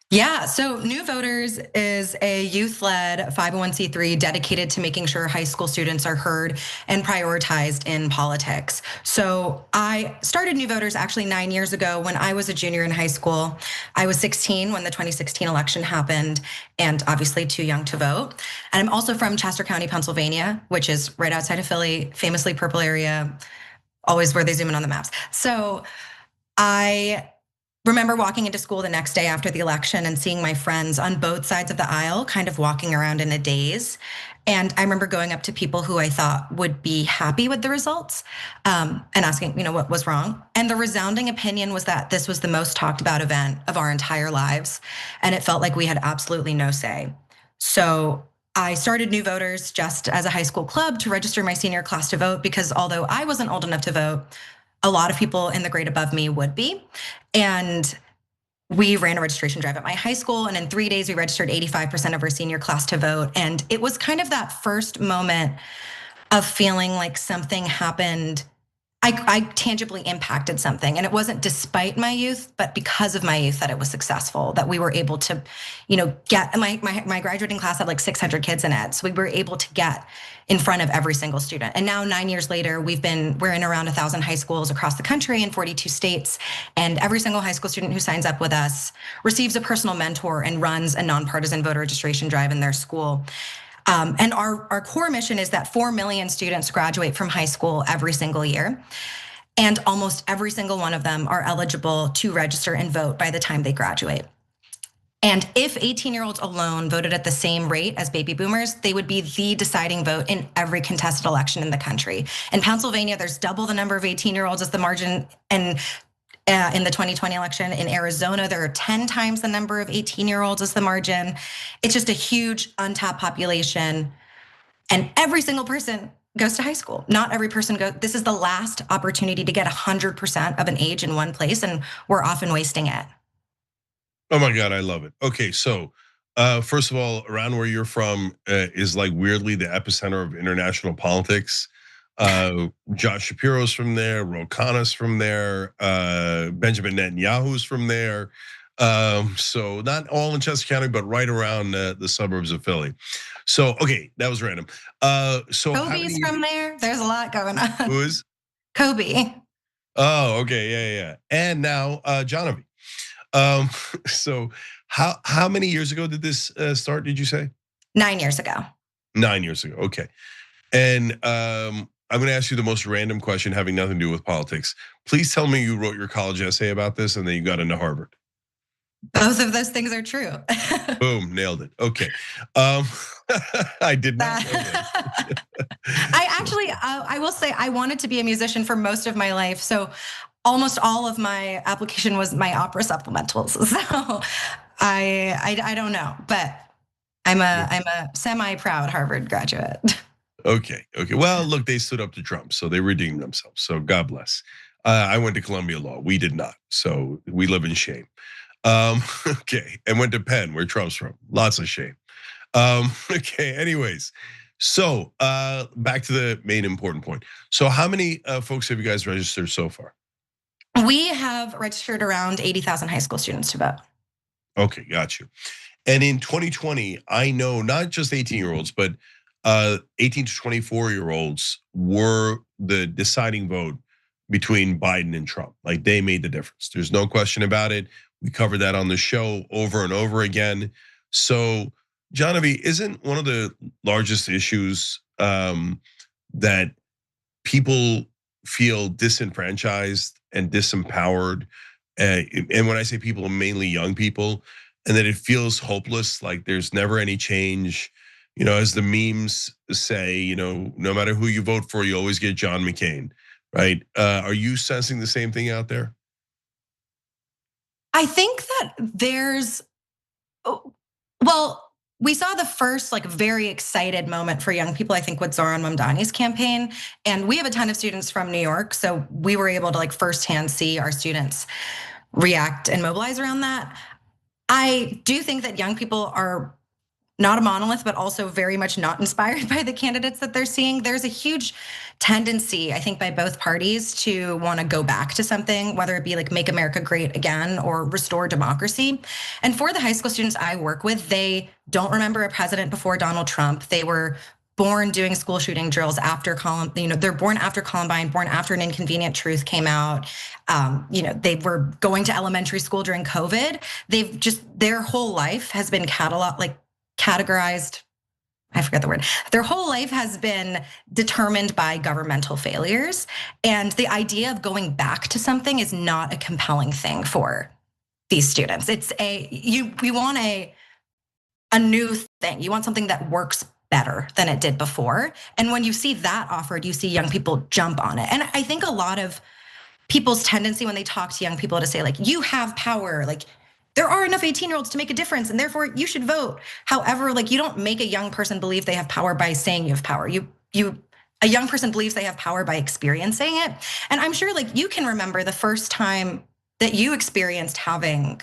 Yeah, so New Voters is a youth-led 501c3 dedicated to making sure high school students are heard and prioritized in politics. So I started New Voters actually 9 years ago when I was a junior in high school. I was 16 when the 2016 election happened, and obviously too young to vote. And I'm also from Chester County, Pennsylvania, which is right outside of Philly, famously purple area, always where they zoom in on the maps. So I remember walking into school the next day after the election and seeing my friends on both sides of the aisle kind of walking around in a daze. And I remember going up to people who I thought would be happy with the results and asking, what was wrong? And the resounding opinion was that this was the most talked about event of our entire lives. And it felt like we had absolutely no say. So I started New Voters just as a high school club to register my senior class to vote, because although I wasn't old enough to vote, a lot of people in the grade above me would be. And we ran a registration drive at my high school, and in 3 days we registered 85% of our senior class to vote. And it was kind of that first moment of feeling like something happened. I tangibly impacted something, and it wasn't despite my youth, but because of my youth that it was successful, that we were able to, get my graduating class had like 600 kids in it. So we were able to get in front of every single student. And now 9 years later, we're in around 1,000 high schools across the country in 42 states. And every single high school student who signs up with us receives a personal mentor and runs a nonpartisan voter registration drive in their school. And our core mission is that 4 million students graduate from high school every single year. And almost every single one of them are eligible to register and vote by the time they graduate. And if 18-year-olds alone voted at the same rate as baby boomers, they would be the deciding vote in every contested election in the country. In Pennsylvania, there's double the number of 18-year-olds as the margin, and in the 2020 election. In Arizona, there are 10 times the number of 18-year-olds as the margin. It's just a huge untapped population. And every single person goes to high school. Not every person goes. This is the last opportunity to get 100% of an age in one place, and we're often wasting it. Oh my God, I love it. Okay, so first of all, around where you're from is like weirdly the epicenter of international politics. Josh Shapiro's from there, Ro Khanna's from there, Benjamin Netanyahu's from there. So not all in Chester County, but right around the suburbs of Philly. So, okay, that was random. So Kobe's from there. There's a lot going on. Who is? Kobe. Oh, okay, yeah. And now Janavi. So how many years ago did this start, did you say? 9 years ago. 9 years ago, okay. And I'm gonna ask you the most random question having nothing to do with politics. Please tell me you wrote your college essay about this and then you got into Harvard. Both of those things are true. Boom, nailed it. Okay. I did not know that. I will say I wanted to be a musician for most of my life. So almost all of my application was my opera supplementals. So I don't know, but I'm a semi-proud Harvard graduate. Okay. Well, look, they stood up to Trump, so they redeemed themselves. So God bless. I went to Columbia Law. We did not. So we live in shame. Okay, and went to Penn, where Trump's from. Lots of shame. Okay, anyways. So back to the main important point. So how many folks have you guys registered so far? We have registered around 80,000 high school students to vote. Okay, got you. And in 2020, I know not just 18-year-olds, but 18 to 24-year-olds were the deciding vote between Biden and Trump. Like they made the difference. There's no question about it. We covered that on the show over and over again. So, Johnny, isn't one of the largest issues that people feel disenfranchised and disempowered? And when I say people, mainly young people, and that it feels hopeless, like there's never any change. As the memes say, no matter who you vote for, you always get John McCain, right? Are you sensing the same thing out there? I think that well, we saw the first very excited moment for young people, I think, with Zoran Mamdani's campaign. And we have a ton of students from New York, so we were able to firsthand see our students react and mobilize around that. I do think that young people are not a monolith, but also very much not inspired by the candidates that they're seeing. There's a huge tendency, I think, by both parties to want to go back to something, whether it be make America great again or restore democracy. And for the high school students I work with, they don't remember a president before Donald Trump. They were born doing school shooting drills after they're born after Columbine, born after An Inconvenient Truth came out. They were going to elementary school during COVID. Their whole life has been categorized, I forget the word. Their whole life has been determined by governmental failures. And the idea of going back to something is not a compelling thing for these students. It's you want a new thing. You want something that works better than it did before. And when you see that offered, you see young people jump on it. And I think a lot of people's tendency when they talk to young people to say you have power, there are enough 18-year-olds to make a difference and therefore you should vote. However, you don't make a young person believe they have power by saying you have power. A young person believes they have power by experiencing it. And I'm sure you can remember the first time that you experienced having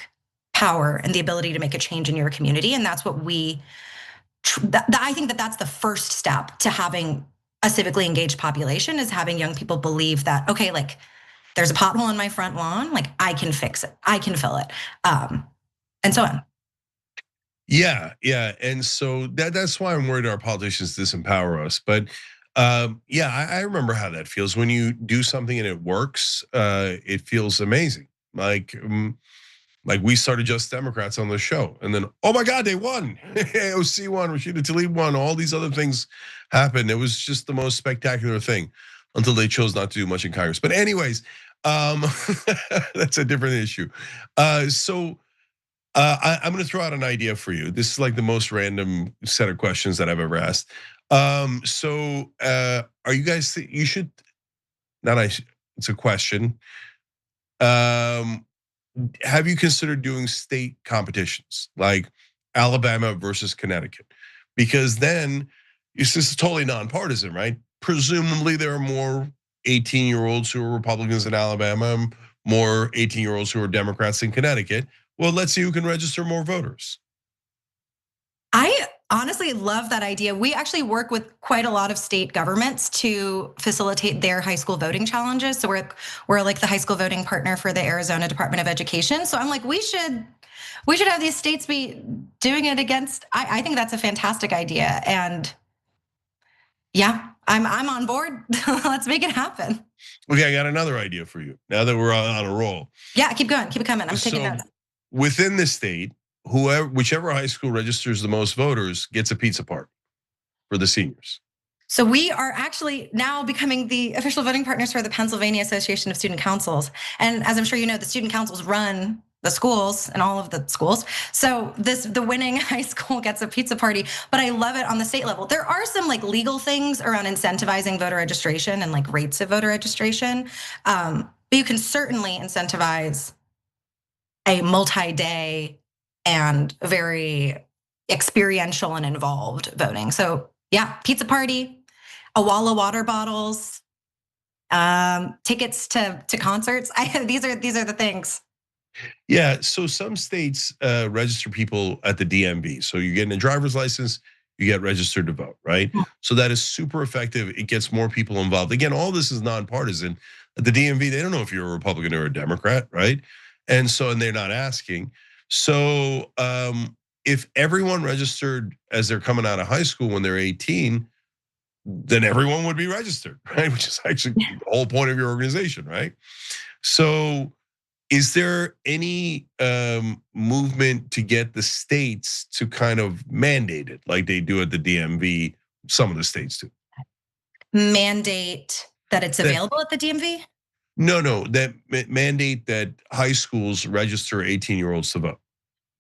power and the ability to make a change in your community. And that's what I think that that's the first step to having a civically engaged population, is having young people believe that, okay, there's a pothole in my front lawn, I can fix it, I can fill it, and so on. Yeah, and so that's why I'm worried our politicians disempower us. But yeah, I remember how that feels when you do something and it works. It feels amazing. We started Just Democrats on the show, and then oh my God, they won. AOC won, Rashida Tlaib won, all these other things happened. It was just the most spectacular thing until they chose not to do much in Congress. But anyways, that's a different issue. So I'm going to throw out an idea for you. This is the most random set of questions that I've ever asked. So are you guys? You should. It's a question. Have you considered doing state competitions like Alabama versus Connecticut? Because then it's just totally nonpartisan, right? Presumably there are more 18-year-olds who are Republicans in Alabama, more 18-year-olds who are Democrats in Connecticut. Well, let's see who can register more voters. I honestly love that idea. We actually work with quite a lot of state governments to facilitate their high school voting challenges. So we're the high school voting partner for the Arizona Department of Education. So I'm we should have these states be doing it against. I think that's a fantastic idea. And yeah, I'm on board. Let's make it happen. Okay, I got another idea for you. Now that we're on a roll. Yeah, keep going, keep it coming. I'm taking notes. Within the state, whichever high school registers the most voters gets a pizza party for the seniors. So we are actually now becoming the official voting partners for the Pennsylvania Association of Student Councils. And as I'm sure you know, the student councils run the schools and all of the schools. So the winning high school gets a pizza party, but I love it on the state level. There are some legal things around incentivizing voter registration and rates of voter registration. But you can certainly incentivize a multi-day and very experiential and involved voting. So yeah, pizza party, a wall of water bottles, tickets to concerts. These are the things. Yeah, so some states register people at the DMV. So you get a driver's license, you get registered to vote, right? So that is super effective. It gets more people involved. Again, all this is nonpartisan. At the DMV, they don't know if you're a Republican or a Democrat, right? And they're not asking. So if everyone registered as they're coming out of high school when they're 18, then everyone would be registered, right? Which is actually the whole point of your organization, right? So is there any movement to get the states to kind of mandate it like they do at the DMV? Some of the states do. Mandate that it's available at the DMV? No, that mandate that high schools register 18-year-olds to vote.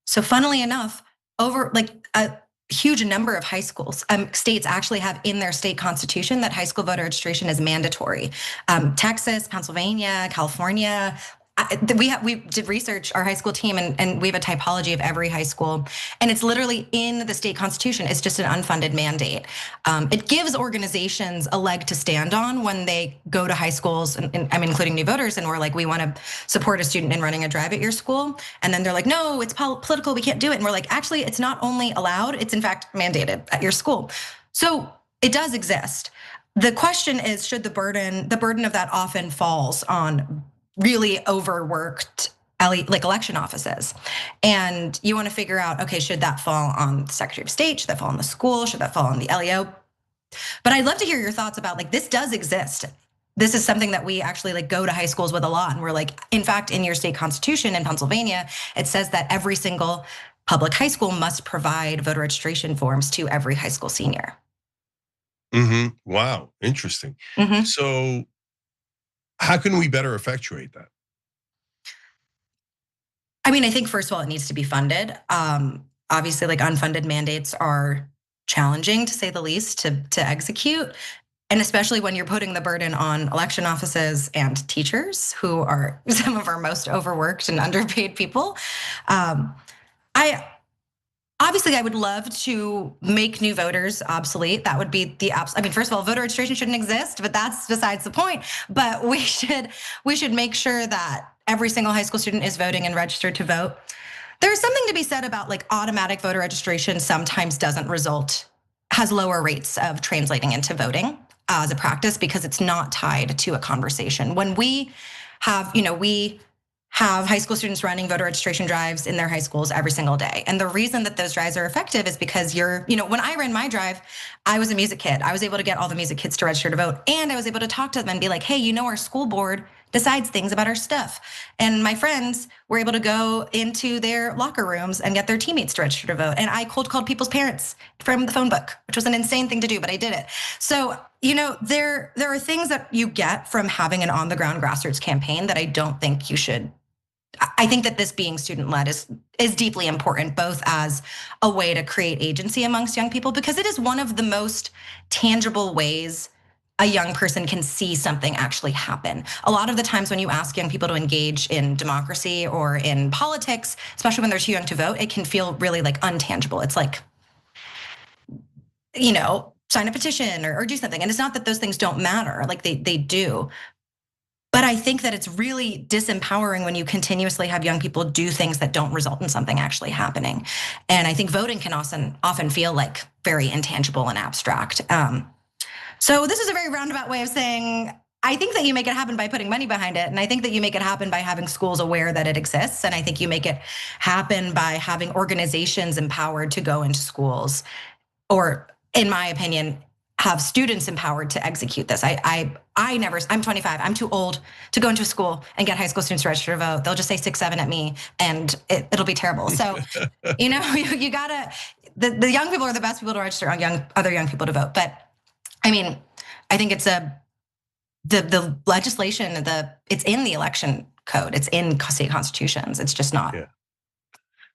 So funnily enough, over like a huge number of high schools, states actually have in their state constitution that high school voter registration is mandatory. Texas, Pennsylvania, California. We did research, our high school team, and we have a typology of every high school, and it's literally in the state constitution. It's just an unfunded mandate. It gives organizations a leg to stand on when they go to high schools, and I mean, including New Voters, and we're like, we want to support a student in running a drive at your school, and then they're like, no, it's political, we can't do it, and we're like, actually, it's not only allowed, it's in fact mandated at your school. So it does exist. The question is, should the burden of that often falls on really overworked like election offices. And you want to figure out, okay, should that fall on the Secretary of State? Should that fall on the school? Should that fall on the LEO? But I'd love to hear your thoughts about like, this does exist. This is something that we actually like go to high schools with a lot. And we're like, in fact, in your state constitution in Pennsylvania, it says that every single public high school must provide voter registration forms to every high school senior. Wow, interesting. So how can we better effectuate that? I mean, I think first of all, it needs to be funded. Obviously, like unfunded mandates are challenging to say the least to execute. And especially when you're putting the burden on election offices and teachers, who are some of our most overworked and underpaid people. Obviously, I would love to make new voters obsolete. That would be I mean, first of all, voter registration shouldn't exist, but that's besides the point. But we should make sure that every single high school student is voting and registered to vote. There's something to be said about like automatic voter registration sometimes has lower rates of translating into voting as a practice because it's not tied to a conversation. When we have high school students running voter registration drives in their high schools every single day. And the reason that those drives are effective is because when I ran my drive, I was a music kid. I was able to get all the music kids to register to vote. And I was able to talk to them and be like, hey, our school board decides things about our stuff. And my friends were able to go into their locker rooms and get their teammates to register to vote. And I cold called people's parents from the phone book, which was an insane thing to do, but I did it. So, there are things that you get from having an on the ground grassroots campaign that I don't think you should. I think that this being student-led is deeply important, both as a way to create agency amongst young people, because it is one of the most tangible ways a young person can see something actually happen. A lot of the times when you ask young people to engage in democracy or in politics, especially when they're too young to vote, it can feel really like untangible. It's like, sign a petition or do something. And it's not that those things don't matter, like they do. But I think that it's really disempowering when you continuously have young people do things that don't result in something actually happening. And I think voting can often feel like very intangible and abstract. So this is a very roundabout way of saying, I think that you make it happen by putting money behind it. And I think that you make it happen by having schools aware that it exists. And I think you make it happen by having organizations empowered to go into schools, or in my opinion, have students empowered to execute this. I'm 25, I'm too old to go into a school and get high school students to register to vote. They'll just say 6, 7 at me and it'll be terrible. So, you gotta, the young people are the best people to register on other young people to vote. But I mean, I think it's the legislation, it's in the election code, it's in state constitutions. It's just not. Yeah.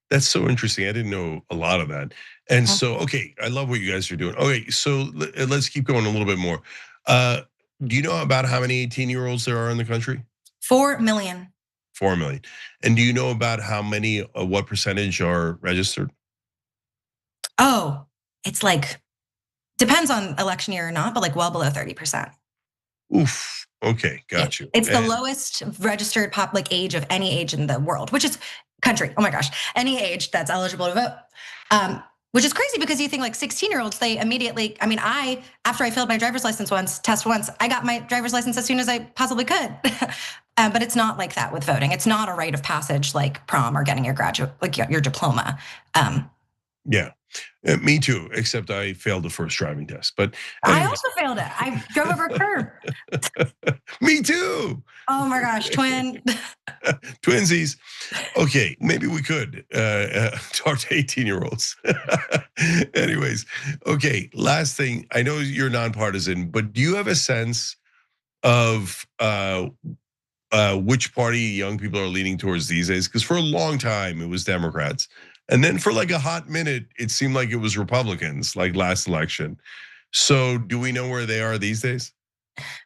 That's so interesting. I didn't know a lot of that. And so, okay, I love what you guys are doing. Okay, so let's keep going a little bit more. Do you know about how many 18-year-olds there are in the country? 4 million. 4 million. And do you know about how many, what percentage are registered? Oh, it's like, depends on election year or not, but like well below 30%. Oof. Okay, got you. It's the lowest registered age of any age in the world, which is country. Oh my gosh, any age that's eligible to vote. Which is crazy because you think like 16-year-olds, they immediately, after I failed my driver's license test once, I got my driver's license as soon as I possibly could. But it's not like that with voting. It's not a rite of passage like prom or getting your your diploma. Yeah, me too, except I failed the first driving test. But I also failed it. I drove over a curb. Me too. Oh my gosh, twin. Twinsies. Okay, maybe we could talk to 18-year-olds. Anyways, okay, last thing. I know you're nonpartisan, but do you have a sense of which party young people are leaning towards these days? Because for a long time, it was Democrats. And then for like a hot minute, it seemed like it was Republicans, like last election. So do we know where they are these days?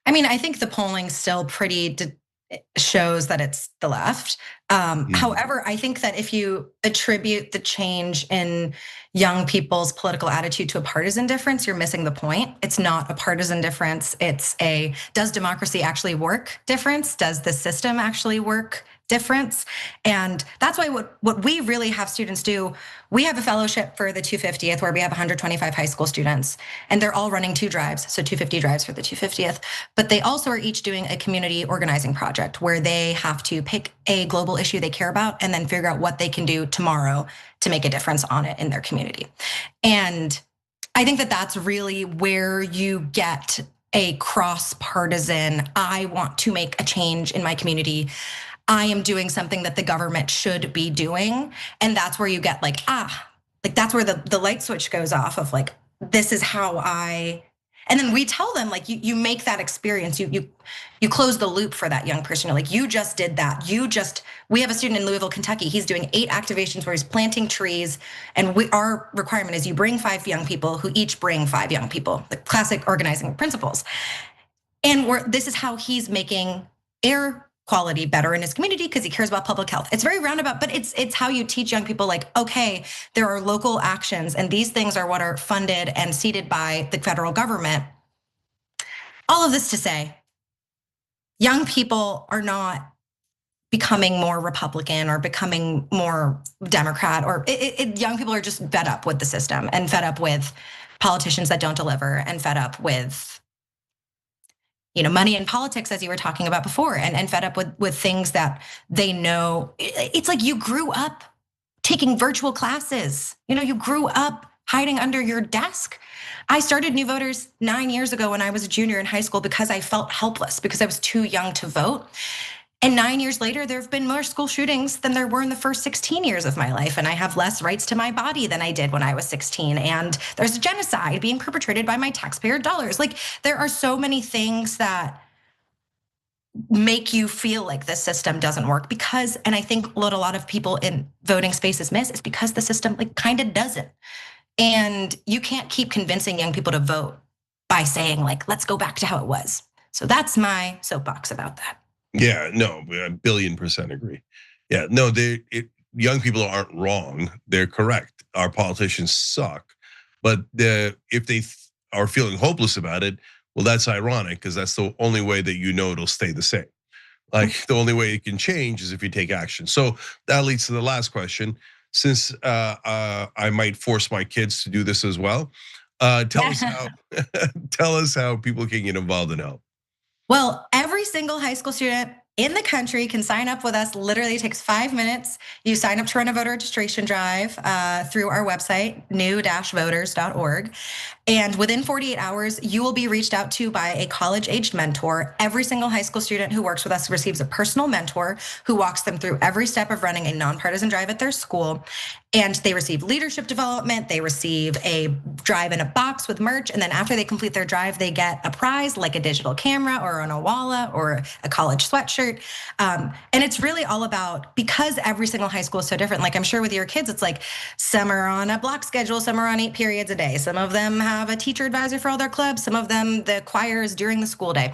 I mean, I think the polling still pretty shows that it's the left. However, I think that if you attribute the change in young people's political attitude to a partisan difference, you're missing the point. It's not a partisan difference. It's a, does democracy actually work difference? Does the system actually work difference? And that's why what we really have students do, we have a fellowship for the 250th where we have 125 high school students, and they're all running 2 drives, so 250 drives for the 250th. But they also are each doing a community organizing project where they have to pick a global issue they care about and then figure out what they can do tomorrow to make a difference on it in their community. And I think that that's really where you get a cross-partisan, I want to make a change in my community. I am doing something that the government should be doing. And that's where you get like that's where the light switch goes off of like, this is how and then we tell them like, you make that experience, you close the loop for that young person. You're like, you just did that. We have a student in Louisville, Kentucky. He's doing 8 activations where he's planting trees. And our requirement is you bring 5 young people who each bring 5 young people, the classic organizing principles. And this is how he's making air quality better in his community because he cares about public health. It's very roundabout, but it's how you teach young people like, okay, there are local actions and these things are what are funded and seeded by the federal government. All of this to say, young people are not becoming more Republican or becoming more Democrat, or young people are just fed up with the system and fed up with politicians that don't deliver and fed up with money in politics, as you were talking about before, and fed up with things that they know. It's like you grew up taking virtual classes. You grew up hiding under your desk. I started New Voters 9 years ago when I was a junior in high school because I felt helpless because I was too young to vote. And 9 years later, there have been more school shootings than there were in the first 16 years of my life. And I have less rights to my body than I did when I was 16. And there's a genocide being perpetrated by my taxpayer dollars. Like there are so many things that make you feel like the system doesn't work because, and I think what a lot of people in voting spaces miss is because the system like kind of doesn't. And you can't keep convincing young people to vote by saying like, let's go back to how it was. So that's my soapbox about that. Yeah, no, 1,000,000,000% agree. Yeah, no, young people aren't wrong. They're correct. Our politicians suck. But if they are feeling hopeless about it, well, that's ironic because that's the only way that it'll stay the same. Like the only way it can change is if you take action. So that leads to the last question. Since I might force my kids to do this as well, tell us how people can get involved and help. Well, every single high school student in the country can sign up with us. Literally, it takes 5 minutes. You sign up to run a voter registration drive through our website, new-voters.org. And within 48 hours, you will be reached out to by a college-aged mentor. Every single high school student who works with us receives a personal mentor who walks them through every step of running a nonpartisan drive at their school. And they receive leadership development. They receive a drive in a box with merch. And then after they complete their drive, they get a prize like a digital camera or an Owala or a college sweatshirt. And it's really all about, because every single high school is so different. Like I'm sure with your kids, it's like some are on a block schedule, some are on 8 periods a day. Some of them have a teacher advisor for all their clubs. Some of them, the choir is during the school day.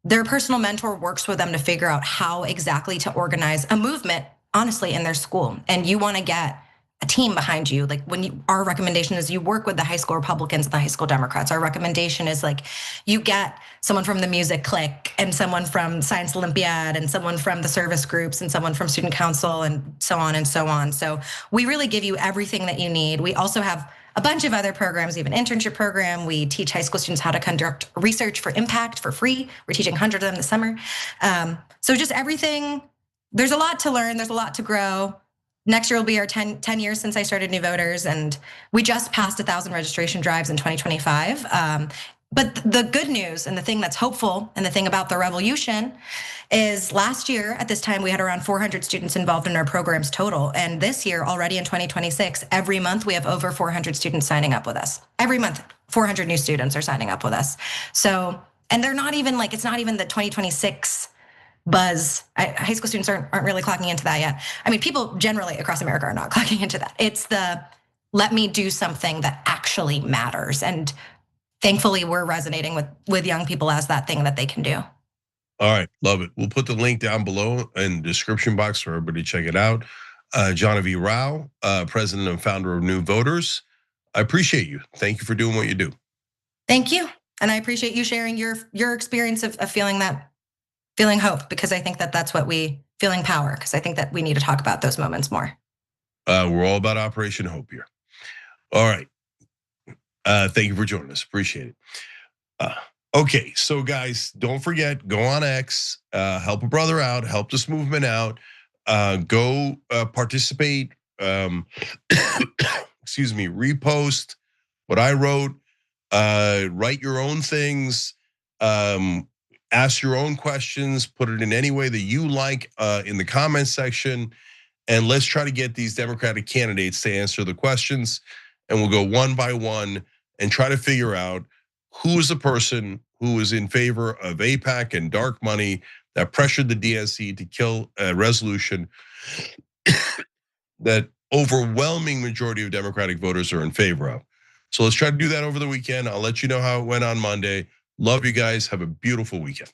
Their personal mentor works with them to figure out how exactly to organize a movement, honestly, in their school. And you wanna get a team behind you. Like our recommendation is you work with the high school Republicans and the high school Democrats. Our recommendation is like you get someone from the music clique and someone from Science Olympiad and someone from the service groups and someone from student council and so on and so on. So we really give you everything that you need. We also have a bunch of other programs. We have an internship program. We teach high school students how to conduct research for impact for free. We're teaching hundreds of them this summer. So just everything, there's a lot to learn. There's a lot to grow. Next year will be our 10 years since I started New Voters, and we just passed 1,000 registration drives in 2025. But the good news and the thing that's hopeful and the thing about the revolution is last year at this time we had around 400 students involved in our programs total. And this year already in 2026, every month we have over 400 students signing up with us. Every month, 400 new students are signing up with us. So, and they're not even like, it's not even the 2026 buzz. High school students aren't really clocking into that yet. I mean, people generally across America are not clocking into that. It's the, let me do something that actually matters. And thankfully, we're resonating with young people as that thing that they can do. All right, love it. We'll put the link down below in the description box for everybody to check it out. Genevieve Rao, president and founder of New Voters. I appreciate you. Thank you for doing what you do. Thank you, and I appreciate you sharing your experience of feeling hope, because I think that that's what feeling power, because I think that we need to talk about those moments more. We're all about Operation Hope here. All right. Thank you for joining us. Appreciate it. Okay, so guys, don't forget, go on X, help a brother out, help this movement out. Go participate. Excuse me, repost what I wrote. Write your own things. Ask your own questions. Put it in any way that you like in the comments section, and let's try to get these Democratic candidates to answer the questions. And we'll go one by one and try to figure out who is the person who is in favor of AIPAC and dark money that pressured the DNC to kill a resolution that overwhelming majority of Democratic voters are in favor of. So let's try to do that over the weekend. I'll let you know how it went on Monday. Love you guys. Have a beautiful weekend.